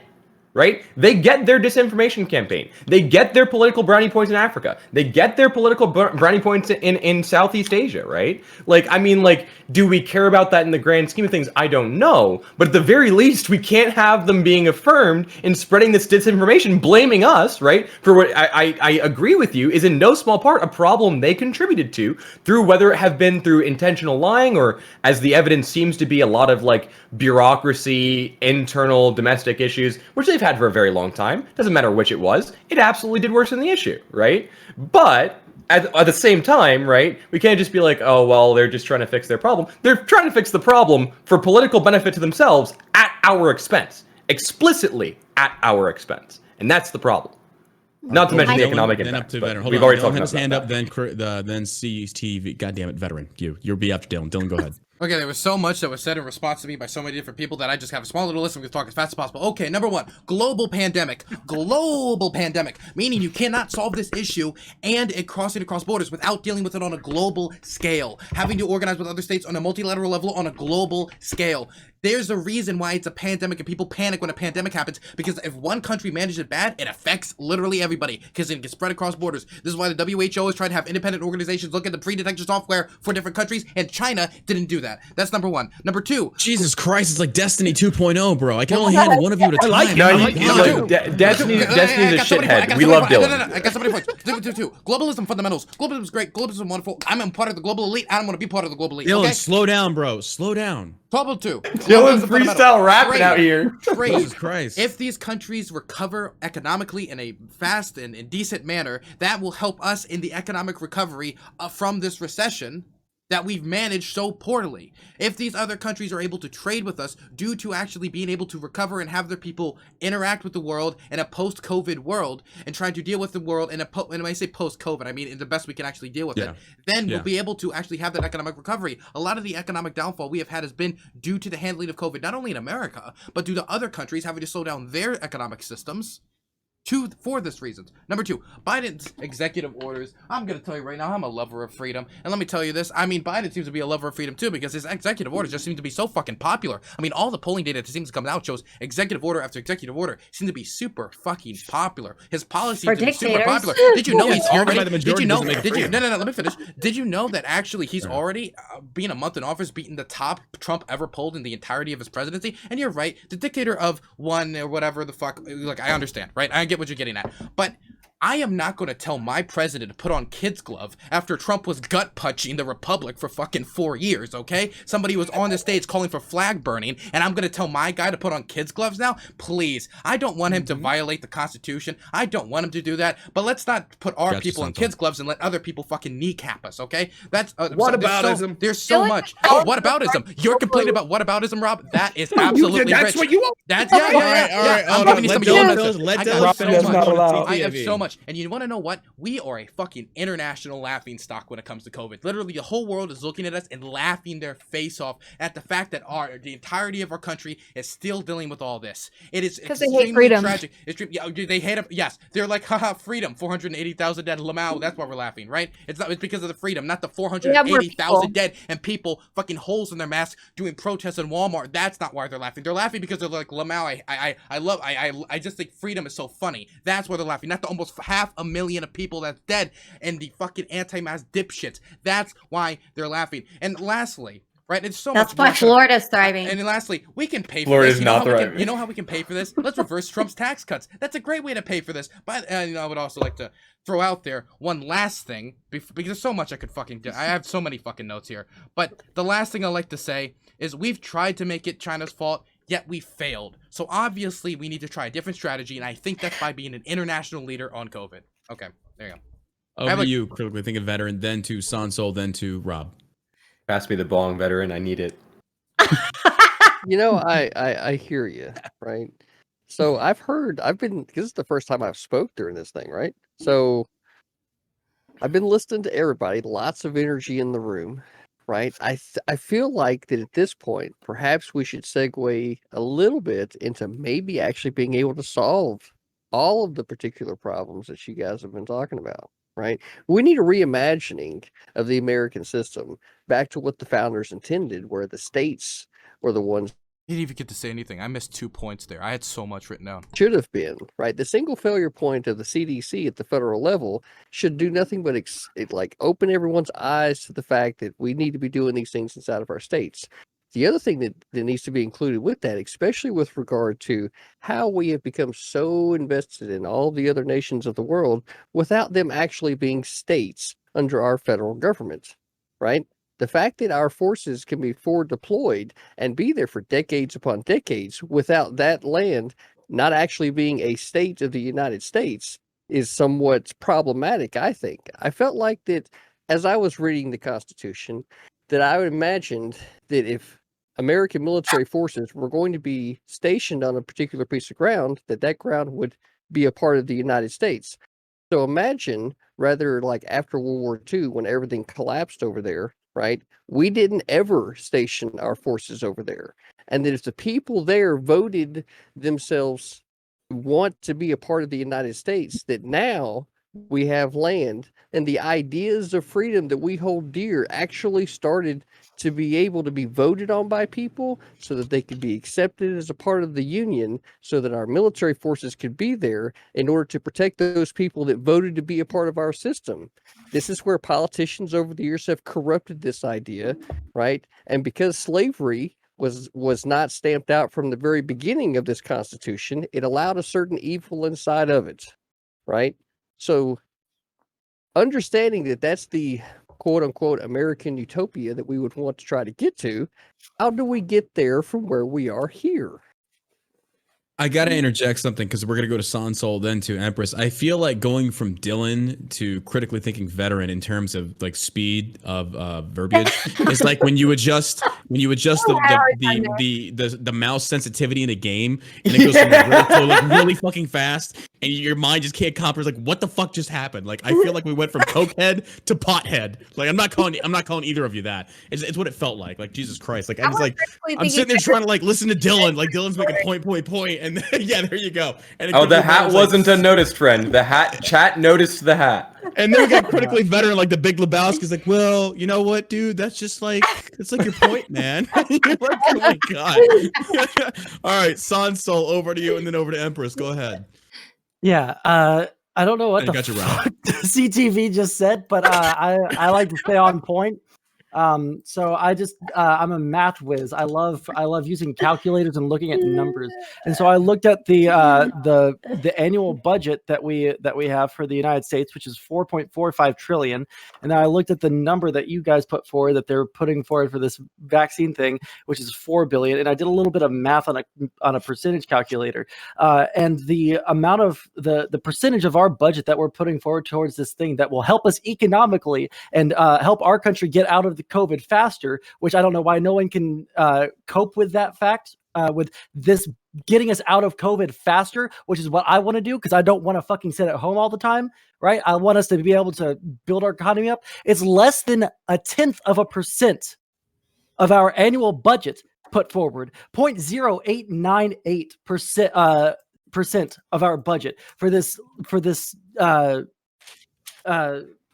Right? They get their disinformation campaign. They get their political brownie points in Africa. They get their political brownie points in Southeast Asia, right? Like, I mean, like, do we care about that in the grand scheme of things? I don't know. But at the very least, we can't have them being affirmed in spreading this disinformation, blaming us, right? For what I agree with you is in no small part a problem they contributed to through whether it have been through intentional lying or, as the evidence seems to be, a lot of like bureaucracy, internal domestic issues, which they've had for a very long time. Doesn't matter which it was. It absolutely did worsen the issue, right? But at the same time, right, we can't just be like, oh, well, they're just trying to fix their problem. They're trying to fix the problem for political benefit to themselves at our expense, explicitly at our expense. And that's the problem. Not to mention the economic impact. Then up to veteran.
We've already talked about his hand up, then CTV. God damn it, veteran. You'll be after Dylan. Dylan, go ahead.
Okay, there was so much that was said in response to me by so many different people that I just have a small little list and we can talk as fast as possible. Okay, number one, global pandemic. Global pandemic, meaning you cannot solve this issue and it crossing across borders without dealing with it on a global scale. Having to organize with other states on a multilateral level on a global scale. There's a reason why it's a pandemic and people panic when a pandemic happens, because if one country manages it bad, it affects literally everybody because it gets spread across borders. This is why the WHO is trying to have independent organizations look at the pre-detection software for different countries, and China didn't do that. that. That's number one. Number two.
Jesus Christ, it's like Destiny 2.0, bro. I can only handle one of you at a time.
Destiny's a shithead. We love Dylan.
No, I got so many points. Two. Globalism fundamentals. Globalism is great. Globalism is wonderful. I'm part of the global elite. I don't want to be part of the global elite.
Dylan,
okay?
slow down, bro. Slow down.
Problem 2.
Dylan freestyle rapping out here.
Jesus Christ.
If these countries recover economically in a fast and decent manner, that will help us in the economic recovery from this recession that we've managed so poorly. If these other countries are able to trade with us due to actually being able to recover and have their people interact with the world in a post-COVID world and trying to deal with the world and when I say post-COVID, I mean in the best we can actually deal with it, then we'll be able to actually have that economic recovery. A lot of the economic downfall we have had has been due to the handling of COVID, not only in America, but due to other countries having to slow down their economic systems. For this reasons. Number 2, Biden's executive orders. I'm going to tell you right now, I'm a lover of freedom. And let me tell you this, I mean, Biden seems to be a lover of freedom too, because his executive orders just seem to be so fucking popular. I mean, all the polling data that seems to come out shows executive order after executive order seem to be super fucking popular. His policies seem to be super popular. Did you know he's already, did you know, no, let me finish. Did you know that actually he's already, being a month in office, beaten the top Trump ever polled in the entirety of his presidency? And you're right, the dictator of one or whatever the fuck, look, I understand, right? I get what you're getting at, but I am not going to tell my president to put on kid's glove after Trump was gut punching the Republic for fucking 4 years, okay? Somebody was on the stage calling for flag burning, and I'm going to tell my guy to put on kid's gloves now? Please. I don't want him to violate the Constitution. I don't want him to do that, but let's not put our people in kids' gloves and let other people fucking kneecap us, okay? That's
whataboutism.
There's so much. Oh, whataboutism. You're complaining about whataboutism, Rob? That is absolutely
That's
rich.
what you want.
That's all right. I'm giving you some of your I have so much. And you want to know what? We are a fucking international laughing stock when it comes to COVID. Literally, the whole world is looking at us and laughing their face off at the fact that the entirety of our country is still dealing with all this. It is extremely tragic. They hate them. Yes, they're like, haha, freedom. 480,000 dead. Lamau. That's why we're laughing, right? It's because of the freedom, not the 480,000 dead and people fucking holes in their masks doing protests in Walmart. That's not why they're laughing. They're laughing because they're like, Lamau. I just think freedom is so funny. That's why they're laughing. Not the almost 500,000 of people that's dead and the fucking anti-mask dipshits. That's why they're laughing. And lastly, right, it's so
that's
much
why Florida's thriving.
And then lastly, we can pay for
Florida's
this.
not thriving.
You know how we can pay for this? Let's reverse Trump's tax cuts. That's a great way to pay for this. But I would also like to throw out there one last thing, because there's so much I could fucking do. I have so many fucking notes here. But the last thing I like to say is we've tried to make it China's fault, yet we failed. So obviously we need to try a different strategy, and I think that's by being an international leader on COVID. Okay, there you go.
Over to you, critically thinking veteran, then to Sondsol, then to Rob.
Pass me the bong, veteran. I need it.
You know, I hear you, right? So because this is the first time I've spoke during this thing, right? So I've been listening to everybody, lots of energy in the room, right? I feel like that at this point, perhaps we should segue a little bit into maybe actually being able to solve all of the particular problems that you guys have been talking about, right? We need a reimagining of the American system back to what the founders intended, where the states were the ones.
You didn't even get to say anything. I missed 2 points there. I had so much written down.
Should have been, right? The single failure point of the CDC at the federal level should do nothing but open everyone's eyes to the fact that we need to be doing these things inside of our states. The other thing that needs to be included with that, especially with regard to how we have become so invested in all the other nations of the world without them actually being states under our federal government, right? The fact that our forces can be forward deployed and be there for decades upon decades without that land not actually being a state of the United States is somewhat problematic, I think. I felt like that as I was reading the Constitution, that I would imagined that if American military forces were going to be stationed on a particular piece of ground, that ground would be a part of the United States. So imagine, rather like after World War II, when everything collapsed over there, right? We didn't ever station our forces over there. And that if the people there voted themselves want to be a part of the United States, that now we have land, and the ideas of freedom that we hold dear actually started to be able to be voted on by people so that they could be accepted as a part of the union, so that our military forces could be there in order to protect those people that voted to be a part of our system. This is where politicians over the years have corrupted this idea, right? And because slavery was not stamped out from the very beginning of this Constitution, it allowed a certain evil inside of it, right? So understanding that that's the quote unquote American utopia that we would want to try to get to, how do we get there from where we are here?
I got to interject something because we're going to go to Sondsol then to Empress. I feel like going from Dylan to critically thinking veteran in terms of like speed of verbiage is like when you adjust the mouse sensitivity in a game and it goes from really slow, like really fucking fast, and your mind just can't comprehend like what the fuck just happened. Like I feel like we went from cokehead to pothead. Like I'm not calling either of you that. It's what it felt like. Like Jesus Christ. Like I'm sitting there trying to like listen to Dylan. Like Dylan's making point. And then, yeah, there you go. And
the hat wasn't unnoticed, friend. The hat chat noticed the hat.
And then we got critically veteran like the Big Lebowski's like, well, you know what, dude? That's just like it's like your point, man. You're like, oh my god. All right, Sondsol, over to you, and then over to Empress. Go ahead.
Yeah, I don't know what the fuck CTV just said, but I like to stay on point. So I'm a math whiz. I love using calculators and looking at numbers. And so I looked at the annual budget that we have for the United States, which is 4.45 trillion. And then I looked at the number that you guys put forward that they're putting forward for this vaccine thing, which is 4 billion. And I did a little bit of math on a percentage calculator. And the amount of the percentage of our budget that we're putting forward towards this thing that will help us economically and help our country get out of the COVID faster, which I don't know why no one can cope with that fact, with this getting us out of COVID faster, which is what I want to do because I don't want to fucking sit at home all the time, right? I want us to be able to build our economy up. It's less than 0.1% of our annual budget put forward, 0.0898% of our budget for this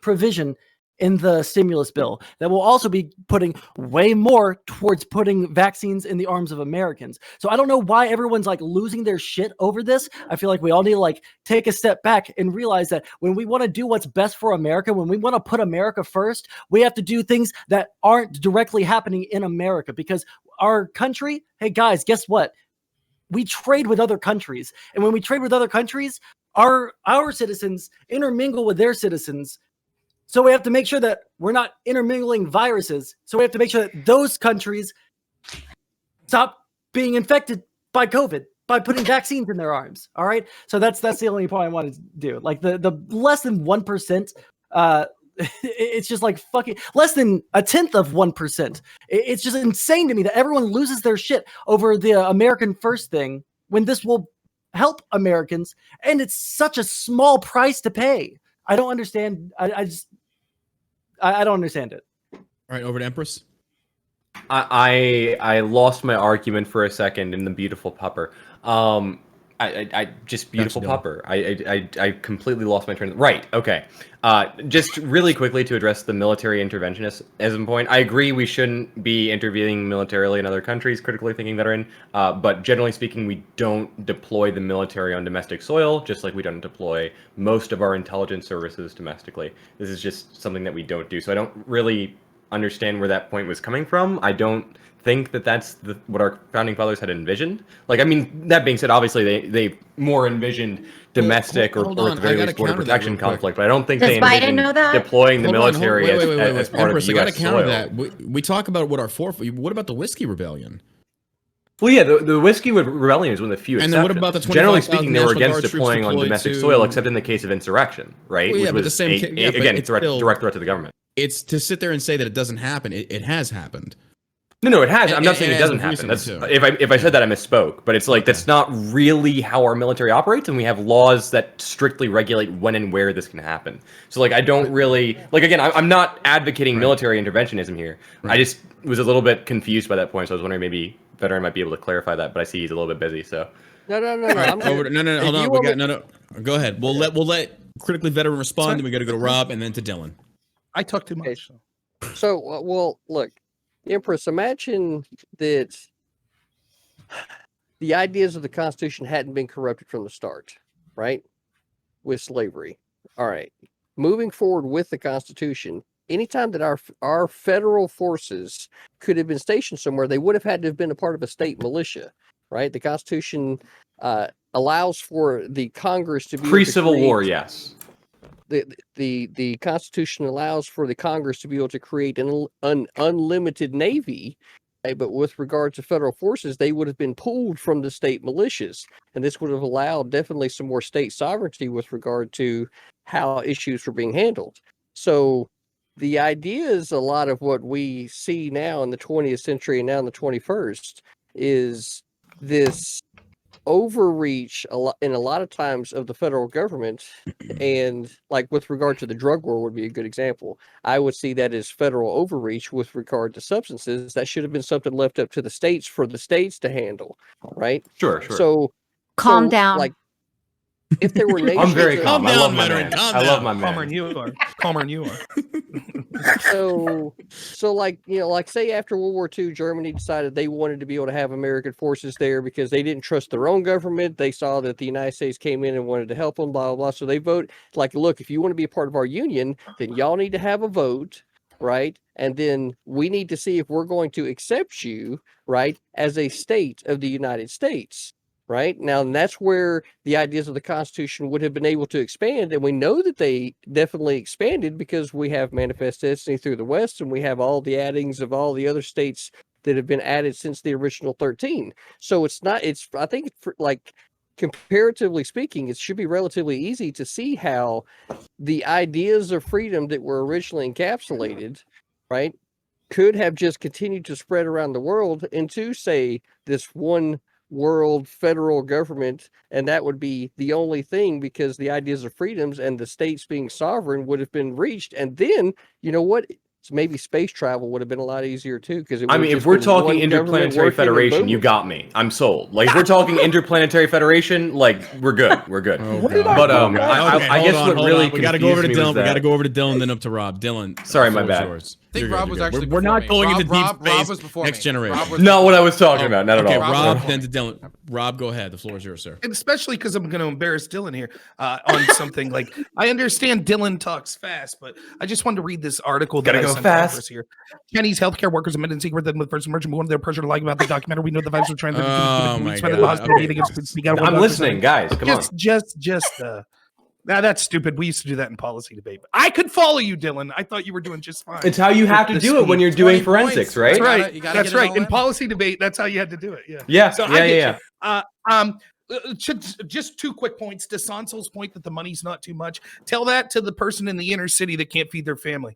provision in the stimulus bill that will also be putting way more towards putting vaccines in the arms of Americans. So I don't know why everyone's like losing their shit over this. I feel like we all need to like take a step back and realize that when we want to do what's best for America, when we want to put America first, we have to do things that aren't directly happening in America because our country, hey guys, guess what? We trade with other countries. And when we trade with other countries, our citizens intermingle with their citizens. So we have to make sure that we're not intermingling viruses. So we have to make sure that those countries stop being infected by COVID by putting vaccines in their arms. All right. So that's the only point I wanted to do. Like the less than 1%, it's just like fucking less than 0.1%. It's just insane to me that everyone loses their shit over the American first thing when this will help Americans. And it's such a small price to pay. I don't understand. I don't understand it.
All right, over to Empress.
I lost my argument for a second in the beautiful pupper. I just beautiful pupper. I completely lost my train. Right. Okay. Just really quickly to address the military interventionism point. I agree we shouldn't be intervening militarily in other countries, critically thinking veteran. But generally speaking, we don't deploy the military on domestic soil, just like we don't deploy most of our intelligence services domestically. This is just something that we don't do. So I don't really understand where that point was coming from. I don't think that that's what our founding fathers had envisioned. Like, I mean, that being said, obviously they more envisioned domestic or at the very least border protection conflict, but I don't think they envisioned deploying the military as part
Empress,
of the U.S. soil.
That. We talk about what what about the Whiskey Rebellion?
Well, yeah, the Whiskey Rebellion is one of the few exceptions.
And then what about the 25,000
generally speaking, they were against
Guard
deploying on domestic soil, except in the case of insurrection, right?
Well, yeah,
which
but
was
the same
again, direct threat to the government.
It's to sit there and say that it doesn't happen. It has happened.
No, it has. I'm not saying it doesn't happen. That's if I said that, I misspoke. But it's like that's not really how our military operates, and we have laws that strictly regulate when and where this can happen. So like, I don't really like. Again, I'm not advocating military interventionism here. I just was a little bit confused by that point, so I was wondering maybe Veteran might be able to clarify that. But I see he's a little bit busy, so.
No.
Hold on. We got no. Go ahead. We'll let critically veteran respond, then we got to go to Rob and then to Dylan.
I talk too much.
So, well, look, Empress, imagine that the ideas of the Constitution hadn't been corrupted from the start, right? With slavery. All right. Moving forward with the Constitution, anytime that our federal forces could have been stationed somewhere, they would have had to have been a part of a state militia, right? The Constitution allows for the Congress to be
pre-Civil War, yes.
The Constitution allows for the Congress to be able to create an unlimited navy, but with regard to federal forces, they would have been pulled from the state militias, and this would have allowed definitely some more state sovereignty with regard to how issues were being handled. So the ideas, a lot of what we see now in the 20th century and now in the 21st, is this overreach in a lot of times of the federal government, and like with regard to the drug war would be a good example. I would see that as federal overreach with regard to substances. That should have been something left up to the states for the states to handle, right?
Sure.
So
calm down.
Like, if there were nations,
I'm very calm. I love my man.
I
love my man.
Calmer than you are. Calmer than you are.
So like, you know, like say after World War II, Germany decided they wanted to be able to have American forces there because they didn't trust their own government. They saw that the United States came in and wanted to help them, blah, blah, blah. So they vote like, look, if you want to be a part of our union, then y'all need to have a vote, right? And then we need to see if we're going to accept you, right, as a state of the United States. Right now, and that's where the ideas of the Constitution would have been able to expand, and we know that they definitely expanded because we have manifest destiny through the West, and we have all the addings of all the other states that have been added since the original 13. So it's not. It's I think like comparatively speaking, it should be relatively easy to see how the ideas of freedom that were originally encapsulated, right, could have just continued to spread around the world into, say, this one world federal government, and that would be the only thing because the ideas of freedoms and the states being sovereign would have been reached. And then, you know what? Maybe space travel would have been a lot easier too. Because
I mean, if we're talking interplanetary federation, you got me. I'm sold. Like if we're talking interplanetary federation, like we're good. We're good. But I guess what really
we got to go over to Dylan. We got to go over to Dylan, then up to Rob. Dylan,
sorry, my bad.
I think Rob was actually.
We're not going into deep space.
Rob was before
next generation.
Not what I was talking about. Not at all.
Rob, then to Dylan. Rob, go ahead. The floor is yours, sir.
And especially because I'm going to embarrass Dylan here on something like I understand Dylan talks fast, but I just wanted to read this article.
Gotta go fast.
Here. Chinese healthcare workers admitted in secret that with first emergent one of their pressure to lie about the documentary. We know the vibes are trying to.
Oh my God.
I'm listening, guys. Come on.
Just. Now that's stupid. We used to do that in policy debate. But I could follow you, Dylan. I thought you were doing just fine.
It's how you have to do it when you're doing forensics, right?
That's right. That's right. In policy debate, that's how you had to do it. Yeah.
Yeah.
So just 2 quick points. To Sonsol's point that the money's not too much. Tell that to the person in the inner city that can't feed their family.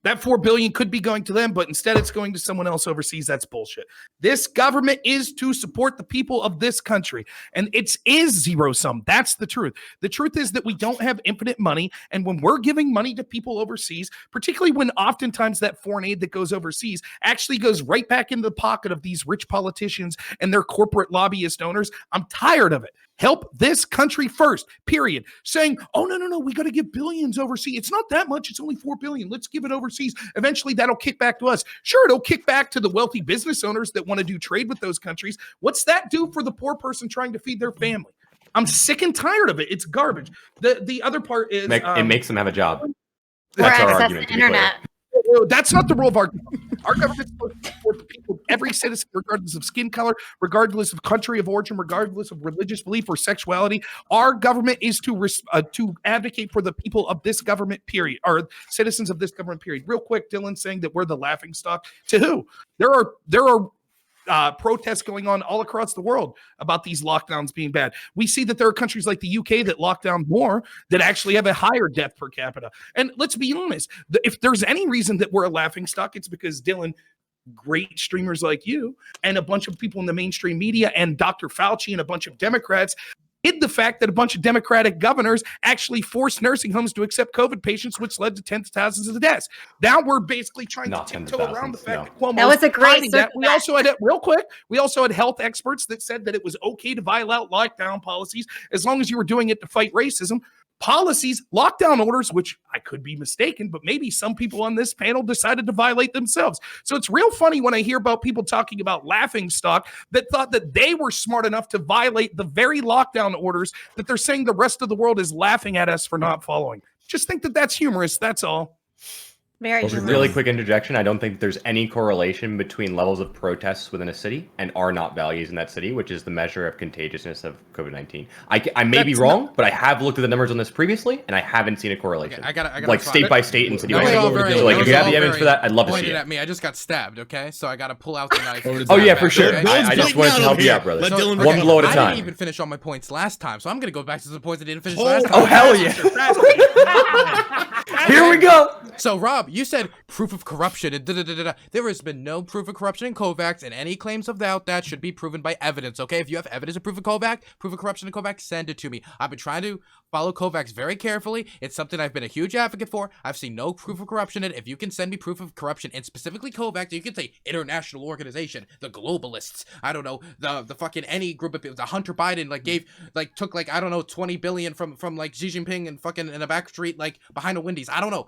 That $4 billion could be going to them, but instead it's going to someone else overseas. That's bullshit. This government is to support the people of this country, and it is zero sum. That's the truth. The truth is that we don't have infinite money, and when we're giving money to people overseas, particularly when oftentimes that foreign aid that goes overseas actually goes right back into the pocket of these rich politicians and their corporate lobbyist owners, I'm tired of it. Help this country first, period. Saying, oh, no, we got to give billions overseas. It's not that much. It's only $4 billion. Let's give it overseas. Eventually, that'll kick back to us. Sure, it'll kick back to the wealthy business owners that want to do trade with those countries. What's that do for the poor person trying to feed their family? I'm sick and tired of it. It's garbage. The other part is...
it makes them have a job.
That's our argument. The internet.
That's not the rule of our government. Our government's supposed to support the people, every citizen, regardless of skin color, regardless of country of origin, regardless of religious belief or sexuality. Our government is to advocate for the people of this government, period, or citizens of this government, period. Real quick, Dylan saying that we're the laughing stock. To who? There are protests going on all across the world about these lockdowns being bad. We see that there are countries like the UK that lock down more, that actually have a higher death per capita. And let's be honest, if there's any reason that we're a laughing stock, it's because Dylan, great streamers like you, and a bunch of people in the mainstream media, and Dr. Fauci and a bunch of Democrats hid the fact that a bunch of Democratic governors actually forced nursing homes to accept COVID patients, which led to tens of thousands of deaths. Now we're basically trying to tiptoe around the fact that Cuomo
was a great
that. We also had we also had health experts that said that it was okay to violate lockdown policies as long as you were doing it to fight racism. policies, lockdown orders, which I could be mistaken, but maybe some people on this panel decided to violate themselves. So it's real funny when I hear about people talking about laughingstock that thought that they were smart enough to violate the very lockdown orders that they're saying the rest of the world is laughing at us for not following. Just think that that's humorous. That's all.
Very humorous.
Really quick interjection. I don't think there's any correlation between levels of protests within a city and R naught values in that city, which is the measure of contagiousness of COVID-19. I may be wrong, but I have looked at the numbers on this previously, and I haven't seen a correlation.
Okay, I gotta
like state by state and city by state.
So
like if you have the evidence for that, I'd love to see it.
At me, I just got stabbed. Okay, so I gotta pull out the knife.
Oh yeah, for sure. I just wanted to help you out, brother. One blow at a time.
I didn't even finish all my points last time, so I'm gonna go back to the points I didn't finish last time.
Oh hell yeah! Here we go.
So Rob, you said proof of corruption and da-da-da-da-da. There has been no proof of corruption in Covax, and any claims about that should be proven by evidence, okay? If you have evidence of proof of corruption in Covax, send it to me. I've been trying to follow Covax very carefully. It's something I've been a huge advocate for. I've seen no proof of corruption in it. If you can send me proof of corruption, and specifically Covax, you can say international organization, the globalists, I don't know, the fucking any group of people, the Hunter Biden, took I don't know, 20 billion from like Xi Jinping and fucking in a back street, like behind a Wendy's. I don't know.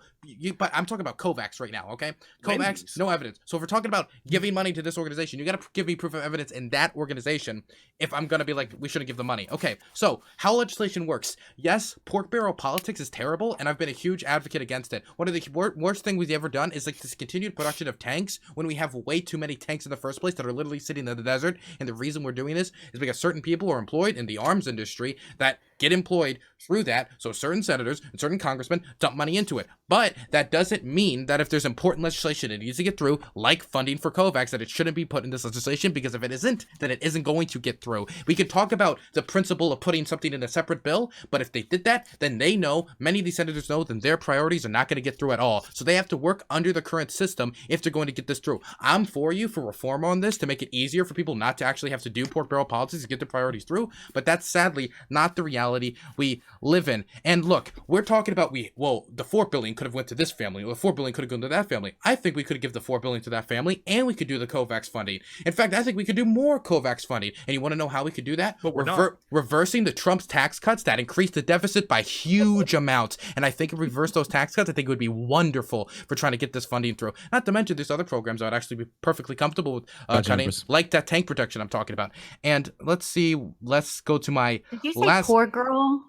But I'm talking about Covax right now, okay? Covax,
Wendy's.
no evidence. So if we're talking about giving money to this organization, you got to give me proof of evidence in that organization if I'm going to be like, we shouldn't give the money. Okay, so how legislation works. Yes, pork barrel politics is terrible, and I've been a huge advocate against it. One of the worst things we've ever done is like this continued production of tanks when we have way too many tanks in the first place that are literally sitting in the desert. And the reason we're doing this is because certain people are employed in the arms industry that get employed through that. So certain senators and certain congressmen dump money into it. But that doesn't mean that if there's important legislation it needs to get through, like funding for Covax, that it shouldn't be put in this legislation, because if it isn't, then it isn't going to get through. We could talk about the principle of putting something in a separate bill, but if they did that, then they know, many of these senators know, then their priorities are not going to get through at all. So they have to work under the current system if they're going to get this through. I'm for reform on this to make it easier for people not to actually have to do pork barrel politics to get their priorities through, but that's sadly not the reality we live in. And look, we're talking about the $4 billion could have went to this family, or the $4 billion could have gone to that family. I think we could give the $4 billion to that family, and we could do the Covax funding. In fact, I think we could do more Covax funding. And you want to know how we could do that?
But we're not.
Reversing the Trump's tax cuts that increased the deficit by huge amounts. And I think if we reverse those tax cuts, I think it would be wonderful for trying to get this funding through. Not to mention there's other programs I would actually be perfectly comfortable with cutting, like that tank protection I'm talking about. And let's see, let's go to my
Did you say poor girl?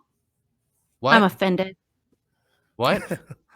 What?
I'm offended.
What?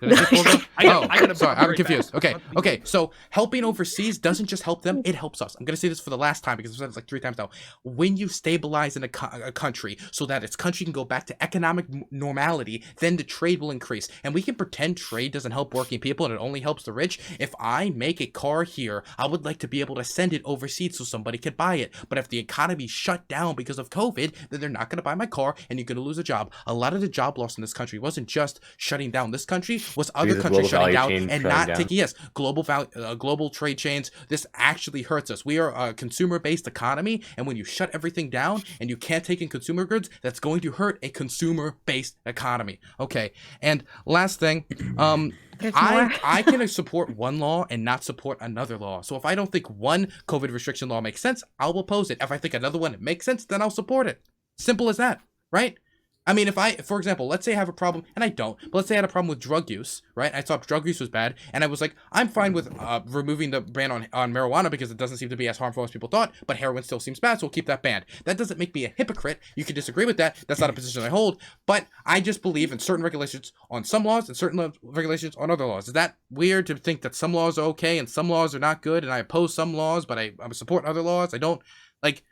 Did I say poor girl? Sorry, I'm confused. Okay. So helping overseas doesn't just help them; it helps us. I'm gonna say this for the last time because I've said this like 3 times now. When you stabilize in a country so that its country can go back to economic normality, then the trade will increase. And we can pretend trade doesn't help working people and it only helps the rich. If I make a car here, I would like to be able to send it overseas so somebody could buy it. But if the economy shut down because of COVID, then they're not gonna buy my car, and you're gonna lose a job. A lot of the job loss in this country wasn't just shutting down this country. Was other countries shutting down and not taking global trade chains. This actually hurts us. We are a consumer-based economy, and when you shut everything down and you can't take in consumer goods, that's going to hurt a consumer-based economy. Okay, and last thing, I can support one law and not support another law. So if I don't think one COVID restriction law makes sense, I'll oppose it. If I think another one makes sense, then I'll support it. Simple as that, right? I mean, for example, let's say I have a problem, and I don't, but let's say I had a problem with drug use, right? I thought drug use was bad, and I was like, I'm fine with removing the ban on marijuana because it doesn't seem to be as harmful as people thought, but heroin still seems bad, so we'll keep that banned. That doesn't make me a hypocrite. You can disagree with that. That's not a position I hold, but I just believe in certain regulations on some laws and certain regulations on other laws. Is that weird to think that some laws are okay and some laws are not good, and I oppose some laws, but I support other laws? I don't, like,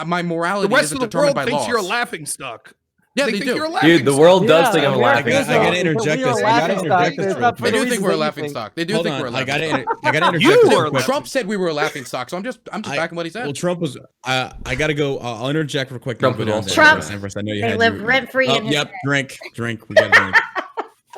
my morality isn't determined by laws.
The rest of the world thinks you're a laughingstock.
Yeah, they do.
Dude, the world does think I'm a laughing stock.
I gotta interject this.
They do think we're a laughing stock. They do think we're a laughing stock.
I gotta interject this.
Trump said we were a laughing stock, so I'm just backing what he said.
Well, Trump was. I gotta go. I'll interject real quick.
Trump.
Empress, I know you
they
had
live rent free in his
Yep. Drink. We gotta drink.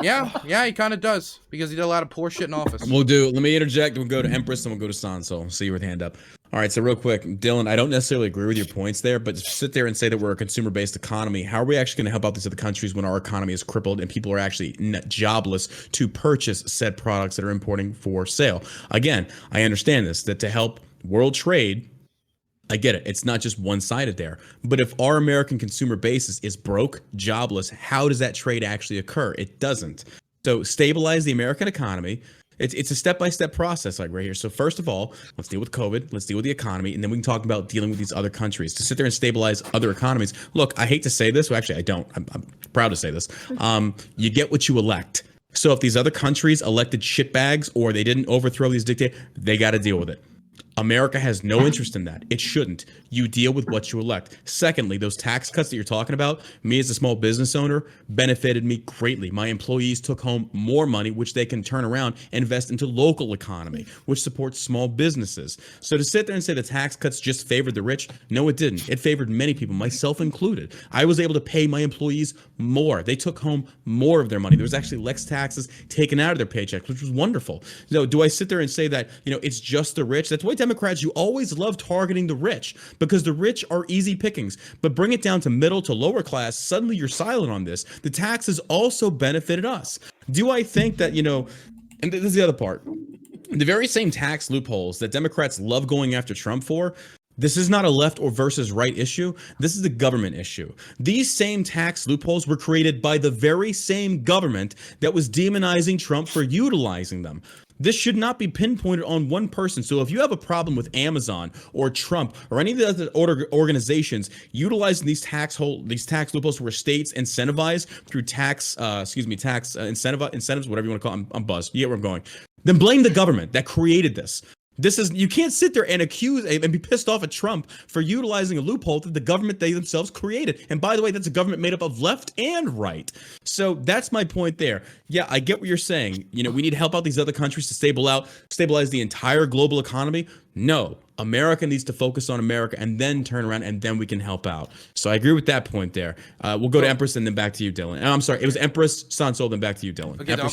Yeah, he kind of does because he did a lot of poor shit in office.
Let me interject. We'll go to Empress and we'll go to Sondsol. See you with hand up. All right, so real quick, Dylan, I don't necessarily agree with your points there, but to sit there and say that we're a consumer-based economy, how are we actually going to help out these other countries when our economy is crippled and people are actually jobless to purchase said products that are importing for sale? Again, I understand this, that to help world trade, I get it. It's not just one-sided there. But if our American consumer base is broke, jobless, how does that trade actually occur? It doesn't. So stabilize the American economy. It's a step-by-step process, like right here. So first of all, let's deal with COVID. Let's deal with the economy. And then we can talk about dealing with these other countries. To sit there and stabilize other economies. Look, I hate to say this. Well, actually, I don't. I'm proud to say this. You get what you elect. So if these other countries elected shitbags or they didn't overthrow these dictators, they got to deal with it. America has no interest in that. It shouldn't. You deal with what you elect. Secondly, those tax cuts that you're talking about, me as a small business owner, benefited me greatly. My employees took home more money, which they can turn around and invest into local economy, which supports small businesses. So to sit there and say the tax cuts just favored the rich, no, it didn't. It favored many people, myself included. I was able to pay my employees more. They took home more of their money. There was actually less taxes taken out of their paychecks, which was wonderful. So do I sit there and say that, it's just the rich? That's why Democrats, you always love targeting the rich because the rich are easy pickings. But bring it down to middle to lower class, suddenly you're silent on this. The taxes also benefited us. Do I think that, and this is the other part, the very same tax loopholes that Democrats love going after Trump for, this is not a left or versus right issue. This is a government issue. These same tax loopholes were created by the very same government that was demonizing Trump for utilizing them. This should not be pinpointed on one person. So if you have a problem with Amazon or Trump or any of the other organizations utilizing these tax loopholes where states incentivize through tax incentives, whatever you want to call them, I'm buzzed. You get where I'm going. Then blame the government that created this. You can't sit there and accuse and be pissed off at Trump for utilizing a loophole that the government they themselves created. And by the way, that's a government made up of left and right. So that's my point there. Yeah, I get what you're saying. We need to help out these other countries to stabilize the entire global economy. No, America needs to focus on America and then turn around and then we can help out. So I agree with that point there. We'll go to Empress and then back to you, Dylan. I'm sorry, it was Empress, Sondsol, then back to you, Dylan.
Okay,
Empress,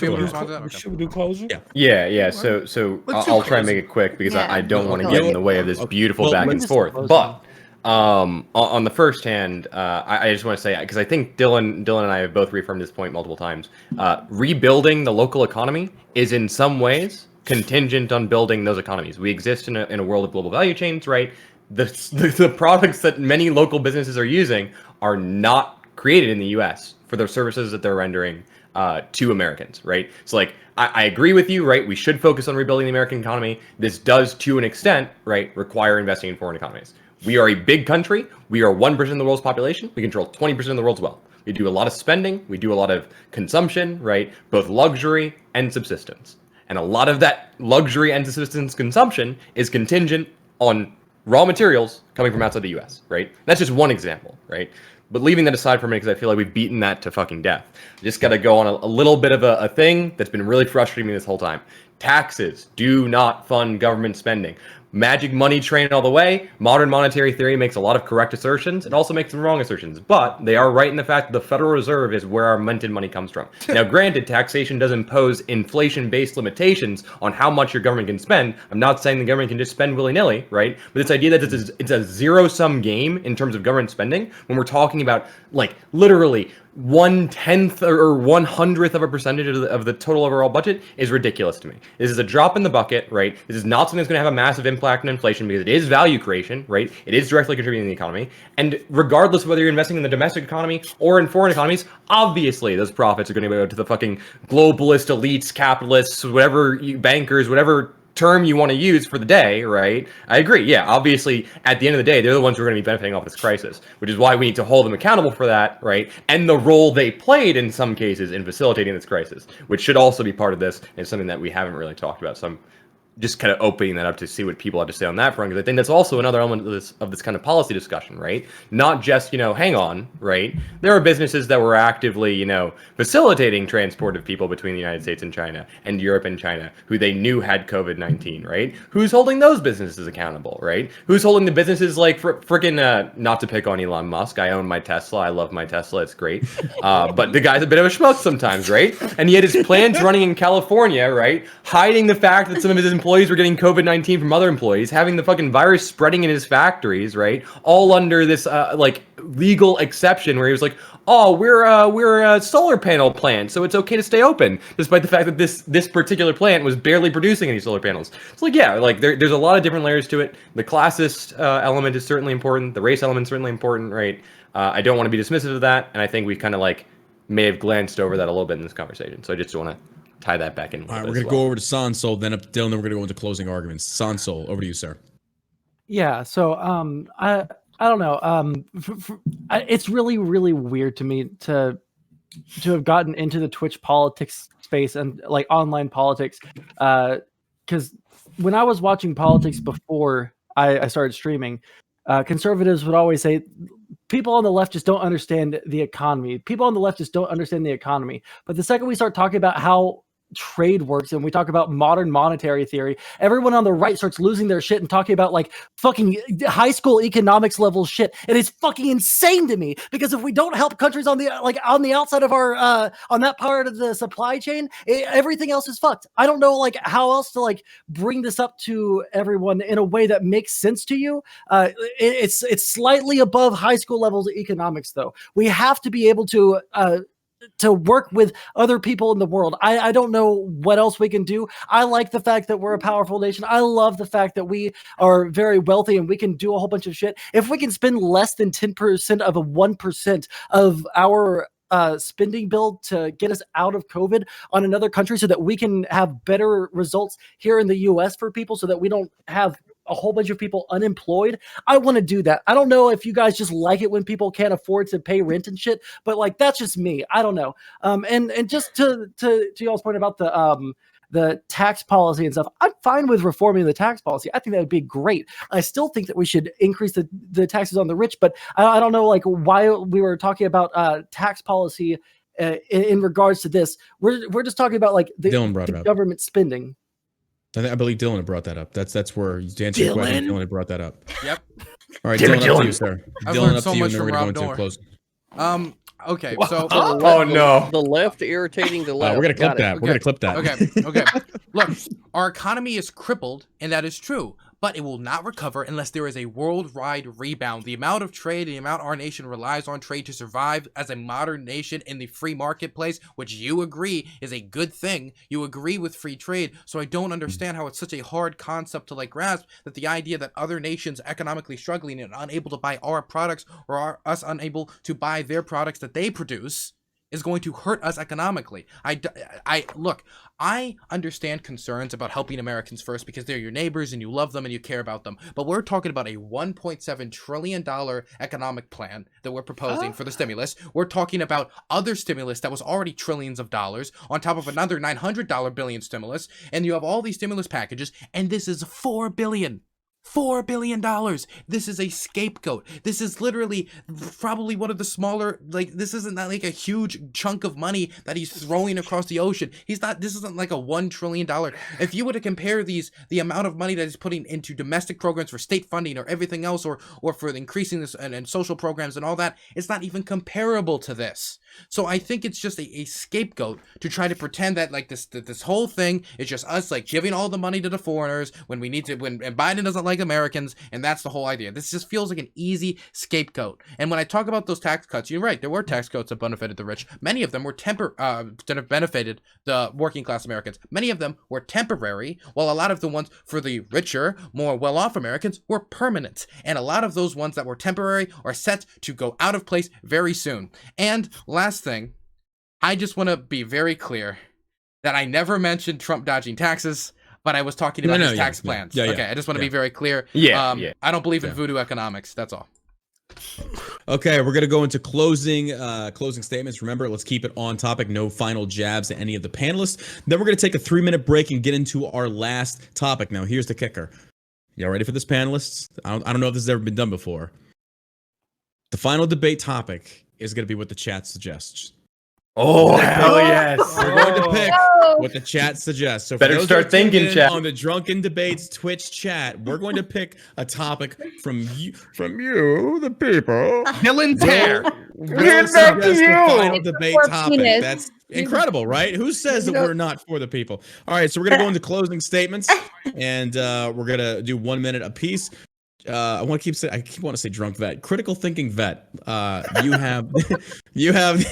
Should we do closing?
Yeah. So I'll try and make it quick because I don't want to get in the way of this beautiful back and forth. But on the first hand, I just want to say, because I think Dylan and I have both reaffirmed this point multiple times, rebuilding the local economy is in some ways contingent on building those economies. We exist in a world of global value chains, right? The products that many local businesses are using are not created in the U.S. for the services that they're rendering to Americans, right? So I agree with you, right? We should focus on rebuilding the American economy. This does, to an extent, right, require investing in foreign economies. We are a big country. We are 1% of the world's population. We control 20% of the world's wealth. We do a lot of spending. We do a lot of consumption, right? Both luxury and subsistence. And a lot of that luxury and subsistence consumption is contingent on raw materials coming from outside the U.S., right? That's just one example, right? But leaving that aside for a minute, because I feel like we've beaten that to fucking death. Just got to go on a little bit of a thing that's been really frustrating me this whole time. Taxes do not fund government spending. Magic money train all the way. Modern monetary theory makes a lot of correct assertions. It also makes some wrong assertions, but they are right in the fact that the Federal Reserve is where our minted money comes from. Now, granted, taxation does impose inflation-based limitations on how much your government can spend. I'm not saying the government can just spend willy-nilly, right? But this idea that it's a zero-sum game in terms of government spending, when we're talking about, literally 1/10 or 1/100th of a percentage of the total overall budget is ridiculous to me. This is a drop in the bucket, right? This is not something that's going to have a massive impact on inflation because it is value creation, right? It is directly contributing to the economy. And regardless of whether you're investing in the domestic economy or in foreign economies, obviously those profits are going to go to the fucking globalist elites, capitalists, bankers, whatever term you want to use for the day, right? I agree. Yeah, obviously, at the end of the day, they're the ones who are going to be benefiting off this crisis, which is why we need to hold them accountable for that, right? And the role they played in some cases in facilitating this crisis, which should also be part of this, and something that we haven't really talked about. So I'm just kind of opening that up to see what people have to say on that front, because I think that's also another element of this kind of policy discussion, right? Not just, hang on, right? There are businesses that were actively, facilitating transport of people between the United States and China and Europe and China, who they knew had COVID-19, right? Who's holding those businesses accountable, right? Who's holding the businesses like freaking, not to pick on Elon Musk, I own my Tesla, I love my Tesla, it's great. But the guy's a bit of a schmuck sometimes, right? And yet his plans running in California, right? Hiding the fact that some of his employees were getting COVID-19 from other employees, having the fucking virus spreading in his factories, right? All under this, legal exception where he was like, "Oh, we're a solar panel plant, so it's okay to stay open," despite the fact that this particular plant was barely producing any solar panels. It's like, yeah, like there's a lot of different layers to it. The classist element is certainly important. The race element is certainly important, right? I don't want to be dismissive of that, and I think we kind of like may have glanced over that a little bit in this conversation. So I just want to tie that back in.
All right, we're gonna go over to Sondsol, then up to Dylan, then we're gonna go into closing arguments. Sondsol, over to you, sir.
Yeah. So I don't know. It's really weird to me to have gotten into the Twitch politics space and like online politics, because when I was watching politics before I started streaming, conservatives would always say people on the left just don't understand the economy. People on the left just don't understand the economy. But the second we start talking about how trade works and we talk about modern monetary theory, everyone on the right starts losing their shit and talking about like fucking high school economics level shit. It is fucking insane to me, because if we don't help countries on the outside of our on that part of the supply chain, everything else is fucked. I don't know like how else to like bring this up to everyone in a way that makes sense to you. It's slightly above high school levels of economics though. We have to be able to work with other people in the world. I don't know what else we can do. I like the fact that we're a powerful nation. I love the fact that we are very wealthy and we can do a whole bunch of shit. If we can spend less than 10% of a 1% of our spending bill to get us out of COVID on another country so that we can have better results here in the US for people, so that we don't have a whole bunch of people unemployed, I want to do that. I don't know if you guys just like it when people can't afford to pay rent and shit, but like that's just me. I don't know. And just to y'all's point about the tax policy and stuff, I'm fine with reforming the tax policy. I think that would be great. I still think that we should increase the taxes on the rich, but I don't know like why we were talking about tax policy in regards to this. We're just talking about like the government spending.
I believe Dylan had brought that up. That's where, to answer your question, Dylan had brought that up.
Yep.
All right, Dylan, up to you, sir.
I've
Dylan,
learned
up
so
to you,
much
and then
from
we're going to
Rob
close.
Okay, so
oh no,
the left irritating the left.
We're gonna clip that.
Okay.
We're gonna clip that.
Okay. Look, our economy is crippled, and that is true. But it will not recover unless there is a worldwide rebound. The amount of trade, the amount our nation relies on trade to survive as a modern nation in the free marketplace, which you agree is a good thing. You agree with free trade. So I don't understand how it's such a hard concept to like grasp, that the idea that other nations economically struggling and unable to buy our products, or are us unable to buy their products that they produce, is going to hurt us economically. Look, I understand concerns about helping Americans first because they're your neighbors and you love them and you care about them. But we're talking about a $1.7 trillion economic plan that we're proposing for the stimulus. We're talking about other stimulus that was already trillions of dollars on top of another $900 billion stimulus. And you have all these stimulus packages, and this is $4 billion. $4 billion. This is a scapegoat. This is literally probably one of the smaller, like, this isn't like a huge chunk of money that he's throwing across the ocean. This isn't like a $1 trillion. If you were to compare the amount of money that he's putting into domestic programs for state funding or everything else, or for increasing this and social programs and all that, it's not even comparable to this. So I think it's just a scapegoat to try to pretend that like this whole thing is just us like giving all the money to the foreigners when we need to, when Biden doesn't like Americans, and that's the whole idea. This just feels like an easy scapegoat. And when I talk about those tax cuts, you're right, there were tax cuts that benefited the rich. Many of them were that have benefited the working class Americans. Many of them were temporary, while a lot of the ones for the richer, more well-off Americans were permanent. And a lot of those ones that were temporary are set to go out of place very soon. And last thing, I just want to be very clear that I never mentioned Trump dodging taxes, but I was talking about his tax plans. Okay, I just want to be very clear. I don't believe in voodoo economics. That's all.
Okay, we're gonna go into closing statements. Remember, let's keep it on topic. No final jabs at any of the panelists. Then we're gonna take a 3-minute break and get into our last topic. Now, here's the kicker. Y'all ready for this, panelists? I don't know if this has ever been done before. The final debate topic is gonna be what the chat suggests.
Oh, hell yes.
We're going to pick what the chat suggests. So
better start thinking, chat.
On the Drunken Debates Twitch chat, we're going to pick a topic from you, the people.
Dylan Tear.
We'll suggest the final debate topic. That's incredible, right? Who says that we're not for the people? All right, so we're going to go into closing statements, and we're going to do 1 minute apiece. I want to keep saying, I keep want to say drunk vet, critical thinking vet. You have,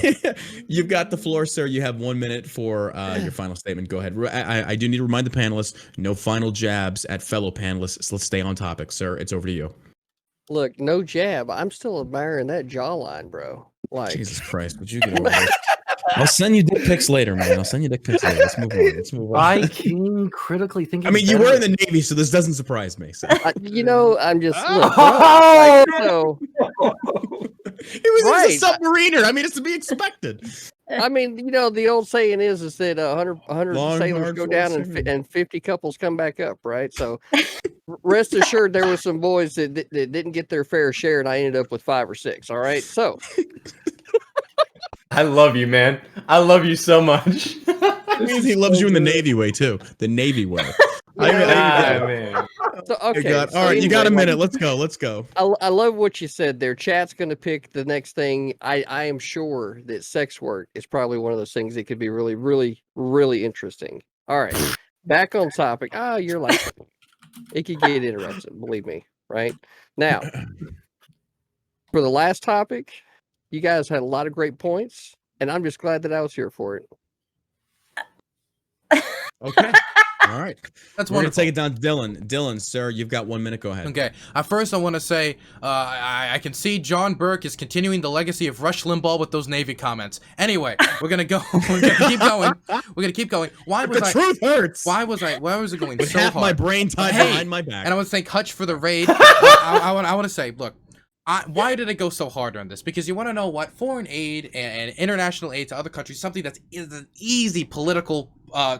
you've got the floor, sir. You have 1 minute for your final statement. Go ahead. I do need to remind the panelists, no final jabs at fellow panelists. So let's stay on topic, sir. It's over to you.
Look, no jab. I'm still admiring that jawline, bro. Like,
Jesus Christ, would you get over this? I'll send you dick pics later, man. I'll send you dick pics later. Let's move on. Let's move on.
By King critically thinking.
I mean, you were in the Navy, so this doesn't surprise me. So.
you know, I'm just. Look,
Oh!
like, so,
he was a submariner. I mean, it's to be expected.
I mean, you know, the old saying is that 100
Long,
sailors
hard,
go down and 50 couples come back up, right? So rest assured there were some boys that didn't get their fair share, and I ended up with 5 or 6, all right? So.
I love you, man. I love you so much.
That means he loves you in the Navy way, too. The Navy way.
Man.
So, okay.
All right, anyway, you got a minute. Let's go. Let's go.
I love what you said there. Chat's going to pick the next thing. I am sure that sex work is probably one of those things that could be really, really, really interesting. All right. Back on topic. Oh, you're like, it could get interesting. Believe me. Right now, for the last topic, you guys had a lot of great points, and I'm just glad that I was here for it.
Okay. All right.
That's
We're going
wonderful.
to take it down to Dylan. Dylan, sir, you've got 1 minute. Go ahead.
Okay. First, I want to say I can see John Burk is continuing the legacy of Rush Limbaugh with those Navy comments. Anyway, we're gonna go. We're gonna keep going. We're gonna keep going. Why was
the truth hurts.
Why was it going
With
so
half
hard?
my brain tied behind my back.
And I want to thank Hutch for the raid. I want to say, look. Why did it go so hard on this? Because you want to know what? Foreign aid and international aid to other countries, something that is an easy political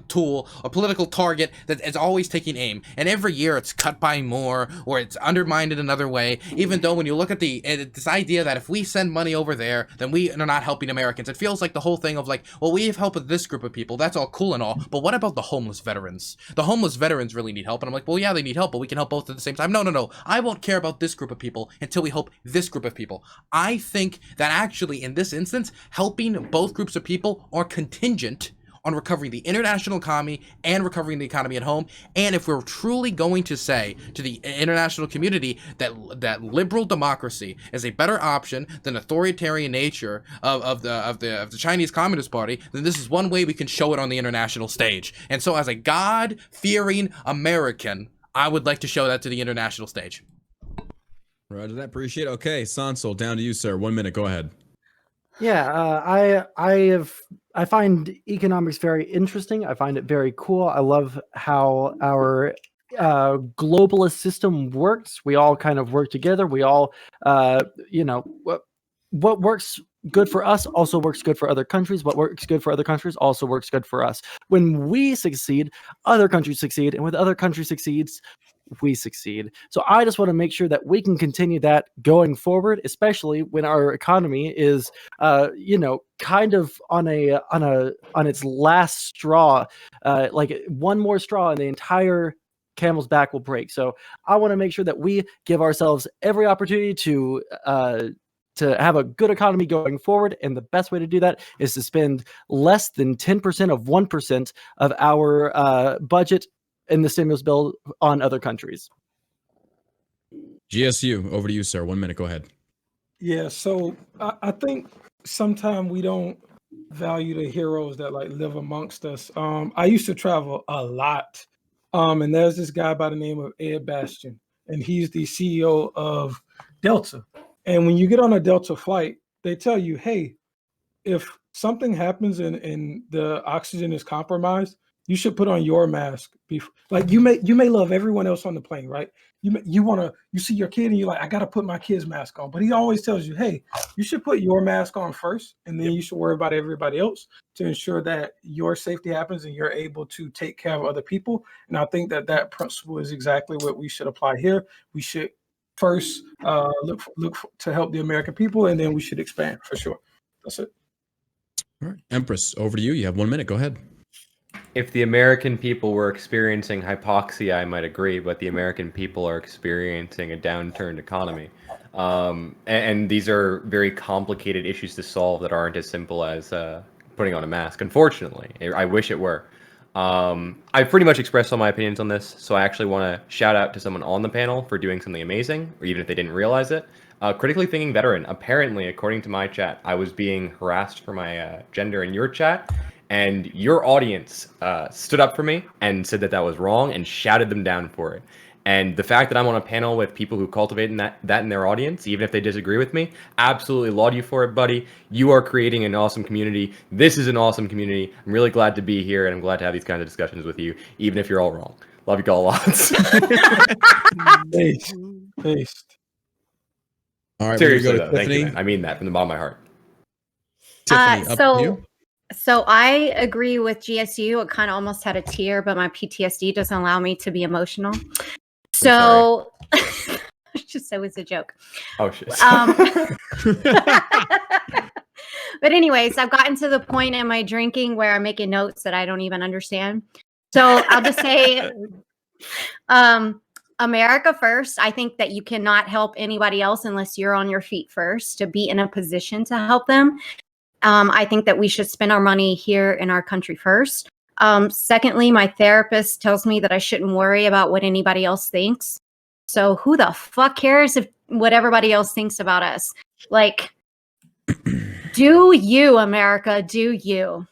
tool, a political target that is always taking aim. And every year it's cut by more or it's undermined in another way, even though when you look at this idea that if we send money over there, then we are not helping Americans. It feels like the whole thing of like, well, we have help with this group of people. That's all cool and all. But what about the homeless veterans? The homeless veterans really need help. And I'm like, well, yeah, they need help, but we can help both at the same time. No. I won't care about this group of people until we help this group of people. I think that actually in this instance, helping both groups of people are contingent on recovering the international economy and recovering the economy at home. And if we're truly going to say to the international community that liberal democracy is a better option than authoritarian nature of the Chinese Communist Party, then this is one way we can show it on the international stage. And so as a God-fearing American, I would like to show that to the international stage.
Roger that. Appreciate it. Okay, Sondsol, down to you, sir. 1 minute. Go ahead.
Yeah, I find economics very interesting. I find it very cool. I love how our globalist system works. We all kind of work together. We all, what works good for us also works good for other countries. What works good for other countries also works good for us. When we succeed, other countries succeed, and when other countries succeeds, we succeed. So I just want to make sure that we can continue that going forward, especially when our economy is, kind of on its last straw. Like one more straw, and the entire camel's back will break. So I want to make sure that we give ourselves every opportunity to have a good economy going forward, and the best way to do that is to spend less than 10% of 1% of our budget in the stimulus bill on other countries.
GSU, over to you, sir. 1 minute. Go ahead.
Yeah, so I think sometimes we don't value the heroes that like live amongst us. I used to travel a lot, and there's this guy by the name of Ed Bastian, and he's the CEO of Delta. And when you get on a Delta flight, they tell you, hey, if something happens and the oxygen is compromised, you should put on your mask. Like you may love everyone else on the plane, right? You see your kid and you're like, I gotta put my kid's mask on. But he always tells you, hey, you should put your mask on first, and then you should worry about everybody else to ensure that your safety happens and you're able to take care of other people. And I think that principle is exactly what we should apply here. We should first look to help the American people, and then we should expand for sure. That's it.
All right, Empress, over to you. You have 1 minute. Go ahead.
If the American people were experiencing hypoxia, I might agree, but the American people are experiencing a downturned economy. And these are very complicated issues to solve that aren't as simple as putting on a mask, unfortunately. I wish it were. I've pretty much expressed all my opinions on this, so I actually want to shout out to someone on the panel for doing something amazing, or even if they didn't realize it. Critically thinking veteran. Apparently, according to my chat, I was being harassed for my gender in your chat, and your audience stood up for me and said that that was wrong and shouted them down for it. And the fact that I'm on a panel with people who cultivate that in their audience, even if they disagree with me, absolutely laud you for it, buddy. You are creating an awesome community. This is an awesome community. I'm really glad to be here, and I'm glad to have these kinds of discussions with you, even if you're all wrong. Love you all lots.
Based.
All right,
seriously, though, thank you, man. I mean that from the bottom of my heart.
Tiffany, up to you.
So I agree with GSU. It kind of almost had a tear, but my PTSD doesn't allow me to be emotional. So, just so it's a joke.
Oh shit.
But anyways, I've gotten to the point in my drinking where I'm making notes that I don't even understand. So I'll just say, America first. I think that you cannot help anybody else unless you're on your feet first to be in a position to help them. I think that we should spend our money here in our country first. Secondly, my therapist tells me that I shouldn't worry about what anybody else thinks. So who the fuck cares if what everybody else thinks about us? Like, do you, America, do you?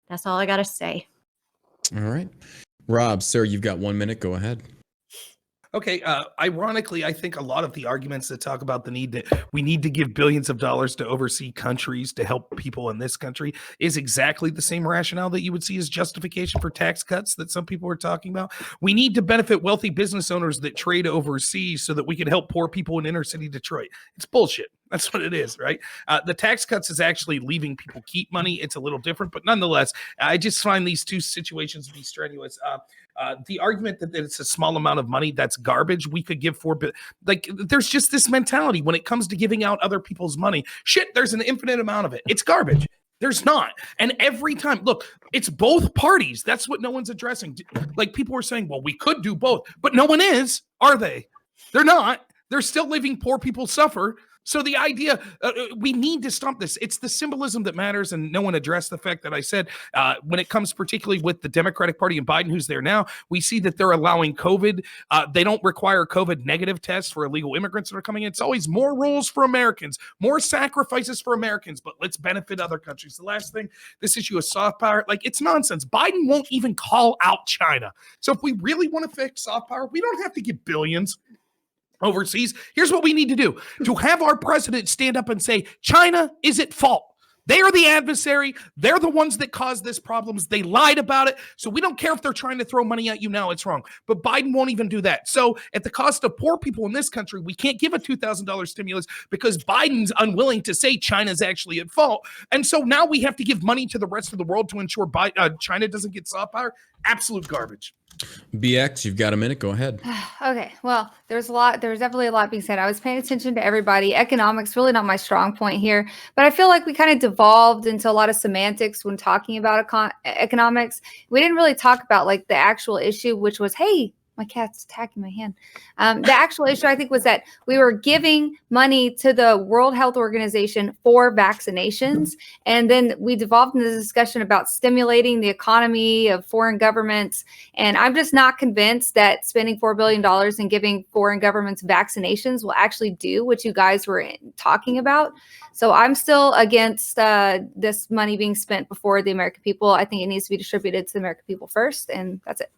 That's all I got to say.
All right. Rob, sir, you've got 1 minute. Go ahead.
Okay. Ironically, I think a lot of the arguments that talk about the need that we need to give billions of dollars to overseas countries to help people in this country is exactly the same rationale that you would see as justification for tax cuts that some people are talking about. We need to benefit wealthy business owners that trade overseas so that we can help poor people in inner city Detroit. It's bullshit. That's what it is, right? The tax cuts is actually leaving people keep money. It's a little different, but nonetheless, I just find these two situations to be strenuous. The argument that it's a small amount of money, that's garbage. We could give like, there's just this mentality when it comes to giving out other people's money. Shit, there's an infinite amount of it. It's garbage. There's not. And every time, look, it's both parties. That's what no one's addressing. Like, people are saying, well, we could do both, but no one is, are they? They're not. They're still leaving poor people suffer. So the idea, we need to stop this. It's the symbolism that matters, and no one addressed the fact that I said when it comes particularly with the Democratic Party and Biden, who's there now, we see that they're allowing COVID. They don't require COVID negative tests for illegal immigrants that are coming in. It's always more rules for Americans, more sacrifices for Americans, but let's benefit other countries. The last thing, this issue of soft power, like, it's nonsense. Biden won't even call out China. So if we really want to fix soft power, we don't have to give billions overseas. Here's what we need to do: to have our president stand up and say, China is at fault. They are the adversary. They're the ones that caused this problems. They lied about it. So we don't care if they're trying to throw money at you now. It's wrong. But Biden won't even do that. So at the cost of poor people in this country, we can't give a $2,000 stimulus because Biden's unwilling to say China's actually at fault. And so now we have to give money to the rest of the world to ensure China doesn't get soft power. Absolute garbage.
BX, you've got a minute. Go ahead.
Okay. Well, there's definitely a lot being said. I was paying attention to everybody. Economics, really not my strong point here, but I feel like we kind of devolved into a lot of semantics when talking about economics. We didn't really talk about like the actual issue, which was, hey, my cat's attacking my hand. The actual issue, I think, was that we were giving money to the World Health Organization for vaccinations. And then we devolved into the discussion about stimulating the economy of foreign governments. And I'm just not convinced that spending $4 billion and giving foreign governments vaccinations will actually do what you guys were talking about. So I'm still against this money being spent before the American people. I think it needs to be distributed to the American people first. And that's it.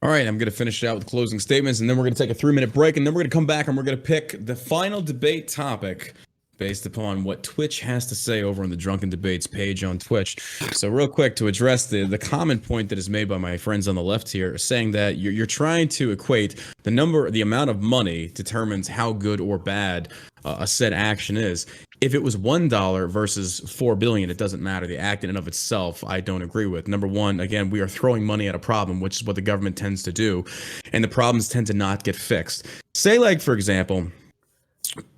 All right, I'm going to finish it out with closing statements, and then we're going to take a 3-minute break, and then we're going to come back and we're going to pick the final debate topic based upon what Twitch has to say over on the Drunken Debates page on Twitch. So real quick, to address the common point that is made by my friends on the left here, saying that you're trying to equate the amount of money determines how good or bad a said action is. If it was $1 versus $4 billion, it doesn't matter. The act in and of itself, I don't agree with. Number one, again, we are throwing money at a problem, which is what the government tends to do, and the problems tend to not get fixed. Say, like, for example,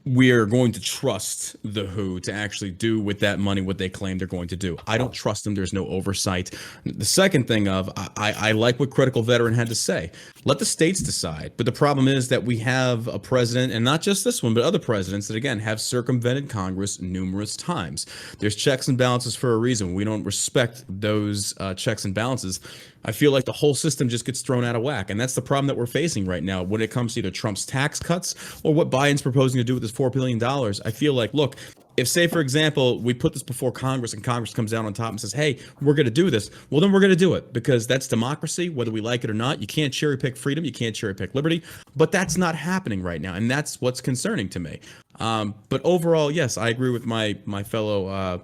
we're going to trust the WHO to actually do with that money what they claim they're going to do. I don't trust them. There's no oversight. The second thing of, I like what Critical Veteran had to say. Let the states decide. But the problem is that we have a president, and not just this one, but other presidents that, again, have circumvented Congress numerous times. There's checks and balances for a reason. We don't respect those checks and balances. I feel like the whole system just gets thrown out of whack. And that's the problem that we're facing right now when it comes to either Trump's tax cuts or what Biden's proposing to do with this $4 billion. I feel like, look, if, say, for example, we put this before Congress and Congress comes down on top and says, hey, we're going to do this, well, then we're going to do it, because that's democracy, whether we like it or not. You can't cherry pick freedom. You can't cherry pick liberty. But that's not happening right now. And that's what's concerning to me. But overall, yes, I agree with my fellow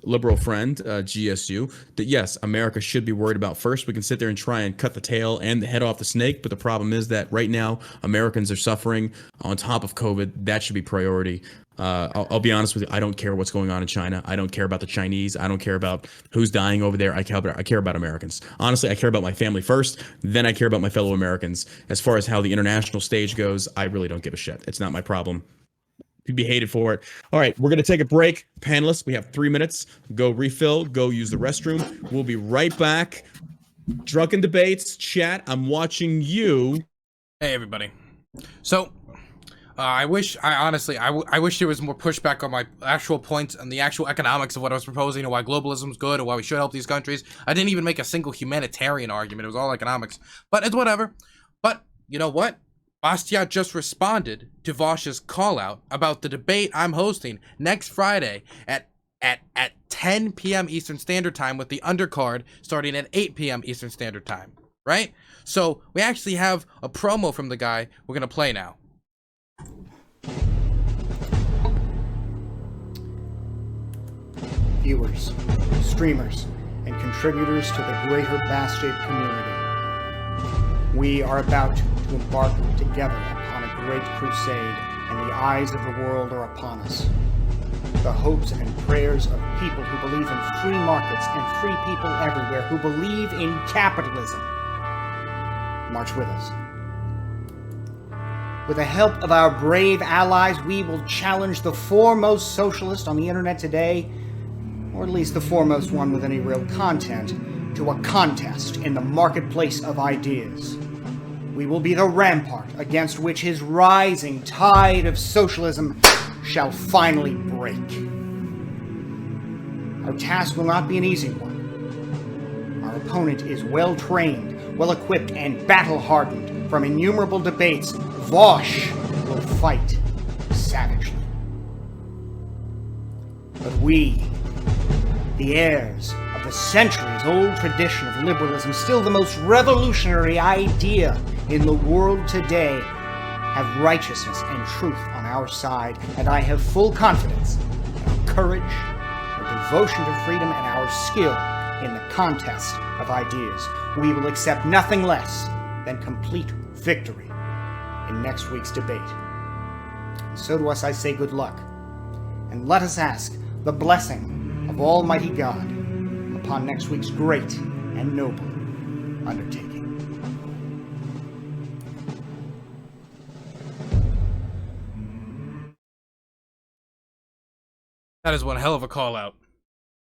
liberal friend, GSU, that yes, America should be worried about first. We can sit there and try and cut the tail and the head off the snake, but the problem is that right now Americans are suffering on top of COVID. That should be priority. I'll be honest with you. I don't care what's going on in China. I don't care about the Chinese. I don't care about who's dying over there. I care about Americans. Honestly, I care about my family first. Then I care about my fellow Americans. As far as how the international stage goes, I really don't give a shit. It's not my problem. You'd be hated for it. All right, we're going to take a break. Panelists, we have 3 minutes. Go refill, go use the restroom. We'll be right back. Drunken Debates, chat, I'm watching you.
Hey, everybody. So, I wish there was more pushback on my actual points and the actual economics of what I was proposing and why globalism is good and why we should help these countries. I didn't even make a single humanitarian argument. It was all economics. But it's whatever. But, you know what? Bastiat just responded to Vaush's call out about the debate I'm hosting next Friday at 10 p.m. Eastern Standard Time, with the undercard starting at 8 p.m. Eastern Standard Time, right? So we actually have a promo from the guy we're going to play now.
Viewers, streamers, and contributors to the greater Bastiat community, we are about to embark together upon a great crusade, and the eyes of the world are upon us. The hopes and prayers of people who believe in free markets and free people everywhere who believe in capitalism. March with us. With the help of our brave allies, we will challenge the foremost socialist on the internet today, or at least the foremost one with any real content, to a contest in the marketplace of ideas. We will be the rampart against which his rising tide of socialism shall finally break. Our task will not be an easy one. Our opponent is well-trained, well-equipped, and battle-hardened. From innumerable debates, Vaush will fight savagely. But we, the heirs of the centuries-old tradition of liberalism, still the most revolutionary idea in the world today, have righteousness and truth on our side, and I have full confidence in our courage, our devotion to freedom, and our skill in the contest of ideas. We will accept nothing less than complete victory in next week's debate. And so to us I say good luck, and let us ask the blessing of Almighty God upon next week's great and noble undertaking.
That is one hell of a call out.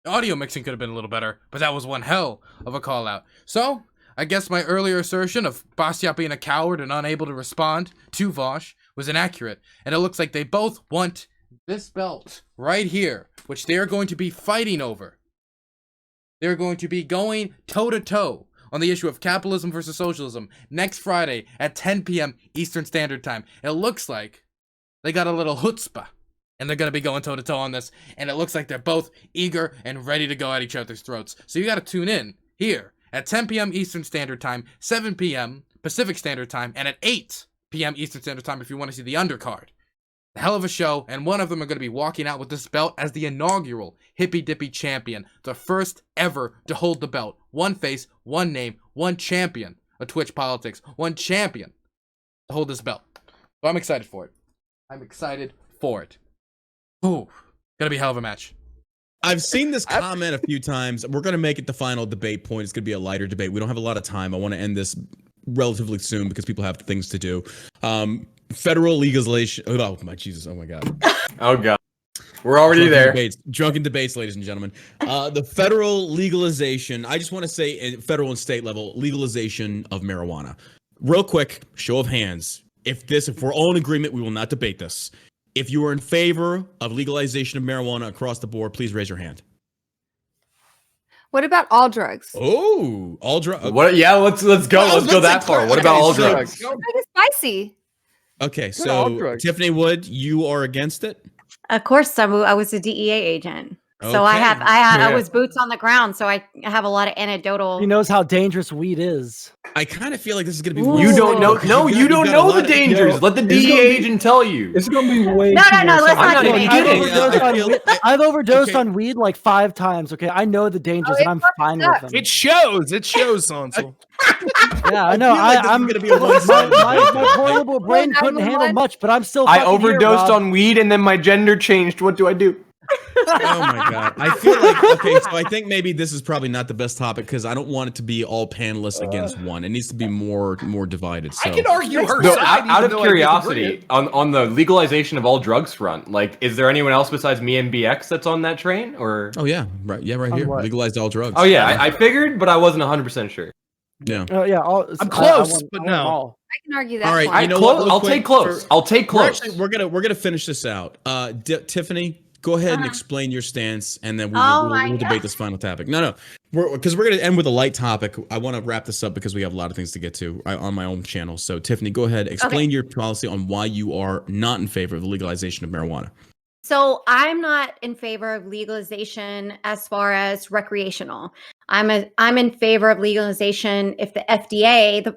The audio mixing could have been a little better, but that was one hell of a call out. So, I guess my earlier assertion of Bastiat being a coward and unable to respond to Vaush was inaccurate, and it looks like they both want this belt right here, which they are going to be fighting over. They're going to be going toe-to-toe on the issue of capitalism versus socialism next Friday at 10 p.m. Eastern Standard Time. It looks like they got a little chutzpah, and they're going to be going toe-to-toe on this, and it looks like they're both eager and ready to go at each other's throats. So you got to tune in here at 10 p.m. Eastern Standard Time, 7 p.m. Pacific Standard Time, and at 8 p.m. Eastern Standard Time if you want to see the undercard. A hell of a show, and one of them are going to be walking out with this belt as the inaugural Hippy Dippy champion, the first ever to hold the belt. One face, one name, one champion of Twitch politics, one champion to hold this belt. So I'm excited for it. I'm excited for it. Ooh, gonna be a hell of a match.
I've seen this comment a few times. We're going to make it the final debate point. It's going to be a lighter debate. We don't have a lot of time. I want to end this relatively soon because people have things to do. federal legalization. Oh my Jesus! Oh my God!
Oh God, we're already there.
Drunken debates, ladies and gentlemen. The federal legalization. I just want to say, federal and state level legalization of marijuana. Real quick, show of hands. If we're all in agreement, we will not debate this. If you are in favor of legalization of marijuana across the board, please raise your hand.
What about all drugs?
Oh, all drugs.
What? Yeah, let's go. Let's go that far. What about all drugs?
It's spicy.
Okay, so Tiffany Wood, you are against it?
Of course, I was a DEA agent. So I was boots on the ground. So I have a lot of anecdotal.
He knows how dangerous weed is.
I kind of feel like this is going to be.
You don't know. No, you don't know the dangers. Let the DEA agent tell you.
It's going to be way.
No. Let's not do it.
I've overdosed on weed like 5 times. Okay, I know the dangers, and I'm fine with them.
It shows. It shows, Sondsol.
Yeah, I know. I'm going to be my poor little brain couldn't handle much, but I'm still.
I overdosed on weed, and then my gender changed. What do I do?
Oh my God. I feel like, okay, so I think maybe this is probably not the best topic because I don't want it to be all panelists against one. It needs to be more divided. So
I can argue her
so
side.
Out of curiosity, on the legalization of all drugs front, like, is there anyone else besides me and BX that's on that train? Or
yeah, right here. Legalized all drugs.
Oh yeah, I figured, but I wasn't 100% sure.
Yeah.
I'm close, but no.
I can argue that.
All right,
point.
I'll take close. I'll take close.
We're gonna finish this out. Tiffany, go ahead and explain your stance, and then we'll debate this final topic. No, because we're going to end with a light topic. I want to wrap this up because we have a lot of things to get to on my own channel. So, Tiffany, go ahead, explain your policy on why you are not in favor of the legalization of marijuana.
So I'm not in favor of legalization as far as recreational. I'm in favor of legalization if the FDA.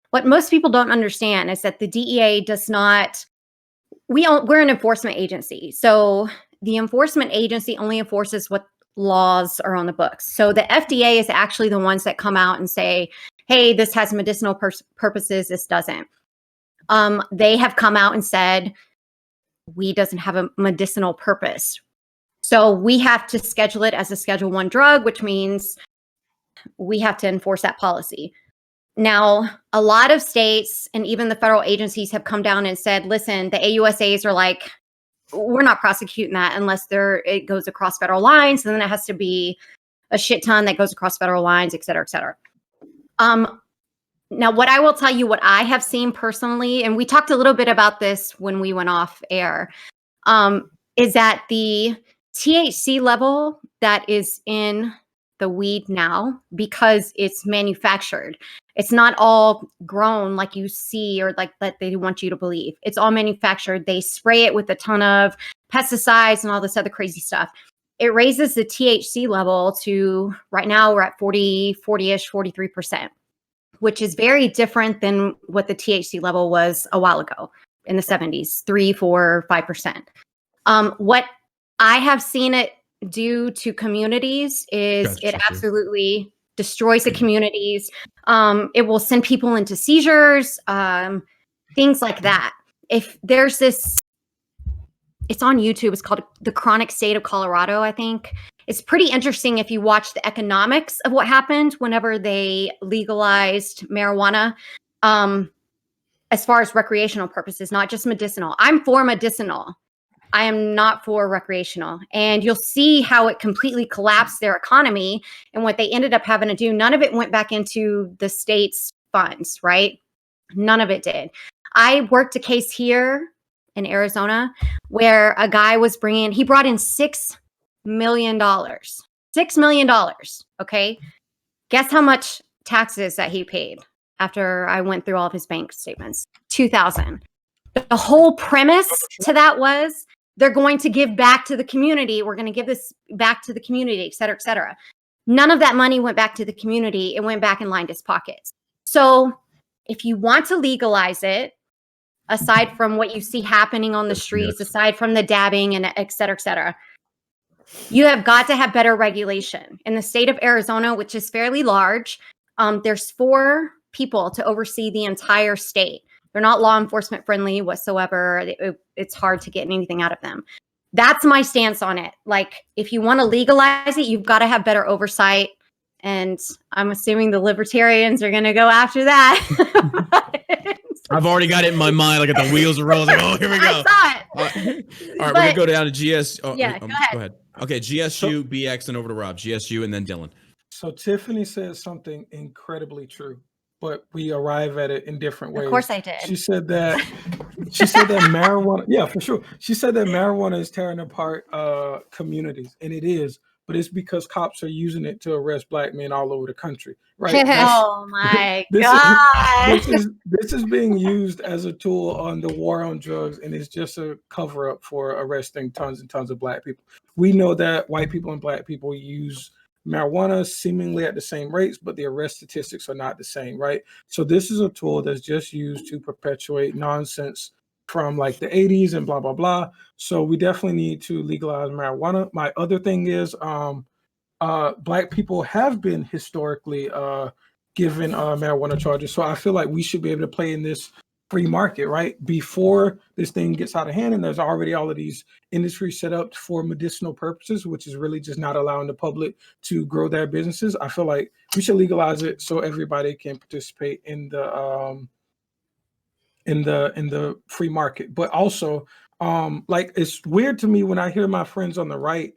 What most people don't understand is that the DEA does not. We're an enforcement agency. So the enforcement agency only enforces what laws are on the books. So the FDA is actually the ones that come out and say, hey, this has medicinal purposes, this doesn't. They have come out and said, weed doesn't have a medicinal purpose. So we have to schedule it as a Schedule I drug, which means we have to enforce that policy. Now, a lot of states and even the federal agencies have come down and said, listen, the AUSAs are like, we're not prosecuting that unless it goes across federal lines. And then it has to be a shit ton that goes across federal lines, et cetera, et cetera. Now, what I will tell you, what I have seen personally, and we talked a little bit about this when we went off air, is that the THC level that is in the weed now, because it's manufactured, it's not all grown like you see or like that they want you to believe. It's all manufactured. They spray it with a ton of pesticides and all this other crazy stuff. It raises the THC level to, right now we're at 40-ish, 43%, which is very different than what the THC level was a while ago in the 70s, 3, 4, 5%. What I have seen it do to communities is it absolutely destroys the communities. It will send people into seizures, things like that. If there's this, it's on YouTube. It's called The Chronic State of Colorado, I think. It's pretty interesting if you watch the economics of what happened whenever they legalized marijuana, as far as recreational purposes, not just medicinal. I'm for medicinal. I am not for recreational. And you'll see how it completely collapsed their economy and what they ended up having to do. None of it went back into the state's funds, right? None of it did. I worked a case here in Arizona where a guy he brought in $6 million. $6 million. Okay. Guess how much taxes that he paid after I went through all of his bank statements? $2,000. The whole premise to that was they're going to give back to the community. We're going to give this back to the community, et cetera, et cetera. None of that money went back to the community. It went back and lined his pockets. So if you want to legalize it, aside from what you see happening on the streets, aside from the dabbing and et cetera, you have got to have better regulation. In the state of Arizona, which is fairly large, there's 4 people to oversee the entire state. They're not law enforcement friendly whatsoever. It's hard to get anything out of them. That's my stance on it. Like, if you want to legalize it, you've got to have better oversight. And I'm assuming the libertarians are going to go after that.
I've already got it in my mind. Like at the wheels are rolling. Like, oh, here we go.
I saw it.
All right, we're gonna go down to GS. Oh,
Yeah, go ahead.
Okay, GSU, BX, and over to Rob. GSU, and then Dylan.
So Tiffany said something incredibly true, but we arrive at it in different ways.
Of course I did.
She said that marijuana, yeah, for sure. She said that marijuana is tearing apart communities, and it is, but it's because cops are using it to arrest Black men all over the country. Right.
Oh my God.
This is being used as a tool on the war on drugs, and it's just a cover up for arresting tons and tons of Black people. We know that white people and Black people use marijuana seemingly at the same rates, but the arrest statistics are not the same, right? So this is a tool that's just used to perpetuate nonsense from like the 80s and blah, blah, blah. So we definitely need to legalize marijuana. My other thing is Black people have been historically given marijuana charges. So I feel like we should be able to play in this free market, right? Before this thing gets out of hand, and there's already all of these industries set up for medicinal purposes, which is really just not allowing the public to grow their businesses. I feel like we should legalize it so everybody can participate in the free market. But also, like, it's weird to me when I hear my friends on the right,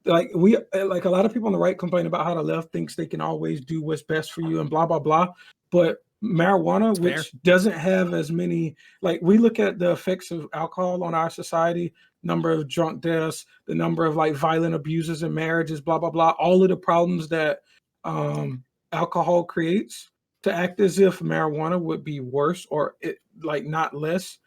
like a lot of people on the right complain about how the left thinks they can always do what's best for you and blah, blah, blah. But marijuana, which doesn't have as many, like, we look at the effects of alcohol on our society, number of drunk deaths, the number of like violent abuses in marriages, blah, blah, blah, all of the problems that alcohol creates, to act as if marijuana would be worse or not less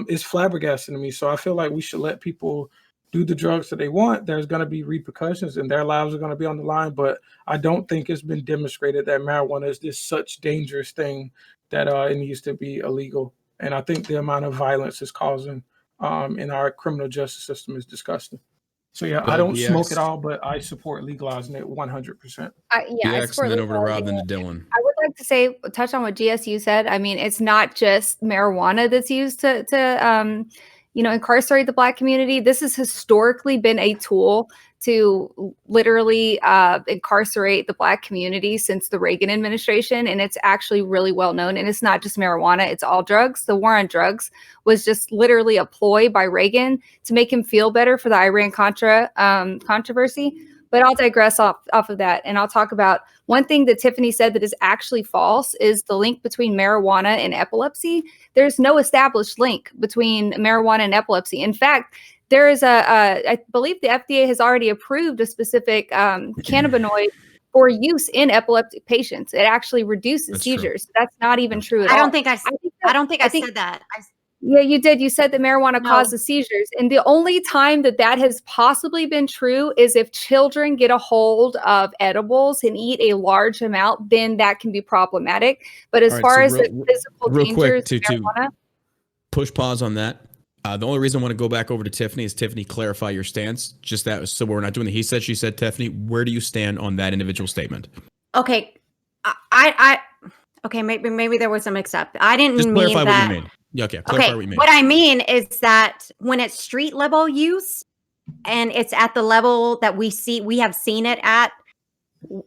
is flabbergasting to me. So I feel like we should let people do the drugs that they want. There's going to be repercussions and their lives are going to be on the line, but I don't think it's been demonstrated that marijuana is this such dangerous thing that it needs to be illegal. And I think the amount of violence it's causing in our criminal justice system is disgusting. So yeah, I don't smoke at all, but I support legalizing it 100%.
I support
and then over to Rob, then to
it.
Dylan.
I would like to touch on what GSU said. I mean, it's not just marijuana that's used to incarcerate the Black community. This has historically been a tool to literally incarcerate the Black community since the Reagan administration. And it's actually really well known. And it's not just marijuana, it's all drugs. The war on drugs was just literally a ploy by Reagan to make him feel better for the Iran-Contra controversy. But I'll digress off of that. And I'll talk about one thing that Tiffany said that is actually false is the link between marijuana and epilepsy. There's no established link between marijuana and epilepsy. In fact, there is I believe the FDA has already approved a specific cannabinoid for use in epileptic patients. It actually reduces seizures. That's not even true at all.
I don't think I said that.
Yeah, you did. You said that marijuana causes seizures. And the only time that has possibly been true is if children get a hold of edibles and eat a large amount, then that can be problematic. But as far as the physical dangers of marijuana,
push pause on that. The only reason I want to go back over to Tiffany is Tiffany, clarify your stance. Just that, so we're not doing the he said, she said. Tiffany, where do you stand on that individual statement?
Okay, okay, maybe there was a mix-up. I didn't
just
mean
clarify
that.
What you mean. Yeah, okay, clarify what you mean.
What I mean is that when it's street level use and it's at the level that we have seen it at,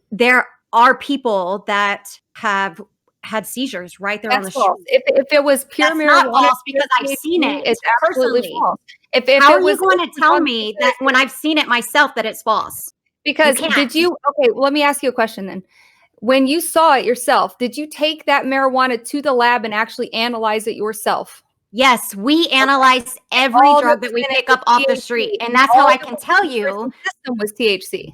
there are people that have had seizures right there on the street.
If it was pure marijuana,
not false because I've seen it.
It's absolutely false.
How are you going to tell me that when I've seen it myself that it's false?
Because let me ask you a question then. When you saw it yourself, did you take that marijuana to the lab and actually analyze it yourself?
Yes, we analyze every drug that we pick up off the street. And that's how I can tell you.
System was THC.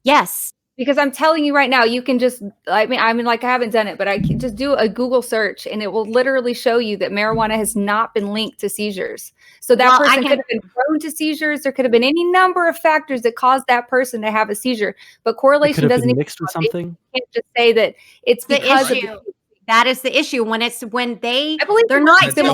Yes.
Because I'm telling you right now, you can just, I haven't done it, but I can just do a Google search and it will literally show you that marijuana has not been linked to seizures. So that person could have been prone to seizures. There could have been any number of factors that caused that person to have a seizure, but correlation doesn't even
mixed with something.
You can't just say that it's
the
because
issue. That is the issue they're not
just throwing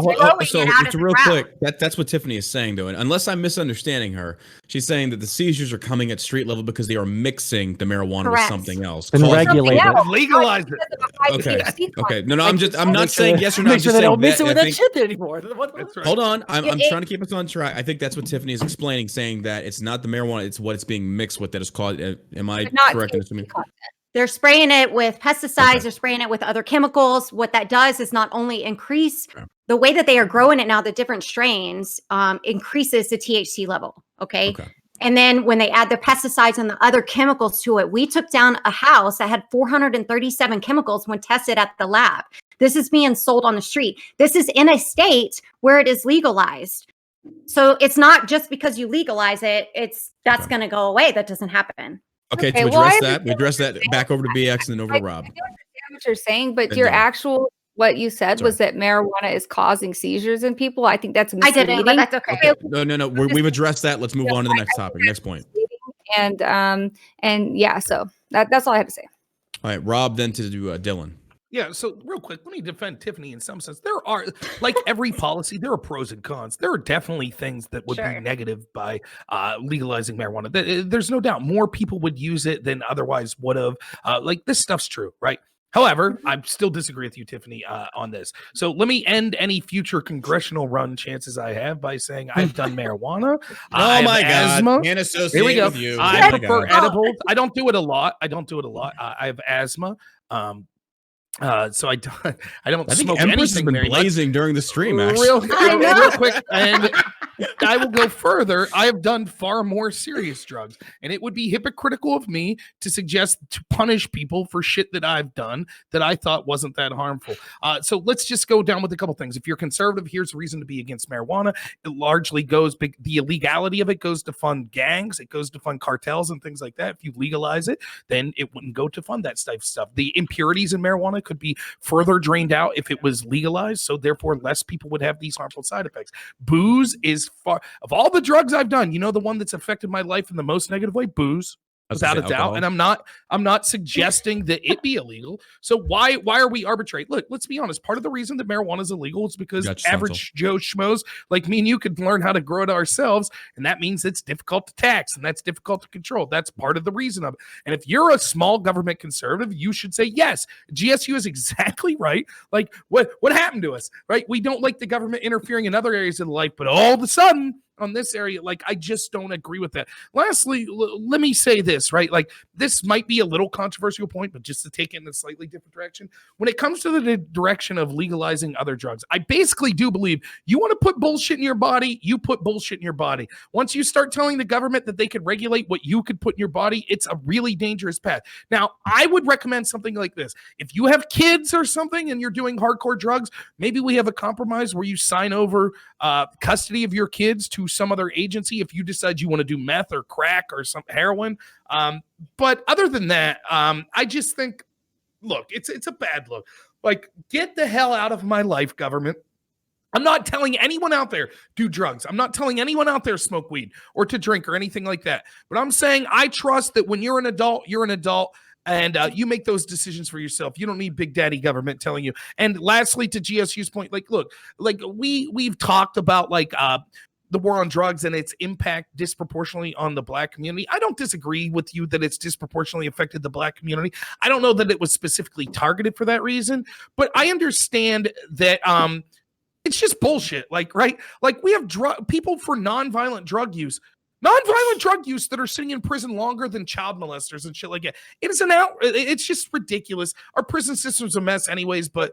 it out of the ground. Quick. That's what Tiffany is saying, though. And unless I'm misunderstanding her, she's saying that the seizures are coming at street level because they are mixing the marijuana with something else.
And regulate it.
Legalize it.
Okay. No, I'm not saying yes or no.
Make sure they don't mix it with that shit anymore.
Hold on. I'm trying to keep us on track. I think that's what Tiffany is explaining, saying that it's not the marijuana, it's what it's being mixed with that is caused. Am I correct in assuming?
They're spraying it with pesticides, they're spraying it with other chemicals. What that does is not only increase the way that they are growing it now, the different strains, increases the THC level. Okay. And then when they add the pesticides and the other chemicals to it, we took down a house that had 437 chemicals when tested at the lab. This is being sold on the street. This is in a state where it is legalized. So it's not just because you legalize it, that's going to go away. That doesn't happen.
Okay, to address that, we address that back over to BX and then over to Rob.
I understand what you're saying, but your actual what you said was that marijuana is causing seizures in people. I think that's misleading.
I didn't, but that's okay.
No. We've addressed that. Let's move on to the next topic. Next point.
And yeah, so that's all I have to say.
All right, Rob, then to do Dylan.
Yeah, so real quick, let me defend Tiffany in some sense. There are, like every policy, there are pros and cons. There are definitely things that would be negative by legalizing marijuana. There's no doubt more people would use it than otherwise would have. Like this stuff's true, right? However, I still disagree with you, Tiffany, on this. So let me end any future congressional run chances I have by saying I've done marijuana.
Oh my God!
Asthma.
Can't associate
Here we go.
with you.
I prefer edibles. I don't do it a lot. I have asthma. So I don't
I think
smoke
Empress has
anything
been
very much.
blazing during the stream, actually.
Real quick, and I will go further. I have done far more serious drugs, and it would be hypocritical of me to suggest to punish people for shit that I've done that I thought wasn't that harmful. So let's just go down with a couple things. If you're conservative, here's a reason to be against marijuana. It largely goes, the illegality of it goes to fund gangs. It goes to fund cartels and things like that. If you legalize it, then it wouldn't go to fund that type of stuff. The impurities in marijuana could be further drained out if it was legalized, so therefore less people would have these harmful side effects. Booze is far, of all the drugs I've done, you know, the one that's affected my life in the most negative way, booze. Without a doubt. And I'm not suggesting that it be illegal. So why are we arbitrate? Look, let's be honest. Part of the reason that marijuana is illegal is because average Joe schmoes like me and you could learn how to grow it ourselves. And that means it's difficult to tax and that's difficult to control. That's part of the reason of it. And if you're a small government conservative, you should say, yes, GSU is exactly right. Like what happened to us, right? We don't like the government interfering in other areas of life, but all of a sudden, on this area, like I just don't agree with that. Lastly, let me say this, right? Like this might be a little controversial point, but just to take it in a slightly different direction. When it comes to the direction of legalizing other drugs, I basically do believe you want to put bullshit in your body, you put bullshit in your body. Once you start telling the government that they could regulate what you could put in your body, it's a really dangerous path. Now, I would recommend something like this. If you have kids or something and you're doing hardcore drugs, maybe we have a compromise where you sign over custody of your kids to some other agency if you decide you want to do meth or crack or some heroin. But other than that, I just think, look, it's a bad look. Like, get the hell out of my life, government. I'm not telling anyone out there do drugs. I'm not telling anyone out there smoke weed or to drink or anything like that. But I'm saying I trust that when you're an adult, and you make those decisions for yourself. You don't need big daddy government telling you. And lastly, to GSU's point, like, look, like we've talked about like the war on drugs and its impact disproportionately on the Black community. I don't disagree with you that it's disproportionately affected the Black community. I don't know that it was specifically targeted for that reason, but I understand that it's just bullshit. Like, right? Like we have people for nonviolent drug use that are sitting in prison longer than child molesters and shit like that. It's just ridiculous. Our prison system's a mess anyways, but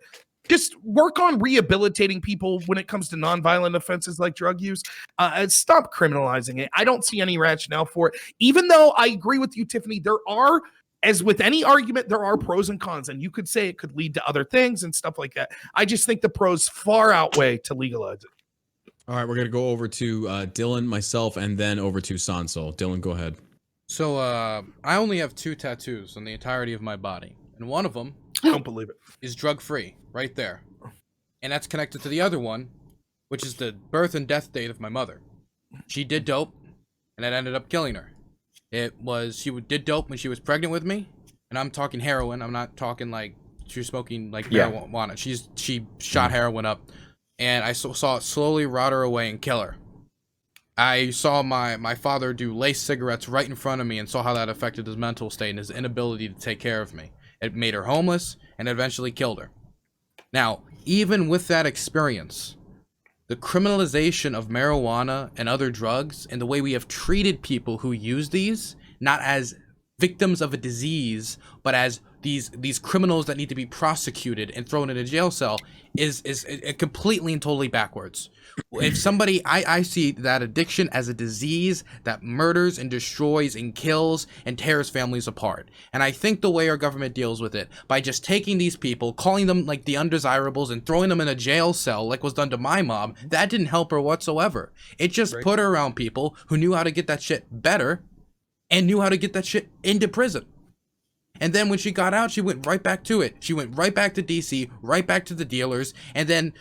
just work on rehabilitating people when it comes to nonviolent offenses like drug use. And stop criminalizing it. I don't see any rationale for it. Even though I agree with you, Tiffany, there are, as with any argument, there are pros and cons. And you could say it could lead to other things and stuff like that. I just think the pros far outweigh to legalize it.
All right, we're going to go over to Dylan, myself, and then over to Sondsol. Dylan, go ahead.
So I only have 2 tattoos on the entirety of my body. And one of them,
I don't believe it,
is drug-free, right there. And that's connected to the other one, which is the birth and death date of my mother. She did dope, and that ended up killing her. She did dope when she was pregnant with me, and I'm talking heroin. I'm not talking like she was smoking like marijuana. She shot heroin up. And I saw it slowly rot her away and kill her. I saw my father do lace cigarettes right in front of me and saw how that affected his mental state and his inability to take care of me. It made her homeless and eventually killed her. Now, even with that experience, the criminalization of marijuana and other drugs and the way we have treated people who use these, not as victims of a disease, but as these criminals that need to be prosecuted and thrown in a jail cell is completely and totally backwards. If somebody, I see that addiction as a disease that murders and destroys and kills and tears families apart. And I think the way our government deals with it, by just taking these people, calling them like the undesirables and throwing them in a jail cell like was done to my mom, that didn't help her whatsoever. It just put her around people who knew how to get that shit better and knew how to get that shit into prison. And then when she got out, she went right back to it. She went right back to DC, right back to the dealers, and then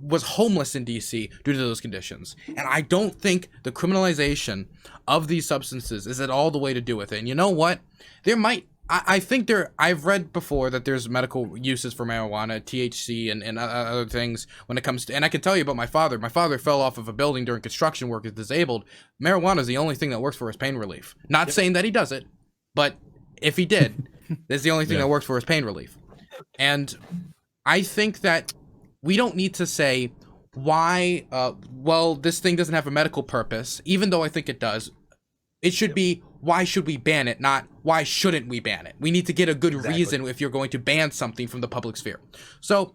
was homeless in DC due to those conditions. And I don't think the criminalization of these substances is at all the way to do with it. And you know what? There might, I think I've read before that there's medical uses for marijuana, THC, and other things when it comes to, and I can tell you about my father. My father fell off of a building during construction work, is disabled. Marijuana is the only thing that works for his pain relief. Not saying that he does it, but if he did, that's the only thing that works for his pain relief. And I think that we don't need to say why, well, this thing doesn't have a medical purpose, even though I think it does. It should be, why should we ban it, not why shouldn't we ban it? We need to get a good reason if you're going to ban something from the public sphere. So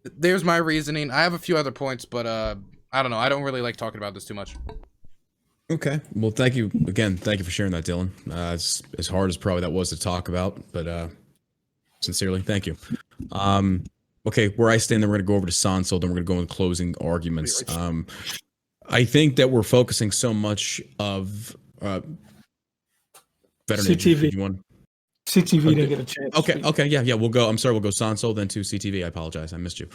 there's my reasoning. I have a few other points, but I don't know. I don't really like talking about this too much.
Okay. Well, thank you again. Thank you for sharing that, Dylan. It's as hard as probably that was to talk about, but sincerely, thank you. Okay, where I stand, then we're going to go over to Sondsol, then we're going to go into closing arguments. I think that we're focusing so much of veteran
CTV. CTV didn't get a chance.
Okay, yeah, we'll go. I'm sorry, we'll go Sondsol, then to CTV. I apologize, I missed you.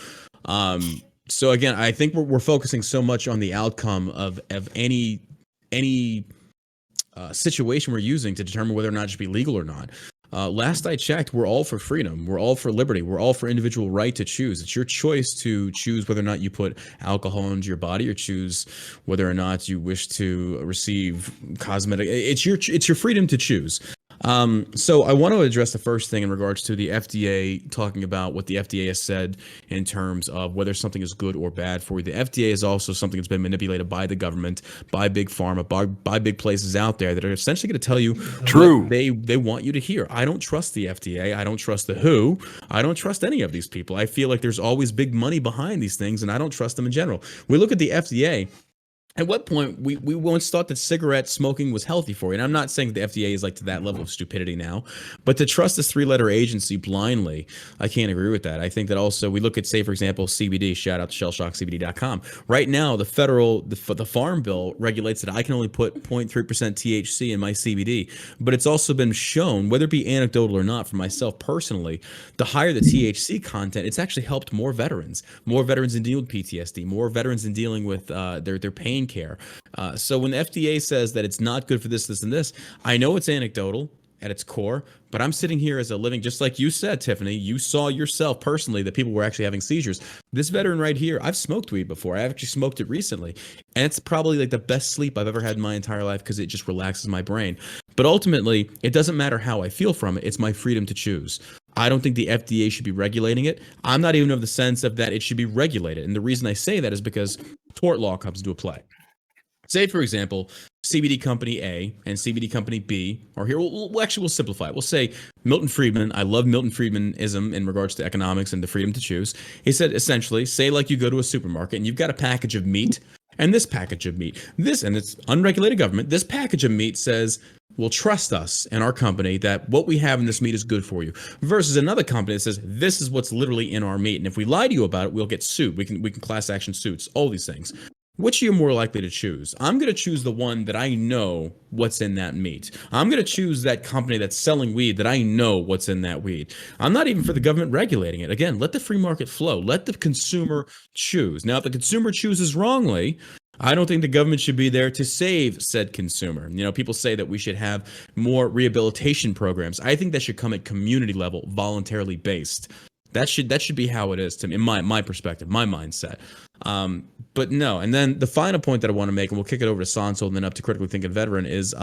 So again, I think we're focusing so much on the outcome of any situation we're using to determine whether or not it should be legal or not. Last I checked, we're all for freedom. We're all for liberty. We're all for individual right to choose. It's your choice to choose whether or not you put alcohol into your body or choose whether or not you wish to receive cosmetic. It's your freedom to choose. So I want to address the first thing in regards to the FDA talking about what the FDA has said in terms of whether something is good or bad for you. The FDA is also something that's been manipulated by the government, by big pharma, by big places out there that are essentially going to tell you what they want you to hear. I don't trust the FDA. I don't trust the WHO. I don't trust any of these people. I feel like there's always big money behind these things, and I don't trust them in general. We look at the FDA. At what point we once thought that cigarette smoking was healthy for you. And I'm not saying the FDA is like to that level of stupidity now, but to trust this three-letter agency blindly, I can't agree with that. I think that also we look at, say, for example, CBD, shout out to shellshockcbd.com. Right now, the Farm Bill regulates that I can only put 0.3% THC in my CBD, but it's also been shown, whether it be anecdotal or not, for myself personally, the higher the THC content, it's actually helped more veterans in dealing with PTSD, more veterans in dealing with their pain care. So when the FDA says that it's not good for this, and this, I know it's anecdotal at its core, but I'm sitting here as a living, just like you said, Tiffany, you saw yourself personally that people were actually having seizures. This veteran right here, I've smoked weed before. I actually smoked it recently, and it's probably like the best sleep I've ever had in my entire life because it just relaxes my brain. But ultimately, it doesn't matter how I feel from it. It's my freedom to choose. I don't think the FDA should be regulating it. I'm not even of the sense of that it should be regulated. And the reason I say that is because tort law comes into play. Say, for example, CBD company A and CBD company B are here. We'll simplify it. We'll say Milton Friedman. I love Milton Friedmanism in regards to economics and the freedom to choose. He said, essentially, say like you go to a supermarket and you've got a package of meat and this package of meat. This, and it's unregulated government, this package of meat says, well, trust us and our company that what we have in this meat is good for you. Versus another company that says, this is what's literally in our meat. And if we lie to you about it, we'll get sued. We can class action suits, all these things. Which are you more likely to choose? I'm going to choose the one that I know what's in that meat. I'm going to choose that company that's selling weed that I know what's in that weed. I'm not even for the government regulating it. Again, let the free market flow. Let the consumer choose. Now, if the consumer chooses wrongly, I don't think the government should be there to save said consumer. You know, people say that we should have more rehabilitation programs. I think that should come at community level, voluntarily based. That should be how it is to me, in my perspective, my mindset. But no, and then the final point that I want to make, and we'll kick it over to Sondsol and then up to Critically Thinking Veteran, is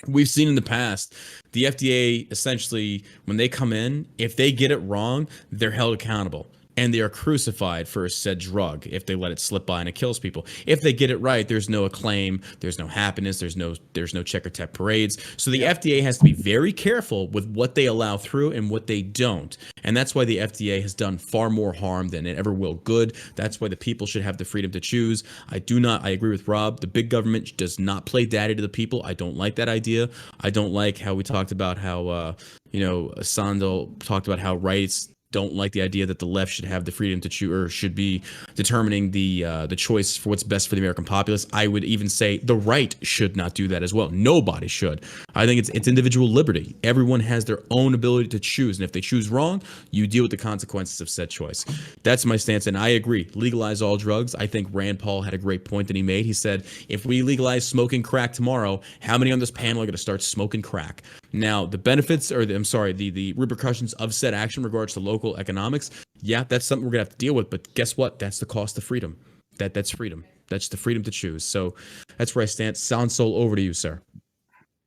we've seen in the past, the FDA essentially, when they come in, if they get it wrong, they're held accountable. and they are crucified for said drug if they let it slip by and it kills people. If they get it right, there's no acclaim, there's no happiness, there's no checker tech parades. So the FDA has to be very careful with what they allow through and what they don't. And that's why the FDA has done far more harm than it ever will good. That's why the people should have the freedom to choose. I agree with Rob. The big government does not play daddy to the people. I don't like that idea. I don't like how we talked about how, Sondsol talked about how rights don't like the idea that the left should have the freedom to choose or should be determining the choice for what's best for the American populace. I would even say the right should not do that as well. Nobody should. I think it's individual liberty. Everyone has their own ability to choose, and if they choose wrong, you deal with the consequences of said choice. That's my stance, and I agree. Legalize all drugs. I think Rand Paul had a great point that he made. He said, if we legalize smoking crack tomorrow, how many on this panel are going to start smoking crack? Now, the benefits, or the repercussions of said action in regards to local economics, yeah, that's something we're gonna have to deal with. But guess what? That's the cost of freedom. That's freedom. That's the freedom to choose. So that's where I stand. Sondsol, over to you, sir.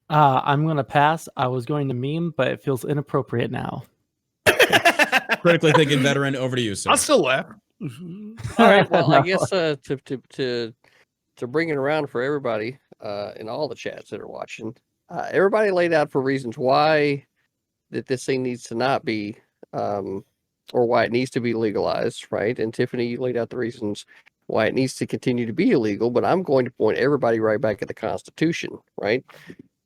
I'm gonna pass. I was going to meme, but it feels inappropriate now.
Critically thinking veteran, over to you, sir.
I'll still laugh.
All right. Well, I guess to bring it around for everybody in all the chats that are watching. Everybody laid out for reasons why that this thing needs to not be, or why it needs to be legalized, right? And Tiffany, you laid out the reasons why it needs to continue to be illegal, but I'm going to point everybody right back at the Constitution, right?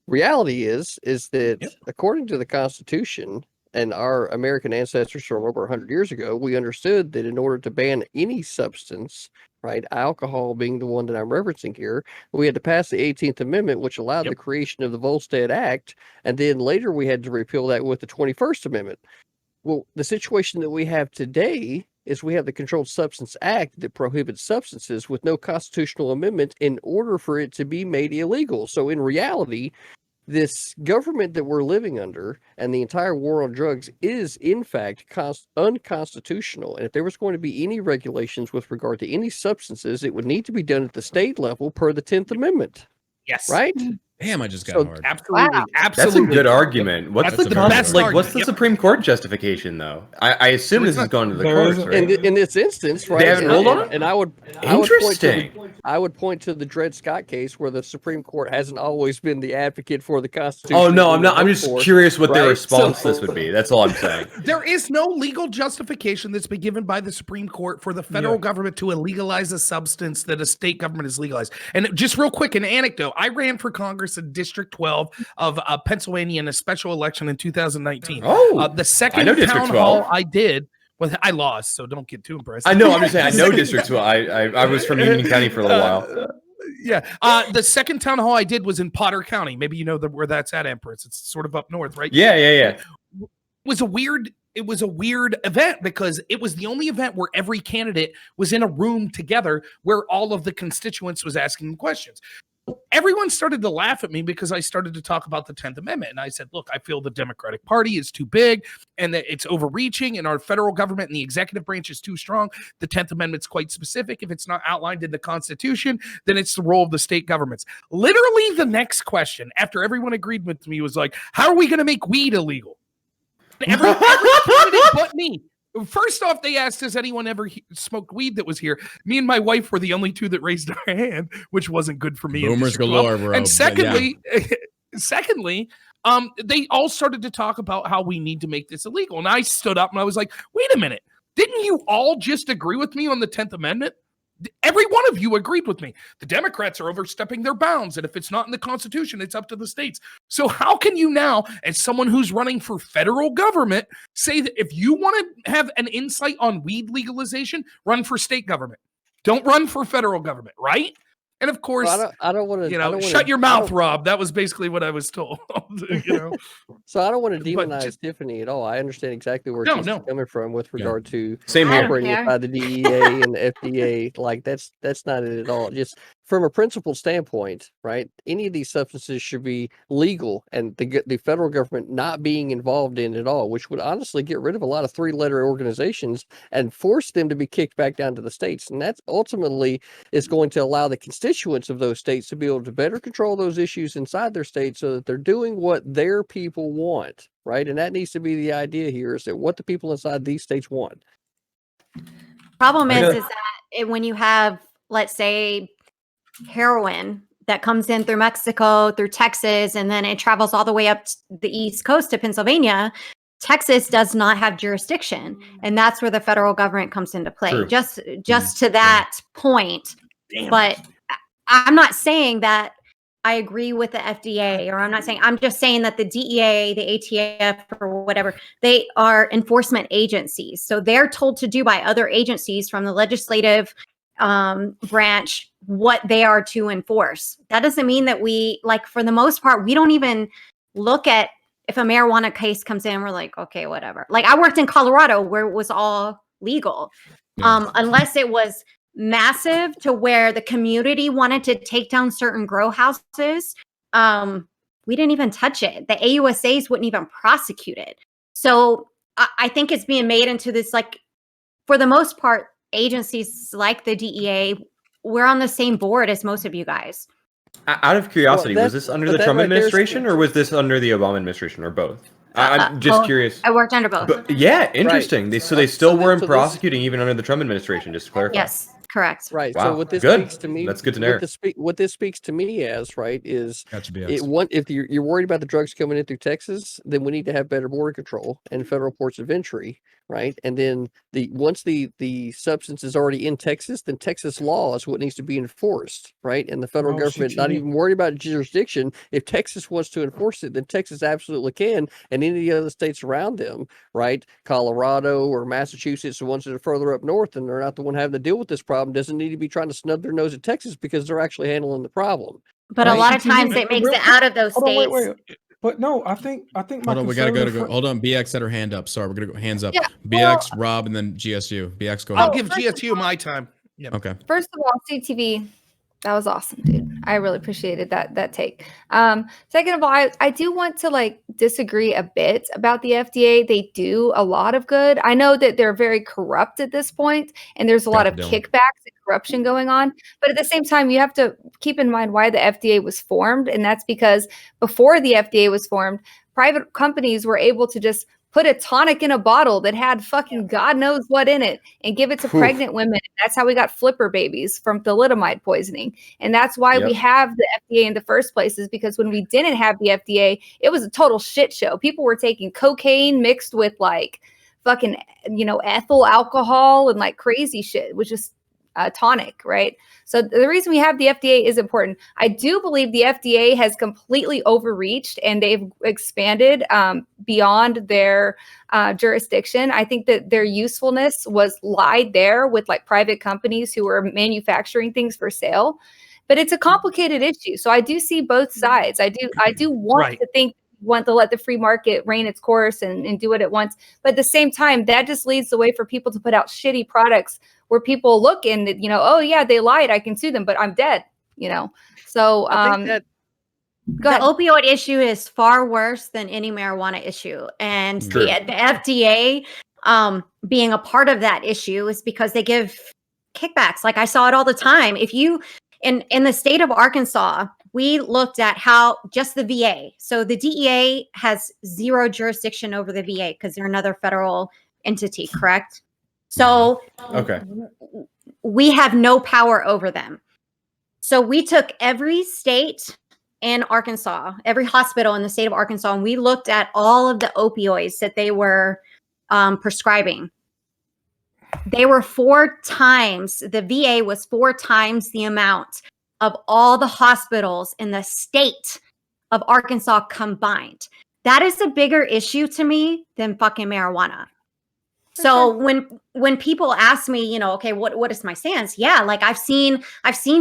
Reality is that according to the Constitution and our American ancestors from over 100 years ago, we understood that in order to ban any substance, right, alcohol being the one that I'm referencing here, we had to pass the 18th Amendment, which allowed the creation of the Volstead Act, and then later we had to repeal that with the 21st Amendment. Well, the situation that we have today is we have the Controlled Substance Act that prohibits substances with no constitutional amendment in order for it to be made illegal. So in reality, this government that we're living under and the entire war on drugs is, in fact, unconstitutional. And if there was going to be any regulations with regard to any substances, it would need to be done at the state level per the 10th Amendment.
Yes.
Right?
Damn, I just got hard.
Absolutely.
Wow.
Absolutely.
That's a good argument. What's
That's
the
best
what's the
argument.
Supreme Court justification though? I assume this is going to the courts, right?
In this instance, right?
They haven't ruled on it?
And I would point to the Dred Scott case where the Supreme Court hasn't always been the advocate for the Constitution.
Oh no, I'm not. I'm just curious what their
right?
response to this would be. That's all I'm saying.
There is no legal justification that's been given by the Supreme Court for the federal government to illegalize a substance that a state government has legalized. And just real quick, an anecdote. I ran for Congress in District 12 of Pennsylvania in a special election in 2019.
Oh,
the second
I know
town
District 12.
hall I did, well, I lost, so don't get too impressed.
I know. I'm just saying. I know District 12. I was from Union County for a little while.
The second town hall I did was in Potter County. Maybe you know where that's at, Empress. It's sort of up north, right?
Yeah.
It was a weird event because it was the only event where every candidate was in a room together where all of the constituents was asking them questions. Everyone started to laugh at me because I started to talk about the 10th Amendment. And I said, look, I feel the Democratic Party is too big and that it's overreaching and our federal government and the executive branch is too strong. The 10th Amendment's quite specific. If it's not outlined in the Constitution, then it's the role of the state governments. Literally the next question, after everyone agreed with me, was like, how are we going to make weed illegal? And every candidate but me. First off, they asked, has anyone ever smoked weed that was here? Me and my wife were the only two that raised our hand, which wasn't good for me.
Boomers galore, bro.
And secondly, they all started to talk about how we need to make this illegal. And I stood up and I was like, wait a minute. Didn't you all just agree with me on the 10th Amendment? Every one of you agreed with me. The Democrats are overstepping their bounds. And if it's not in the Constitution, it's up to the states. So how can you now, as someone who's running for federal government, say that if you want to have an insight on weed legalization, run for state government. Don't run for federal government, right? And of course,
I don't want to.
Shut your mouth, Rob. That was basically what I was told.
So I don't want to demonize Tiffany at all. I understand exactly where she's coming from with regard to operating by the DEA and the FDA. Like that's not it at all. Just from a principled standpoint, right? Any of these substances should be legal, and the federal government not being involved in at all, which would honestly get rid of a lot of three-letter organizations and force them to be kicked back down to the states. And that ultimately is going to allow the constituents of those states to be able to better control those issues inside their state so that they're doing what their people want, right? And that needs to be the idea here, is that what the people inside these states want.
Problem is that when you have, let's say, heroin that comes in through Mexico, through Texas, and then it travels all the way up to the East Coast to Pennsylvania, Texas does not have jurisdiction, and that's where the federal government comes into play.
True.
Just to that point. But I'm not saying that I agree with the FDA, or I'm just saying that the DEA, the ATF, or whatever, they are enforcement agencies. So they're told to do by other agencies from the legislative branch what they are to enforce. That doesn't mean that we, like, for the most part, we don't even look at if a marijuana case comes in, we're like, okay, whatever. Like, I worked in Colorado where it was all legal, unless it was massive to where the community wanted to take down certain grow houses. We didn't even touch it. The AUSAs wouldn't even prosecute it. So I think it's being made into this, like, for the most part, agencies like the DEA, we're on the same board as most of you guys.
Out of curiosity, was this under the Trump administration or was this under the Obama administration, or both? I'm just curious.
I worked under both.
But, yeah, interesting. Right. They still weren't prosecuting even under the Trump administration, just to clarify.
Yes, correct.
Right.
Wow.
So what this
Good.
speaks to me,
that's good to know.
What this speaks to me as, right, is
if
you're worried about the drugs coming in through Texas, then we need to have better border control and federal ports of entry, right? And then once the substance is already in Texas, then Texas law is what needs to be enforced, right? And the federal government not even worried about jurisdiction. If Texas wants to enforce it, then Texas absolutely can, and any of the other states around them, right? Colorado or Massachusetts, the ones that are further up north and they're not the one having to deal with this problem, doesn't need to be trying to snub their nose at Texas because they're actually handling the problem.
But a lot of times it makes it out of those states.
Wait. But no, I think my
hold on, we gotta go. Hold on, BX had her hand up. Sorry, we're gonna go hands up. Yeah, BX, Rob, and then GSU. BX, go ahead.
I'll give GSU my time.
Yeah. Okay.
First of all, CTV, that was awesome, dude. I really appreciated that take. Second of all, I do want to disagree a bit about the FDA. They do a lot of good. I know that they're very corrupt at this point, and there's a lot of kickbacks and corruption going on. But at the same time, you have to keep in mind why the FDA was formed, and that's because before the FDA was formed, private companies were able to just put a tonic in a bottle that had fucking God knows what in it and give it to pregnant women. That's how we got flipper babies from thalidomide poisoning. And that's why we have the FDA in the first place, is because when we didn't have the FDA, it was a total shit show. People were taking cocaine mixed with fucking, ethyl alcohol and crazy shit, which is tonic, right? So the reason we have the FDA is important. I do believe the FDA has completely overreached and they've expanded beyond their jurisdiction. I think that their usefulness was lied there with private companies who were manufacturing things for sale. But it's a complicated issue. So I do see both sides. I do want to want to let the free market reign its course and do what it wants. But at the same time, that just leads the way for people to put out shitty products where people look and, oh yeah, they lied, I can sue them, but I'm dead, So
the opioid issue is far worse than any marijuana issue. And the FDA being a part of that issue is because they give kickbacks. Like, I saw it all the time. If you, in the state of Arkansas, we looked at how just the VA. So the DEA has zero jurisdiction over the VA because they're another federal entity, correct? So we have no power over them. So we took every state in Arkansas, every hospital in the state of Arkansas, and we looked at all of the opioids that they were prescribing. They were 4 times, the VA was 4 times the amount of all the hospitals in the state of Arkansas combined. That is a bigger issue to me than fucking marijuana. So when people ask me, okay, what is my stance? Yeah, I've seen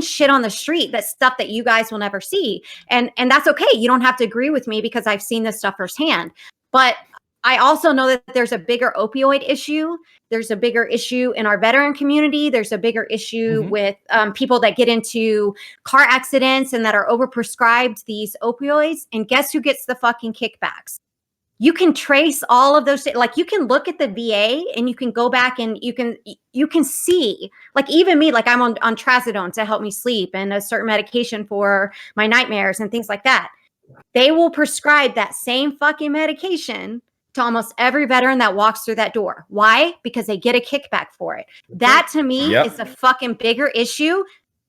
shit on the street, that stuff that you guys will never see. And that's okay. You don't have to agree with me because I've seen this stuff firsthand. But I also know that there's a bigger opioid issue. There's a bigger issue in our veteran community. There's a bigger issue with people that get into car accidents and that are overprescribed these opioids. And guess who gets the fucking kickbacks? You can trace all of those. You can look at the VA and you can go back and you can see, even me, I'm on trazodone to help me sleep and a certain medication for my nightmares and things like that. They will prescribe that same fucking medication to almost every veteran that walks through that door. Why? Because they get a kickback for it. That to me is a fucking bigger issue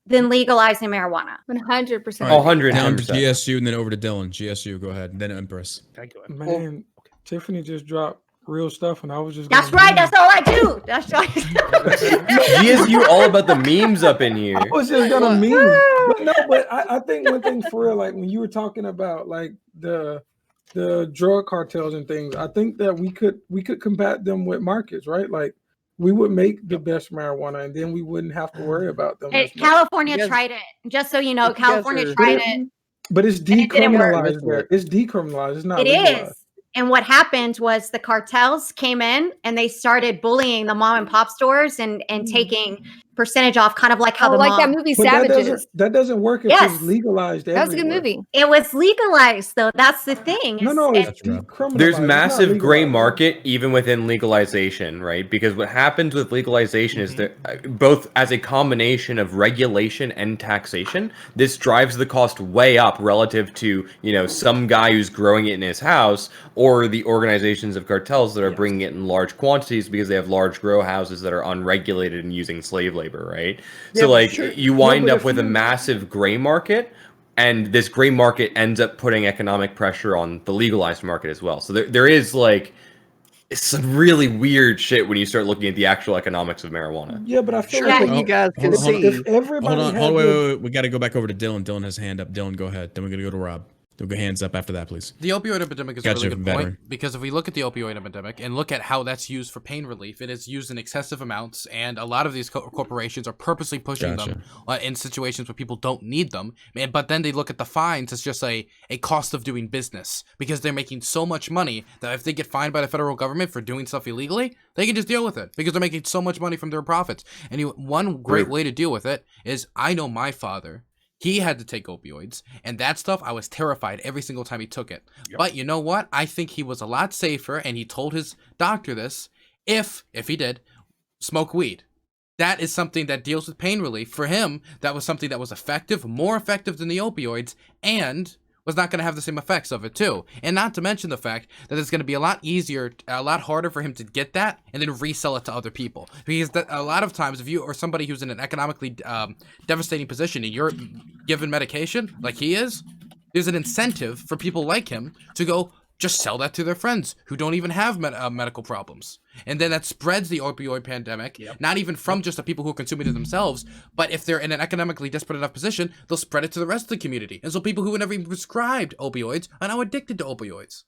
than legalizing marijuana.
100%.
All right, down to GSU and then over to Dylan. GSU, go ahead. And then Empress.
Thank you.
Man, Tiffany just dropped real stuff, and I was just.
That's right. That's all I do. That's all I do.
GSU all about the memes up in here.
I was just gonna meme. But no, but I think one thing for real, like when you were talking about like the drug cartels and things, I think that we could combat them with markets, right? Like we would make the best marijuana, and then we wouldn't have to worry about them.
California tried it. Just so you know, California tried it.
But it's decriminalized there. It's decriminalized. It's not legalized.
Is. And what happened was the cartels came in and they started bullying the mom and pop stores and taking percentage off, kind of like how
that movie Savages.
That doesn't work if it's legalized.
That's a good movie.
It was legalized though. That's the thing.
No, it's decriminalized.
There's massive gray market even within legalization, right? Because what happens with legalization is that both as a combination of regulation and taxation, this drives the cost way up relative to, you know, some guy who's growing it in his house or the organizations of cartels that are bringing it in large quantities because they have large grow houses that are unregulated and using slave labor. Right? So like you wind up with a massive gray market, and this gray market ends up putting economic pressure on the legalized market as well. So there is like some really weird shit when you start looking at the actual economics of marijuana.
Yeah, but I feel
like you guys can see.
If everybody
hold on, wait. We got to go back over to Dylan. Dylan has a hand up. Dylan, go ahead. Then we're gonna go to Rob. Don't go hands up after that, please.
The opioid epidemic is a really good point, because if we look at the opioid epidemic and look at how that's used for pain relief, it is used in excessive amounts, and a lot of these corporations are purposely pushing them in situations where people don't need them. But then they look at the fines as just a cost of doing business, because they're making so much money that if they get fined by the federal government for doing stuff illegally, they can just deal with it because they're making so much money from their profits. And one great way to deal with it is, I know my father. He had to take opioids, and that stuff, I was terrified every single time he took it. But you know what? I think he was a lot safer, and he told his doctor this, if he did, smoke weed. That is something that deals with pain relief. For him, that was something that was effective, more effective than the opioids, and was not going to have the same effects of it too. And not to mention the fact that it's going to be a lot easier, a lot harder for him to get that and then resell it to other people. Because a lot of times, if you are somebody who's in an economically devastating position and you're given medication like he is, there's an incentive for people like him to go just sell that to their friends who don't even have medical problems. And then that spreads the opioid pandemic, not even from just the people who are consuming it themselves, but if they're in an economically desperate enough position, they'll spread it to the rest of the community. And so people who were never even prescribed opioids are now addicted to opioids.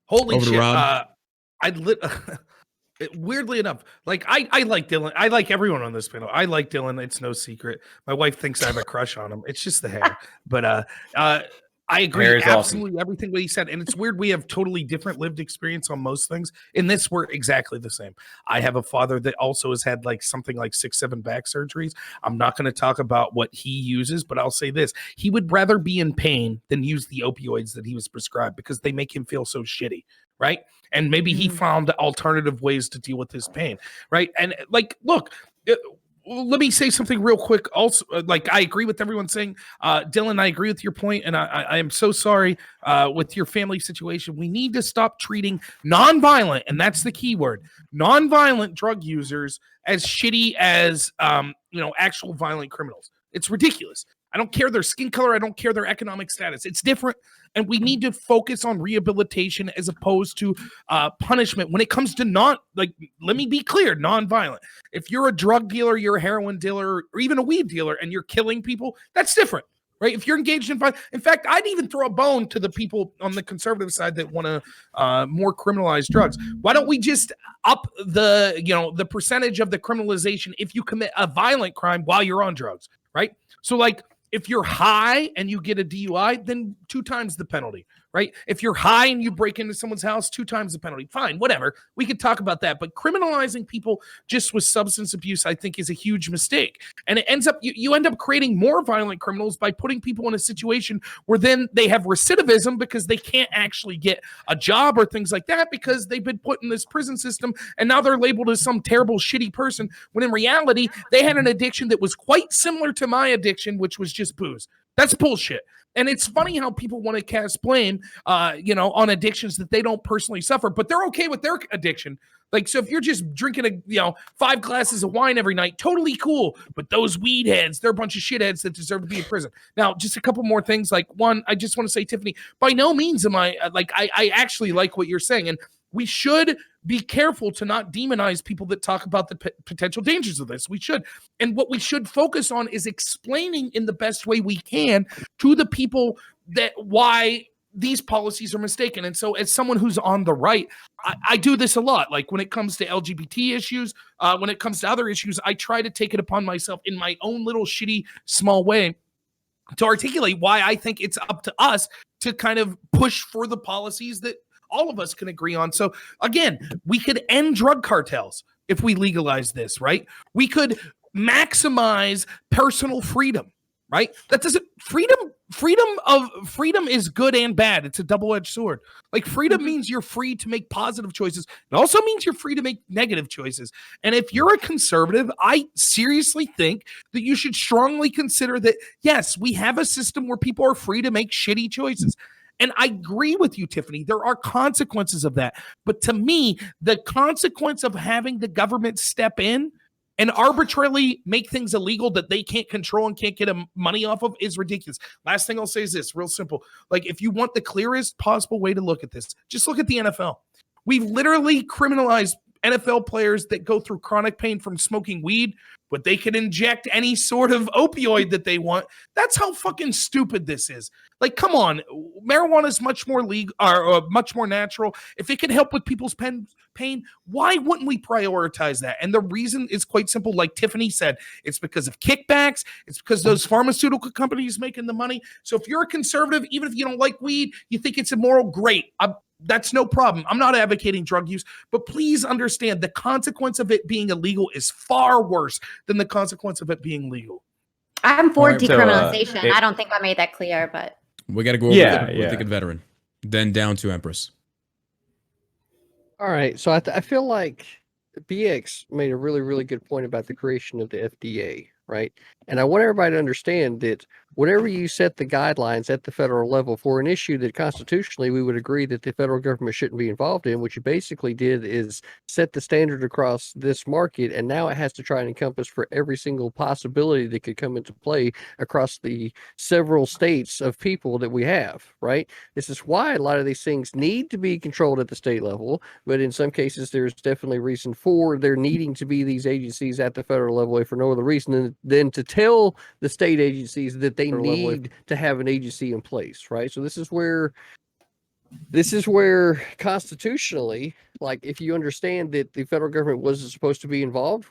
Holy shit. Weirdly enough, like I like Dylan. I like everyone on this panel. I like Dylan. It's no secret. My wife thinks I have a crush on him. It's just the hair. But I agree absolutely everything what he said. And it's weird. We have totally different lived experience on most things. In this, we're exactly the same. I have a father that also has had like something like 6-7 back surgeries. I'm not going to talk about what he uses, but I'll say this. He would rather be in pain than use the opioids that he was prescribed because they make him feel so shitty. Right. And maybe he found alternative ways to deal with his pain. Right. And like, look, let me say something real quick. Also, like I agree with everyone saying, Dylan, I agree with your point, and I am so sorry with your family situation. We need to stop treating nonviolent, and that's the key word, nonviolent drug users as shitty as actual violent criminals. It's ridiculous. I don't care their skin color. I don't care their economic status. It's different. And we need to focus on rehabilitation as opposed to punishment when it comes to let me be clear, nonviolent. If you're a drug dealer, you're a heroin dealer, or even a weed dealer, and you're killing people, that's different, right? If you're engaged in violence, in fact, I'd even throw a bone to the people on the conservative side that want to more criminalize drugs. Why don't we just up the percentage of the criminalization if you commit a violent crime while you're on drugs, right? So like, if you're high and you get a DUI, then 2 times the penalty, right? If you're high and you break into someone's house, 2 times the penalty. Fine, whatever. We could talk about that. But criminalizing people just with substance abuse, I think, is a huge mistake. And it ends up, you end up creating more violent criminals by putting people in a situation where then they have recidivism because they can't actually get a job or things like that because they've been put in this prison system and now they're labeled as some terrible, shitty person when in reality, they had an addiction that was quite similar to my addiction, which was just just booze. That's bullshit. And it's funny how people want to cast blame, on addictions that they don't personally suffer, but they're okay with their addiction. Like, so if you're just drinking 5 glasses of wine every night, totally cool. But those weed heads, they're a bunch of shitheads that deserve to be in prison. Now, just a couple more things. Like, one, I just want to say, Tiffany, by no means am I I actually like what you're saying. And we should be careful to not demonize people that talk about the potential dangers of this. We should. And what we should focus on is explaining in the best way we can to the people that why these policies are mistaken. And so as someone who's on the right, I do this a lot. Like when it comes to LGBT issues, when it comes to other issues, I try to take it upon myself in my own little shitty small way to articulate why I think it's up to us to kind of push for the policies that all of us can agree on. So again, we could end drug cartels if we legalize this, right? We could maximize personal freedom, right? That doesn't freedom is good and bad. It's a double-edged sword. Like freedom means you're free to make positive choices. It also means you're free to make negative choices. And if you're a conservative, I seriously think that you should strongly consider that, yes, we have a system where people are free to make shitty choices. And I agree with you, Tiffany. There are consequences of that. But to me, the consequence of having the government step in and arbitrarily make things illegal that they can't control and can't get money off of is ridiculous. Last thing I'll say is this, real simple. Like, if you want the clearest possible way to look at this, just look at the NFL. We've literally criminalized NFL players that go through chronic pain from smoking weed, but they can inject any sort of opioid that they want. That's how fucking stupid this is. Like, come on. Marijuana is much more legal or much more natural. If it can help with people's pain, why wouldn't we prioritize that? And the reason is quite simple. Like Tiffany said, it's because of kickbacks. It's because those pharmaceutical companies making the money. So if you're a conservative, even if you don't like weed, you think it's immoral, great. That's no problem. I'm not advocating drug use, but please understand the consequence of it being illegal is far worse than the consequence of it being legal.
I'm for
All right,
decriminalization. I don't think I made that clear, but
we got to go over with the good veteran, then down to Empress.
All right, so I feel like BX made a really, really good point about the creation of the FDA, right? And I want everybody to understand that whenever you set the guidelines at the federal level for an issue that constitutionally we would agree that the federal government shouldn't be involved in, what you basically did is set the standard across this market, and now it has to try and encompass for every single possibility that could come into play across the several states of people that we have, right? This is why a lot of these things need to be controlled at the state level, but in some cases there's definitely reason for there needing to be these agencies at the federal level for no other reason than to tell the state agencies that they need to have an agency in place, right? So this is where constitutionally, like, if you understand that the federal government wasn't supposed to be involved,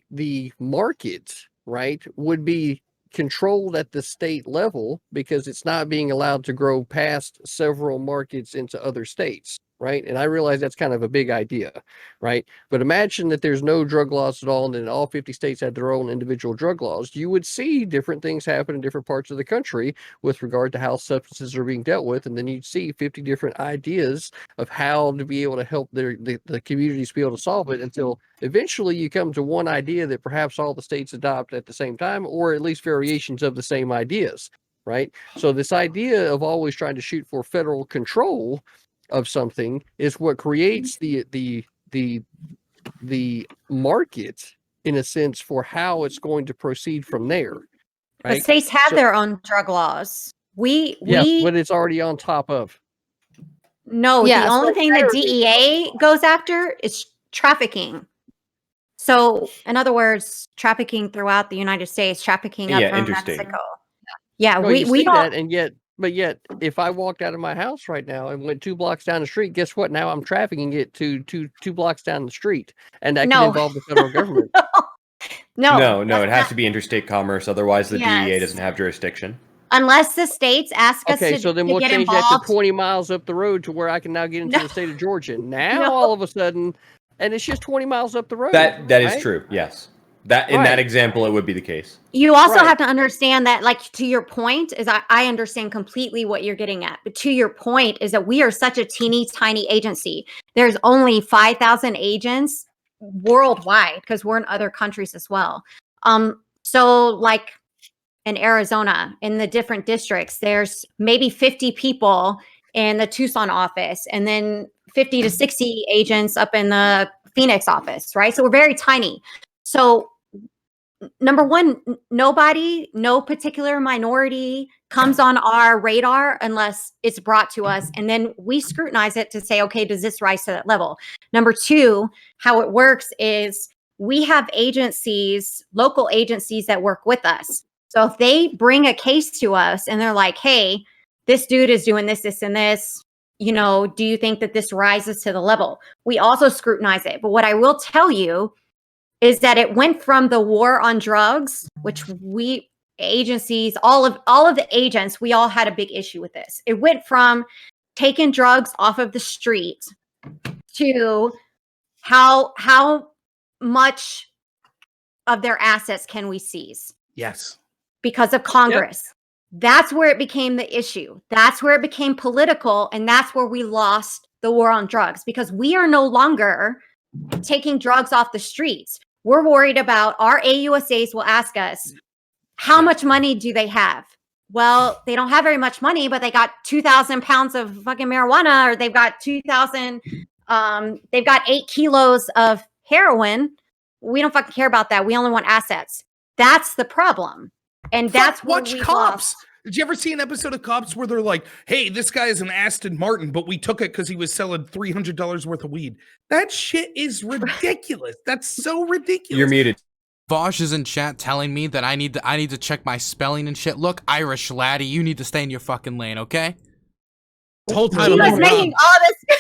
the market, right, would be controlled at the state level because it's not being allowed to grow past several markets into other states, right? And I realize that's kind of a big idea, right? But imagine that there's no drug laws at all and then all 50 states had their own individual drug laws. You would see different things happen in different parts of the country with regard to how substances are being dealt with, and then you'd see 50 different ideas of how to be able to help the communities be able to solve it until eventually you come to one idea that perhaps all the states adopt at the same time, or at least variations of the same ideas, right? So this idea of always trying to shoot for federal control of something is what creates the market, in a sense, for how it's going to proceed from there. Right?
But states have their own drug laws. But
it's already on top of.
No, the only thing that DEA goes after is trafficking. So, in other words, trafficking throughout the United States, trafficking up from Mexico. Yeah,
no,
we don't.
That, and yet, if I walked out of my house right now and went 2 blocks down the street, guess what? Now I'm trafficking it to two blocks down the street, and that can involve the federal government.
No, it has to be interstate commerce. Otherwise, the DEA doesn't have jurisdiction.
Unless the states ask us
so then we'll change that to 20 miles up the road to where I can now get into the state of Georgia. Now, all of a sudden, and it's just 20 miles up the road.
That is true. Yes. That in that example, it would be the case.
You also have to understand that, like, to your point, is I understand completely what you're getting at. But to your point is that we are such a teeny tiny agency. There's only 5,000 agents worldwide because we're in other countries as well. So, like, in Arizona in the different districts. There's maybe 50 people in the Tucson office, and then 50 to 60 agents up in the Phoenix office, right? So we're very tiny. So number one, nobody, no particular minority comes on our radar unless it's brought to us. And then we scrutinize it to say, okay, does this rise to that level? Number two, how it works is we have agencies, local agencies that work with us. So if they bring a case to us and they're like, hey, this dude is doing this, this, and this, you know, do you think that this rises to the level? We also scrutinize it. But what I will tell you is that it went from the war on drugs, which we agencies, all of the agents, we all had a big issue with this. It went from taking drugs off of the street to how much of their assets can we seize?
Yes.
Because of Congress. Yep. That's where it became the issue. That's where it became political, and that's where we lost the war on drugs, because we are no longer taking drugs off the streets. We're worried about our AUSAs will ask us, how much money do they have? Well, they don't have very much money, but they got 2,000 pounds of fucking marijuana, or they've got 2,000, they've got 8 kilos of heroin. We don't fucking care about that. We only want assets. That's the problem. And that's what
watch Cops. Did you ever see an episode of Cops where they're like, hey, this guy is an Aston Martin, but we took it because he was selling $300 worth of weed? That shit is ridiculous. That's so ridiculous.
You're muted.
Vaush is in chat telling me that I need to check my spelling and shit. Look, Irish laddie, you need to stay in your fucking lane, okay?
The whole time
he was making all this.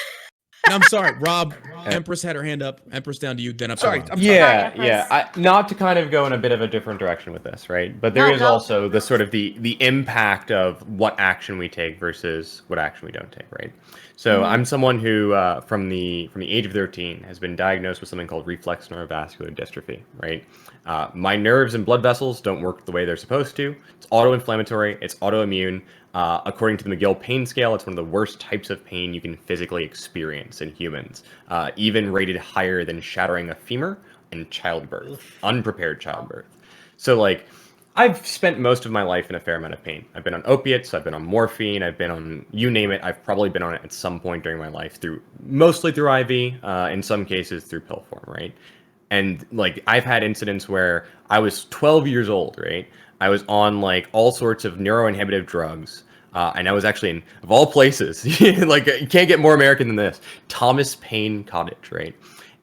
No, I'm sorry, Rob. Empress had her hand up. Empress, down to you. Then I'm sorry.
Yeah. Not to kind of go in a bit of a different direction with this, right? But there is also the sort of the impact of what action we take versus what action we don't take, right? So I'm someone who, from the age of 13, has been diagnosed with something called reflex neurovascular dystrophy, right? My nerves and blood vessels don't work the way they're supposed to. It's auto-inflammatory. It's autoimmune. According to the McGill pain scale, it's one of the worst types of pain you can physically experience in humans, even rated higher than shattering a femur in childbirth, unprepared childbirth. So, like, I've spent most of my life in a fair amount of pain. I've been on opiates, I've been on morphine, I've been on, you name it, I've probably been on it at some point during my life, mostly through IV, in some cases through pill form, right? And, like, I've had incidents where I was 12 years old, right? I was on, like, all sorts of neuroinhibitive drugs. And I was actually in, of all places, like, you can't get more American than this, Thomas Paine Cottage, right?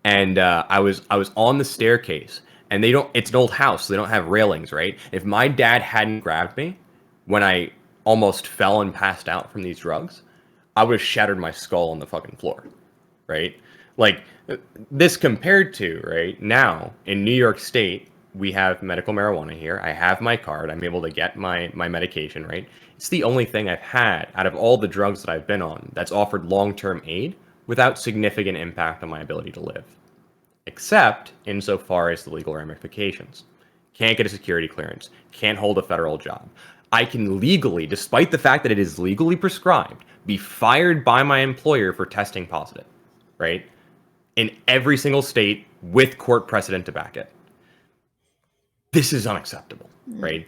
And I was on the staircase, and it's an old house, so they don't have railings, right? If my dad hadn't grabbed me when I almost fell and passed out from these drugs, I would have shattered my skull on the fucking floor, right? Like, this compared to, right, now, in New York State, we have medical marijuana here. I have my card. I'm able to get my medication, right? It's the only thing I've had out of all the drugs that I've been on that's offered long-term aid without significant impact on my ability to live, except insofar as the legal ramifications. Can't get a security clearance, can't hold a federal job. I can legally, despite the fact that it is legally prescribed, be fired by my employer for testing positive, right? In every single state with court precedent to back it. This is unacceptable, right?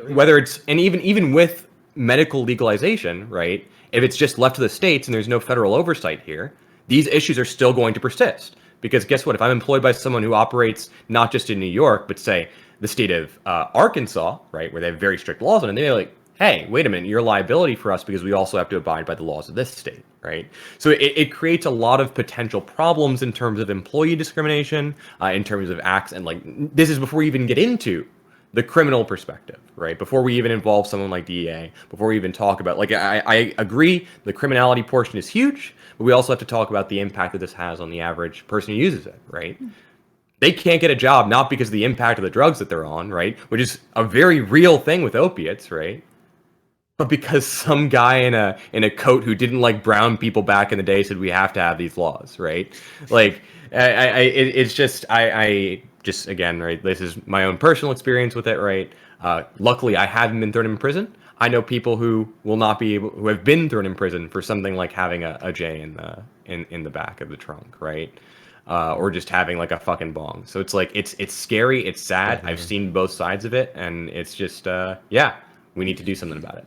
Whether it's, and even with medical legalization, right? If it's just left to the states and there's no federal oversight here, these issues are still going to persist. Because guess what? If I'm employed by someone who operates not just in New York, but say the state of Arkansas, right, where they have very strict laws on it, they're like, hey, wait a minute, you're a liability for us because we also have to abide by the laws of this state, right? So it creates a lot of potential problems in terms of employee discrimination, in terms of acts, and like, this is before we even get into the criminal perspective, right? Before we even involve someone like DEA, before we even talk about, like, I agree, the criminality portion is huge, but we also have to talk about the impact that this has on the average person who uses it, right? They can't get a job, not because of the impact of the drugs that they're on, right? Which is a very real thing with opiates, right? But because some guy in a coat who didn't like brown people back in the day said we have to have these laws, right? Like, it's just, I just, again, right, this is my own personal experience with it, right? Luckily, I haven't been thrown in prison. I know people who will not be able, who have been thrown in prison for something like having a J in the back of the trunk, right? or just having like a fucking bong. So it's like it's scary, it's sad.
Definitely.
I've seen both sides of it, and it's just yeah, we need to do something about it.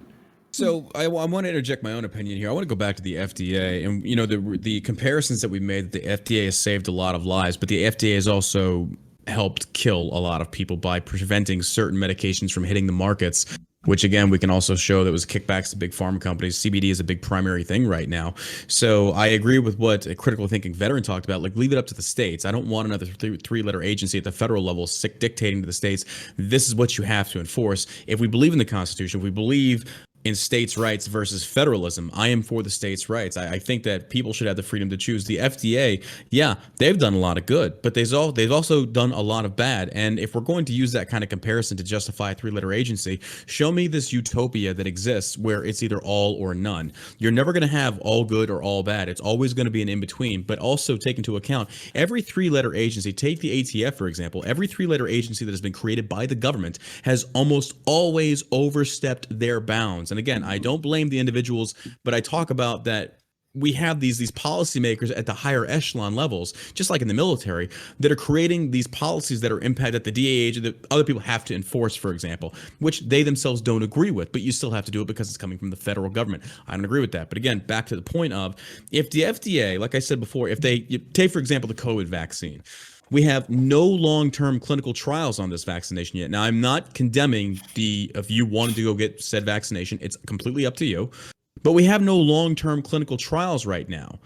So I want to interject my own opinion here. I want to go back to the FDA, and the comparisons that we made. The FDA has saved a lot of lives, but the FDA has also helped kill a lot of people by preventing certain medications from hitting the markets. Which again, we can also show that was kickbacks to big pharma companies. CBD is a big primary thing right now. So I agree with what a critical thinking veteran talked about. Like, leave it up to the states. I don't want another three-letter agency at the federal level dictating to the states, this is what you have to enforce. If we believe in the Constitution, if we believe in states' rights versus federalism, I am for the states' rights. I think that people should have the freedom to choose. The FDA, yeah, they've done a lot of good, but they've also done a lot of bad. And if we're going to use that kind of comparison to justify a three-letter agency, show me this utopia that exists where it's either all or none. You're never going to have all good or all bad. It's always going to be an in-between, but also take into account every three-letter agency. Take the ATF, for example. Every three-letter agency that has been created by the government has almost always overstepped their bounds. And again, I don't blame the individuals, but I talk about that we have these policymakers at the higher echelon levels, just like in the military, that are creating these policies that are impacted that the DAH, that other people have to enforce, for example, which they themselves don't agree with, but you still have to do it because it's coming from the federal government. I don't agree with that. But again, back to the point of, if the FDA, like I said before, if they take, for example, the COVID vaccine, we have no long-term clinical trials on this vaccination yet. Now, I'm not condemning if you wanted to go get said vaccination, it's completely up to you. But we have no long-term clinical trials right now.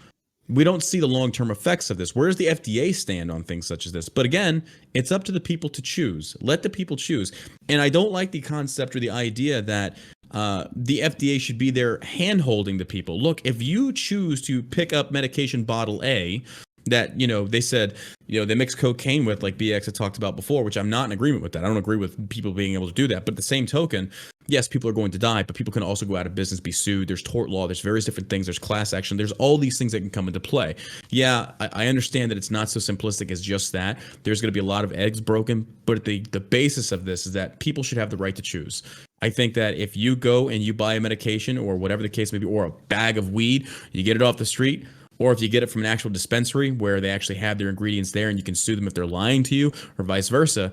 We don't see the long-term effects of this. Where does the FDA stand on things such as this? But again, it's up to the people to choose. Let the people choose. And I don't like the concept or the idea that the FDA should be there hand-holding the people. Look, if you choose to pick up medication bottle A, that, they said, they mix cocaine with, like BX had talked about before, which I'm not in agreement with that. I don't agree with people being able to do that. But at the same token, yes, people are going to die, but people can also go out of business, be sued. There's tort law. There's various different things. There's class action. There's all these things that can come into play. Yeah, I understand that it's not so simplistic as just that. There's going to be a lot of eggs broken. But the basis of this is that people should have the right to choose. I think that if you go and you buy a medication or whatever the case may be, or a bag of weed, you get it off the street, or if you get it from an actual dispensary where they actually have their ingredients there and you can sue them if they're lying to you, or vice versa.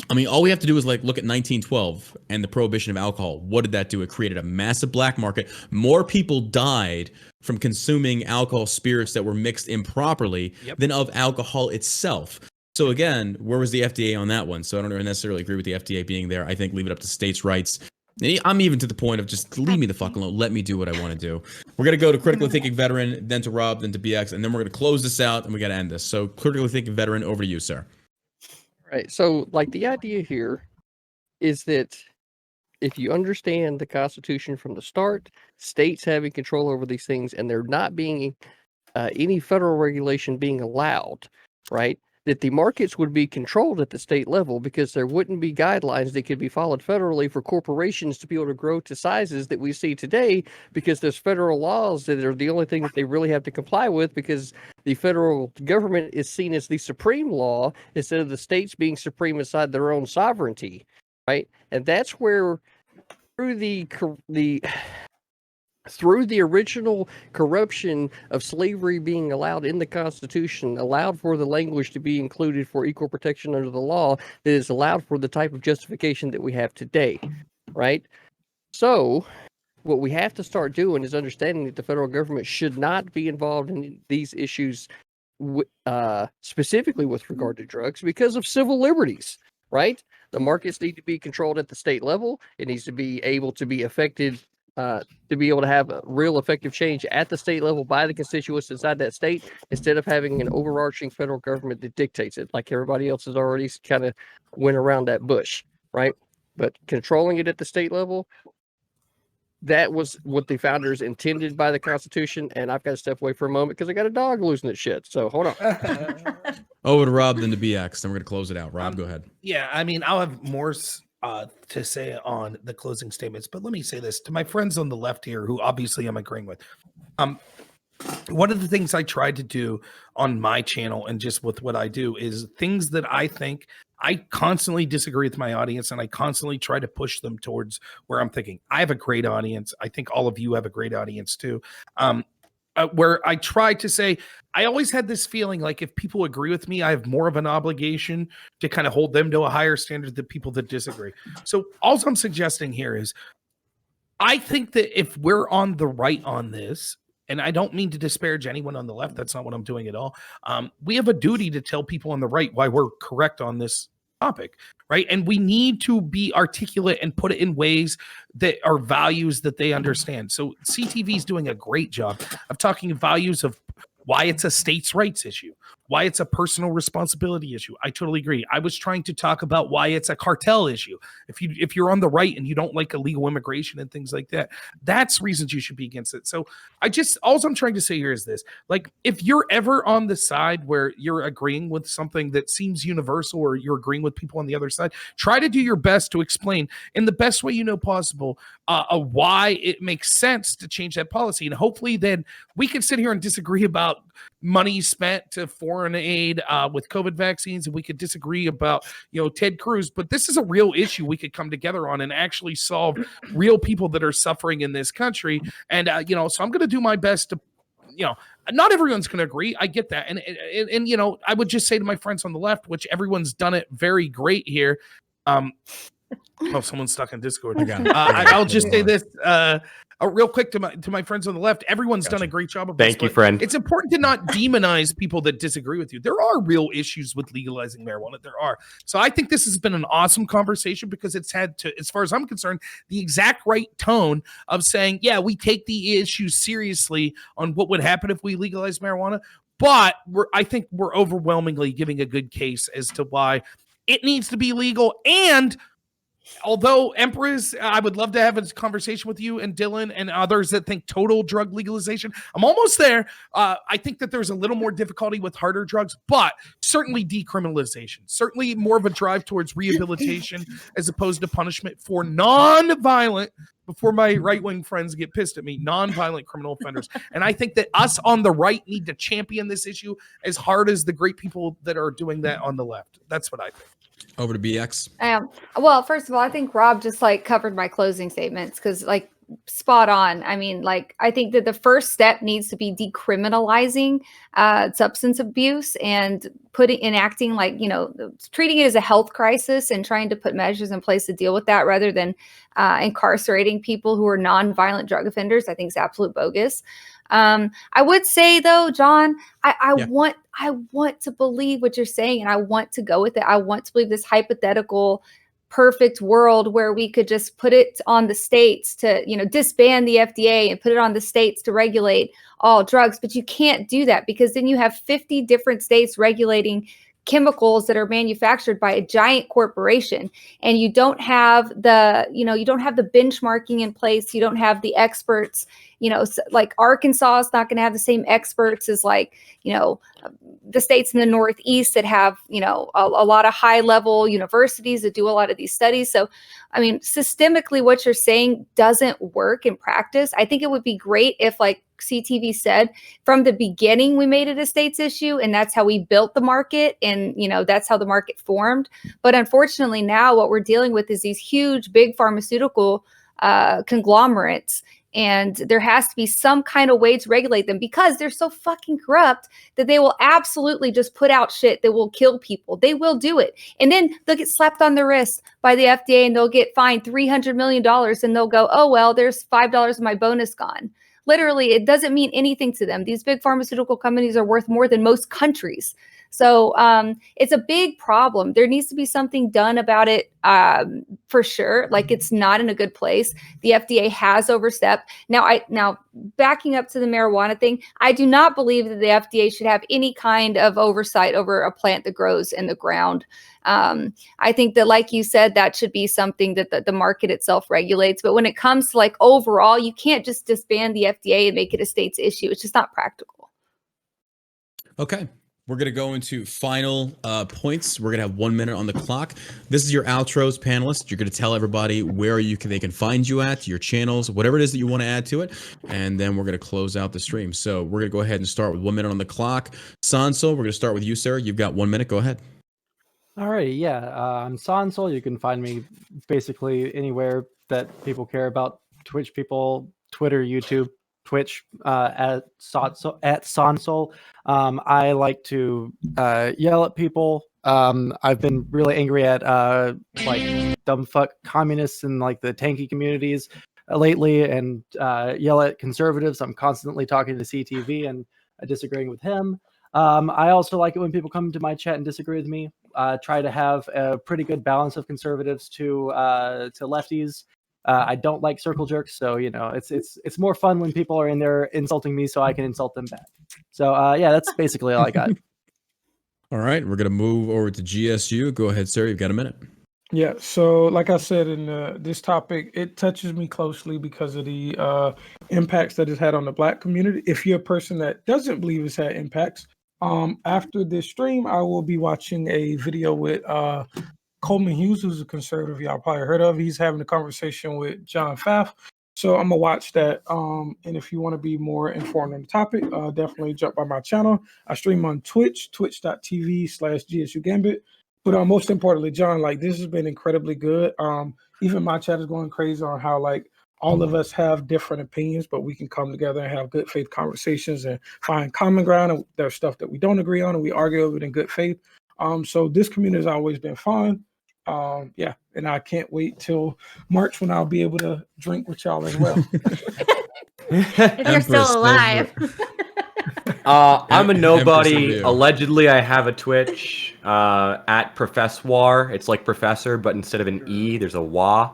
I mean, all we have to do is look at 1912 and the prohibition of alcohol. What did that do? It created a massive black market. More people died from consuming alcohol spirits that were mixed improperly than of alcohol itself. So again, where was the FDA on that one? So I don't necessarily agree with the FDA being there. I think leave it up to states' rights. I'm even to the point of just leave me the fuck alone. Let me do what I want to do. We're going to go to Critically Thinking Veteran, then to Rob, then to BX, and then we're going to close this out and we got to end this. So Critically Thinking Veteran, over to you, sir.
Right. So the idea here is that if you understand the Constitution from the start, states having control over these things, and there not being any federal regulation being allowed, right? That the markets would be controlled at the state level because there wouldn't be guidelines that could be followed federally for corporations to be able to grow to sizes that we see today, because there's federal laws that are the only thing that they really have to comply with, because the federal government is seen as the supreme law instead of the states being supreme inside their own sovereignty, right? And that's where through the original corruption of slavery being allowed in the Constitution, allowed for the language to be included for equal protection under the law, that is allowed for the type of justification that we have today, right? So what we have to start doing is understanding that the federal government should not be involved in these issues, specifically with regard to drugs, because of civil liberties, right? The markets need to be controlled at the state level. It needs to be able to be affected, to be able to have a real effective change at the state level by the constituents inside that state, instead of having an overarching federal government that dictates it, like everybody else has already kind of went around that bush, right? But controlling it at the state level, that was what the founders intended by the Constitution. And I've got to step away for a moment because I got a dog losing its shit. So hold on.
Over to Rob, then to BX. Then we're going to close it out. Rob, go ahead.
Yeah, I mean, I'll have more to say on the closing statements, but let me say this to my friends on the left here, who obviously I'm agreeing with. One of the things I tried to do on my channel and just with what I do is things that I think I constantly disagree with my audience, and I constantly try to push them towards where I'm thinking. I have a great audience. I think all of you have a great audience too. where I try to say, I always had this feeling like if people agree with me, I have more of an obligation to kind of hold them to a higher standard than people that disagree. So all I'm suggesting here is, I think that if we're on the right on this, and I don't mean to disparage anyone on the left, that's not what I'm doing at all. We have a duty to tell people on the right why we're correct on this topic, right? And we need to be articulate and put it in ways that are values that they understand. So CTV is doing a great job of talking values of why it's a states' rights issue, why it's a personal responsibility issue. I totally agree. I was trying to talk about why it's a cartel issue. If you're on the right and you don't like illegal immigration and things like that, that's reasons you should be against it. So all I'm trying to say here is this: like, if you're ever on the side where you're agreeing with something that seems universal, or you're agreeing with people on the other side, try to do your best to explain in the best way you know possible why it makes sense to change that policy. And hopefully then we can sit here and disagree about money spent to foreign aid with COVID vaccines, and we could disagree about, Ted Cruz, but this is a real issue we could come together on and actually solve real people that are suffering in this country. And so I'm going to do my best to, not everyone's going to agree. I get that. And I would just say to my friends on the left, which everyone's done it very great here. Oh, someone's stuck in Discord. I'll just say this real quick to my friends on the left. Everyone's done a great job of this.
Thank you, friend.
It's important to not demonize people that disagree with you. There are real issues with legalizing marijuana. There are. So I think this has been an awesome conversation because it's had to, as far as I'm concerned, the exact right tone of saying, yeah, we take the issue seriously on what would happen if we legalize marijuana. But I think we're overwhelmingly giving a good case as to why it needs to be legal. And although Empress, I would love to have a conversation with you and Dylan and others that think total drug legalization. I'm almost there. I think that there's a little more difficulty with harder drugs, but certainly decriminalization, certainly more of a drive towards rehabilitation as opposed to punishment for non-violent, before my right-wing friends get pissed at me, non-violent criminal offenders. And I think that us on the right need to champion this issue as hard as the great people that are doing that on the left. That's what I think.
Over to BX.
Well, first of all, I think Rob just covered my closing statements because spot on. I mean, I think that the first step needs to be decriminalizing substance abuse and enacting treating it as a health crisis and trying to put measures in place to deal with that rather than incarcerating people who are non-violent drug offenders. I think is absolute bogus. I would say though, John, I want to believe what you're saying, and I want to go with it. I want to believe this hypothetical perfect world where we could just put it on the states to, disband the FDA and put it on the states to regulate all drugs. But you can't do that because then you have 50 different states regulating chemicals that are manufactured by a giant corporation, and you don't have the benchmarking in place. You don't have the experts. Like Arkansas is not going to have the same experts as the states in the Northeast that have, a lot of high level universities that do a lot of these studies. So, I mean, systemically, what you're saying doesn't work in practice. I think it would be great if, like CTV said, from the beginning, we made it a states issue, and that's how we built the market. And, that's how the market formed. But unfortunately, now what we're dealing with is these huge, big pharmaceutical conglomerates. And there has to be some kind of way to regulate them because they're so fucking corrupt that they will absolutely just put out shit that will kill people. They will do it. And then they'll get slapped on the wrist by the FDA and they'll get fined $300 million and they'll go, oh, well, there's $5 of my bonus gone. Literally, it doesn't mean anything to them. These big pharmaceutical companies are worth more than most countries. So it's a big problem. There needs to be something done about it for sure. It's not in a good place. The FDA has overstepped. Now backing up to the marijuana thing, I do not believe that the FDA should have any kind of oversight over a plant that grows in the ground. I think that, like you said, that should be something that the market itself regulates. But when it comes to overall, you can't just disband the FDA and make it a state's issue. It's just not practical.
Okay. We're going to go into final points. We're going to have 1 minute on the clock. This is your outros, panelists. You're going to tell everybody where they can find you at, your channels, whatever it is that you want to add to it. And then we're going to close out the stream. So we're going to go ahead and start with 1 minute on the clock. Sondsol, we're going to start with you, sir. You've got 1 minute. Go ahead.
All right. Yeah. I'm Sondsol. You can find me basically anywhere that people care about. Twitch people, Twitter, YouTube, Twitch at Sondsol. I like to yell at people. I've been really angry at like dumb fuck communists and like the tanky communities lately, and yell at conservatives. I'm constantly talking to CTV and disagreeing with him. I also like it when people come to my chat and disagree with me. Try to have a pretty good balance of conservatives to lefties. I don't like circle jerks, so you know it's more fun when people are in there insulting me, so I can insult them back. So yeah, that's basically all I got.
All right, we're gonna move over to GSU. Go ahead, sir. You've got a minute.
Yeah, so like I said in this topic, it touches me closely because of the impacts that it's had on the Black community. If you're a person that doesn't believe it's had impacts, after this stream, I will be watching a video with Coleman Hughes, who's a conservative y'all probably heard of. He's having a conversation with John Pfaff. So I'm gonna watch that. And if you want to be more informed on the topic, definitely jump by my channel. I stream on Twitch, twitch.tv/GSU Gambit. But most importantly, John, like this has been incredibly good. Even my chat is going crazy on how like all of us have different opinions, but we can come together and have good faith conversations and find common ground. And there's stuff that we don't agree on and we argue over it in good faith. So this community has always been fun. Yeah, and I can't wait till March when I'll be able to drink with y'all as well.
If you're still alive.
I'm a nobody.
Empress,
Allegedly, I have a Twitch at Professwar. It's like professor, but instead of an E, there's a wa.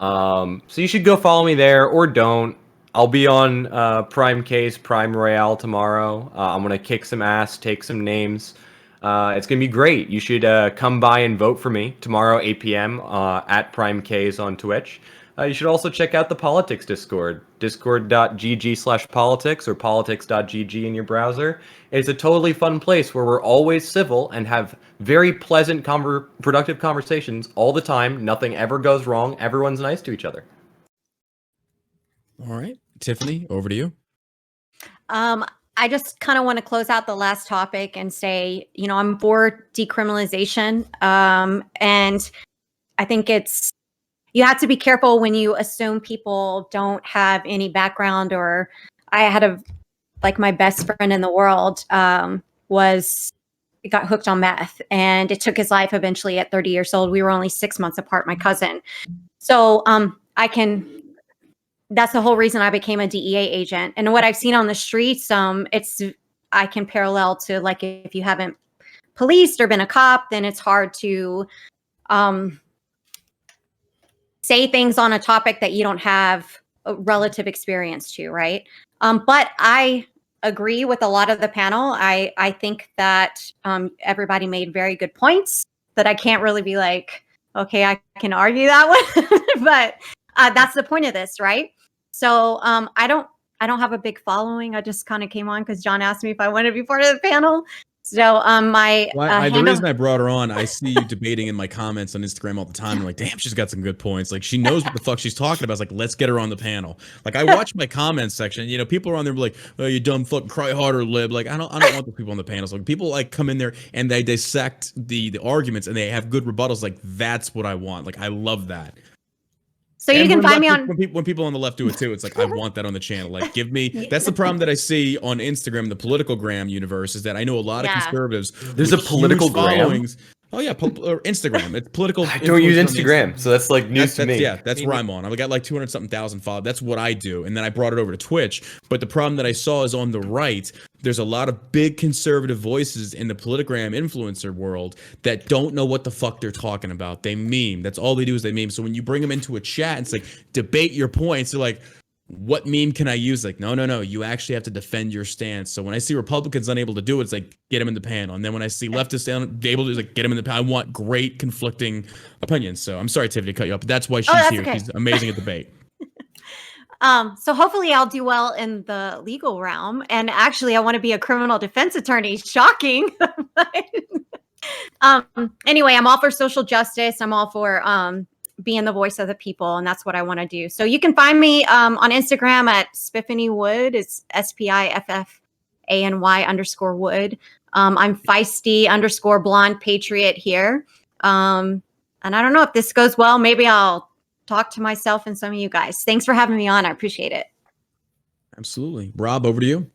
So you should go follow me there, or don't. I'll be on Prime Case, Prime Royale tomorrow. I'm gonna kick some ass, take some names. It's gonna be great. You should come by and vote for me tomorrow, 8 p.m. At Prime Case on Twitch. You should also check out the Politics Discord, discord.gg/politics or politics.gg in your browser. It's a totally fun place where we're always civil and have very pleasant, productive conversations all the time. Nothing ever goes wrong. Everyone's nice to each other.
All right, Tiffany, over to you.
I just kind of want to close out the last topic and say, you know, I'm for decriminalization. And I think you have to be careful when you assume people don't have any background. Or I had my best friend in the world got hooked on meth, and it took his life eventually at 30 years old. We were only 6 months apart, my cousin. So that's the whole reason I became a DEA agent. And what I've seen on the streets, I can parallel to like if you haven't policed or been a cop, then it's hard to say things on a topic that you don't have a relative experience to, right? But I agree with a lot of the panel. I think that everybody made very good points that I can't really be like, okay, I can argue that one. But that's the point of this, right? So I don't have a big following. I just kind of came on because John asked me if I wanted to be part of the panel. So
the reason I brought her on, I see you debating in my comments on Instagram all the time. I'm like, damn, she's got some good points. Like she knows what the fuck she's talking about. It's like, let's get her on the panel. Like I watch my comments section. You know, people are on there like, oh, you dumb fuck, cry harder, lib. Like I don't want the people on the panels. Like people like come in there and they dissect the arguments and they have good rebuttals. Like that's what I want. Like I love that.
So you can find me on
when people on the left do it too. It's like I want that on the channel. Like give me. That's the problem that I see on Instagram, the political gram universe, is that I know a lot of conservatives.
There's a political gram.
Oh yeah, or Instagram. It's political.
I don't use Instagram, so that's like news to me.
Yeah, that's where I'm on. I've got like 200-something thousand followers. That's what I do, and then I brought it over to Twitch. But the problem that I saw is on the right. There's a lot of big conservative voices in the politigram influencer world that don't know what the fuck they're talking about. They meme. That's all they do is they meme. So when you bring them into a chat, it's like debate your points. They're like, what meme can I use? Like, no. You actually have to defend your stance. So when I see Republicans unable to do it, it's like, get them in the panel. And then when I see leftists able to, it's like, get them in the panel. I want great conflicting opinions. So I'm sorry, Tiffany, to cut you up, but that's why she's here. Okay. She's amazing at debate.
So hopefully I'll do well in the legal realm. And actually, I want to be a criminal defense attorney. Shocking. Anyway, I'm all for social justice. I'm all for being the voice of the people, and that's what I want to do. So you can find me on Instagram at Tiffany Wood. It's SPIFFANY_Wood. I'm feisty_blonde patriot here. And I don't know if this goes well. Maybe I'll talk to myself and some of you guys. Thanks for having me on. I appreciate it.
Absolutely. Rob, over to you.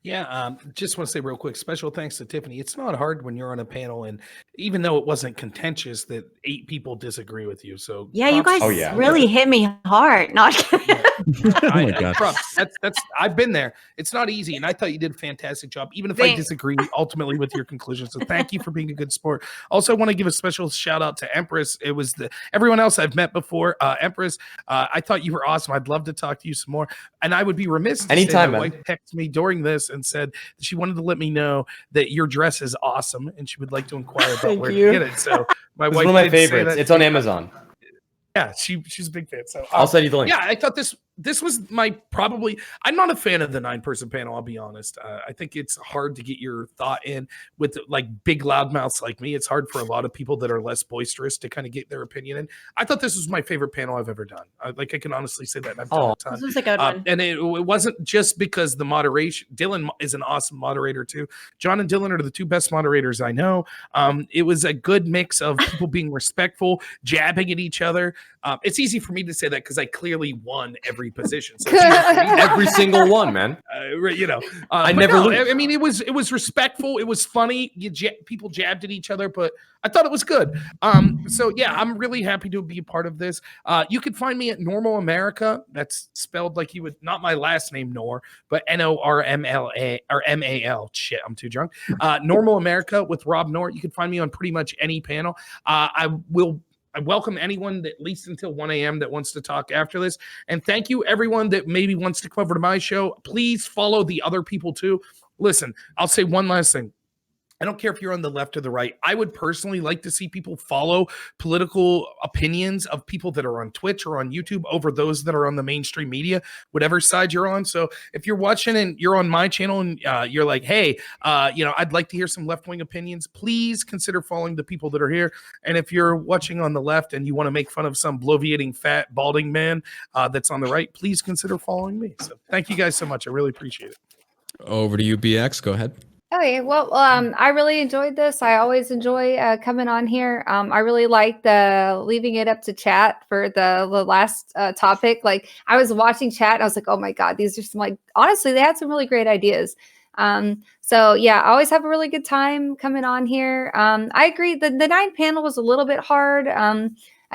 Yeah, just want to say real quick, special thanks to Tiffany. It's not hard when you're on a panel, and even though it wasn't contentious, that 8 people disagree with you. So
yeah, you guys really hit me hard. Not
props. That's I've been there. It's not easy, and I thought you did a fantastic job, even if I disagree ultimately with your conclusion. So thank you for being a good sport. Also, I want to give a special shout out to Empress. It was everyone else I've met before. Empress, I thought you were awesome. I'd love to talk to you some more, and I would be remiss.
Anytime,
my
man.
wife texted me during this and said that she wanted to let me know that your dress is awesome, and she would like to inquire about where to get it. So my wife,
one of my favorites. It's on Amazon.
Yeah, she's a big fan. So
I'll send you the link.
Yeah, I thought this was my probably. I'm not a fan of the 9-person panel. I'll be honest. I think it's hard to get your thought in with like big loudmouths like me. It's hard for a lot of people that are less boisterous to kind of get their opinion in. I thought this was my favorite panel I've ever done. I can honestly say that. I've done a ton.
This was a good one.
And it wasn't just because the moderation. Dylan is an awesome moderator too. John and Dylan are the 2 best moderators I know. It was a good mix of people being respectful, jabbing at each other. It's easy for me to say that because I clearly won every position. So
every single one, man.
I
never lose.
I mean, it was respectful. It was funny. People jabbed at each other, but I thought it was good. So yeah, I'm really happy to be a part of this. You can find me at Normal America. That's spelled like you would, not my last name Noerr, but Normla or MAL. Shit, I'm too drunk. Normal America with Rob Noerr. You can find me on pretty much any panel. I welcome anyone that at least until 1 a.m. that wants to talk after this. And thank you, everyone that maybe wants to come over to my show. Please follow the other people too. Listen, I'll say one last thing. I don't care if you're on the left or the right. I would personally like to see people follow political opinions of people that are on Twitch or on YouTube over those that are on the mainstream media, whatever side you're on. So if you're watching and you're on my channel and you're like, hey, I'd like to hear some left-wing opinions, please consider following the people that are here. And if you're watching on the left and you want to make fun of some bloviating, fat, balding man that's on the right, please consider following me. So thank you guys so much. I really appreciate it.
Over to you, BX. Go ahead.
Okay, well, I really enjoyed this. I always enjoy coming on here. I really like the leaving it up to chat for the last topic. Like, I was watching chat and I was like, oh my God, these are some, like, honestly, they had some really great ideas. So yeah, I always have a really good time coming on here. I agree. The 9 panel was a little bit hard.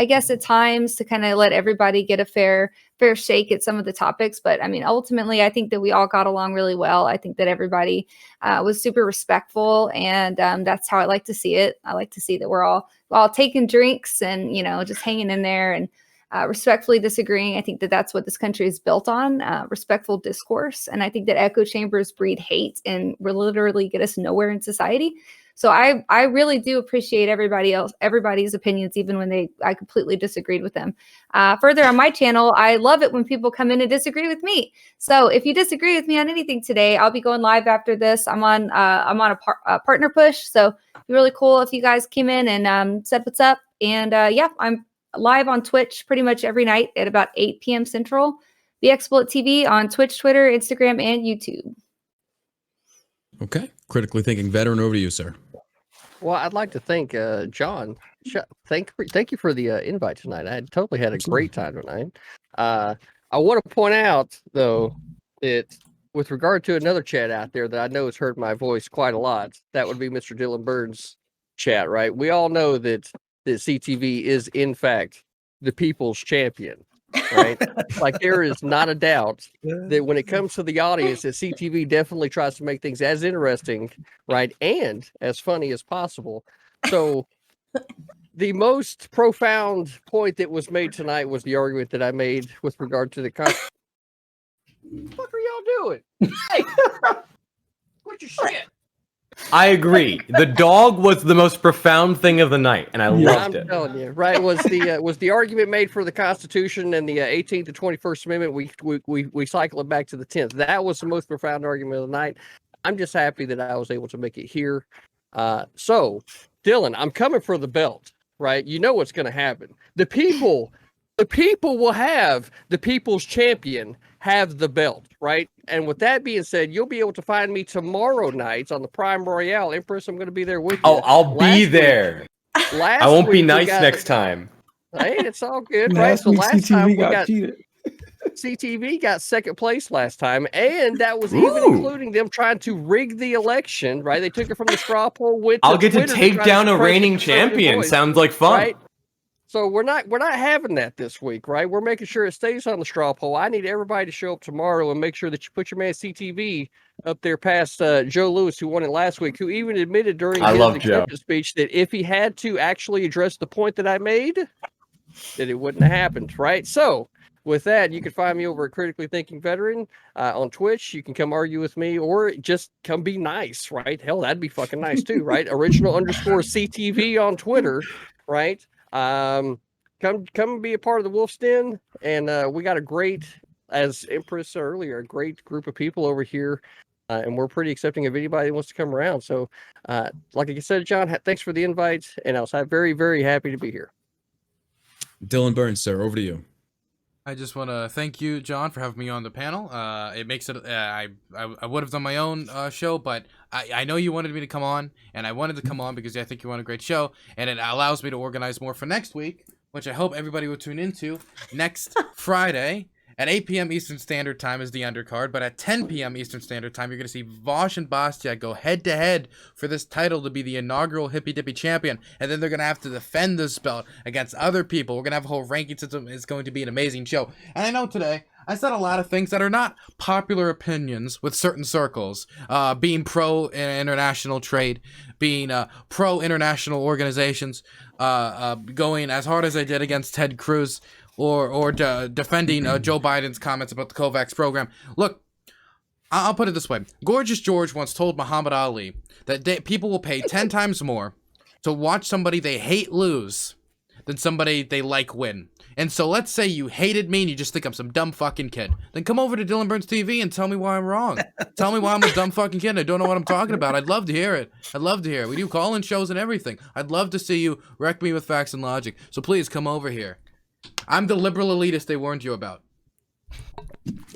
I guess at times to kind of let everybody get a fair shake at some of the topics. But I mean, ultimately, I think that we all got along really well. I think that everybody was super respectful, and that's how I like to see it. I like to see that we're all taking drinks and, just hanging in there and respectfully disagreeing. I think that that's what this country is built on, respectful discourse. And I think that echo chambers breed hate and will literally get us nowhere in society. So I really do appreciate everybody's opinions, even when I completely disagreed with them. Further on my channel, I love it when people come in and disagree with me. So if you disagree with me on anything today, I'll be going live after this. I'm on a partner push, so it'd be really cool if you guys came in and said what's up. And yeah, I'm live on Twitch pretty much every night at about 8 p.m. Central. BX TV on Twitch, Twitter, Instagram, and YouTube.
Okay. Critically thinking veteran, over to you, sir.
Well, I'd like to thank John. Thank you for the invite tonight. I totally had a great time tonight. I want to point out, though, that with regard to another chat out there that I know has heard my voice quite a lot, that would be Mr. Dylan Burns' chat, right? We all know that CTV is, in fact, the people's champion, right? Like, there is not a doubt that when it comes to the audience, that CTV definitely tries to make things as interesting, right, and as funny as possible. So the most profound point that was made tonight was the argument that I made with regard to the what the fuck are y'all doing? Hey, quit your shit.
I agree. The dog was the most profound thing of the night, and I loved it.
I'm telling you, right? Was the argument made for the Constitution and the 18th to 21st Amendment? We cycle it back to the 10th. That was the most profound argument of the night. I'm just happy that I was able to make it here. So, Dylan, I'm coming for the belt, right? You know what's going to happen. The people will have the people's champion have the belt, right? And with that being said, you'll be able to find me tomorrow night on the Prime Royale. Empress, I'm going to be there with you.
Oh, I'll be there. I won't be nice next time.
Hey, it's all good, right? So last time we got cheated. CTV got second place last time, and that was even including them trying to rig the election. Right? They took it from the straw poll.
I'll get to take down a reigning champion. Sounds like fun.
Right? So we're not having that this week, right? We're making sure it stays on the straw poll. I need everybody to show up tomorrow and make sure that you put your man CTV up there past Joe Lewis, who won it last week, who even admitted during his acceptance speech that if he had to actually address the point that I made, that it wouldn't have happened, right? So with that, you can find me over at Critically Thinking Veteran on Twitch. You can come argue with me or just come be nice, right? Hell, that'd be fucking nice too, right? Original_CTV on Twitter, right? Come be a part of the Wolf's Den, and we got a great, as Empress said earlier, a great group of people over here, and we're pretty accepting of anybody that wants to come around. So, like I said, John, thanks for the invite, and I was very, very happy to be here.
Dylan Burns, sir, over to you.
I just want to thank you, John, for having me on the panel. It makes it. I would have done my own show, but I know you wanted me to come on, and I wanted to come on because I think you want a great show, and it allows me to organize more for next week, which I hope everybody will tune into next Friday. At 8 p.m. Eastern Standard Time is the undercard, but at 10 p.m. Eastern Standard Time, you're going to see Vaush and Bastiat go head-to-head for this title to be the inaugural Hippy Dippy champion, and then they're going to have to defend this belt against other people. We're going to have a whole ranking system. It's going to be an amazing show. And I know today, I said a lot of things that are not popular opinions with certain circles, being pro-international trade, being pro-international organizations, going as hard as I did against Ted Cruz, or defending Joe Biden's comments about the Covax program. Look, I'll put it this way. Gorgeous George once told Muhammad Ali that people will pay 10 times more to watch somebody they hate lose than somebody they like win. And so let's say you hated me and you just think I'm some dumb fucking kid. Then come over to Dylan Burns TV and tell me why I'm wrong. Tell me why I'm a dumb fucking kid and I don't know what I'm talking about. I'd love to hear it. I'd love to hear it. We do call-in shows and everything. I'd love to see you wreck me with facts and logic. So please come over here. I'm the liberal elitist they warned you about.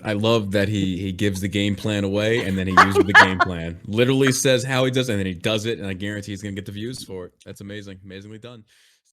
I love that he gives the game plan away and then he uses the game plan. Literally says how he does it and then he does it, and I guarantee he's going to get the views for it. That's amazing. Amazingly done.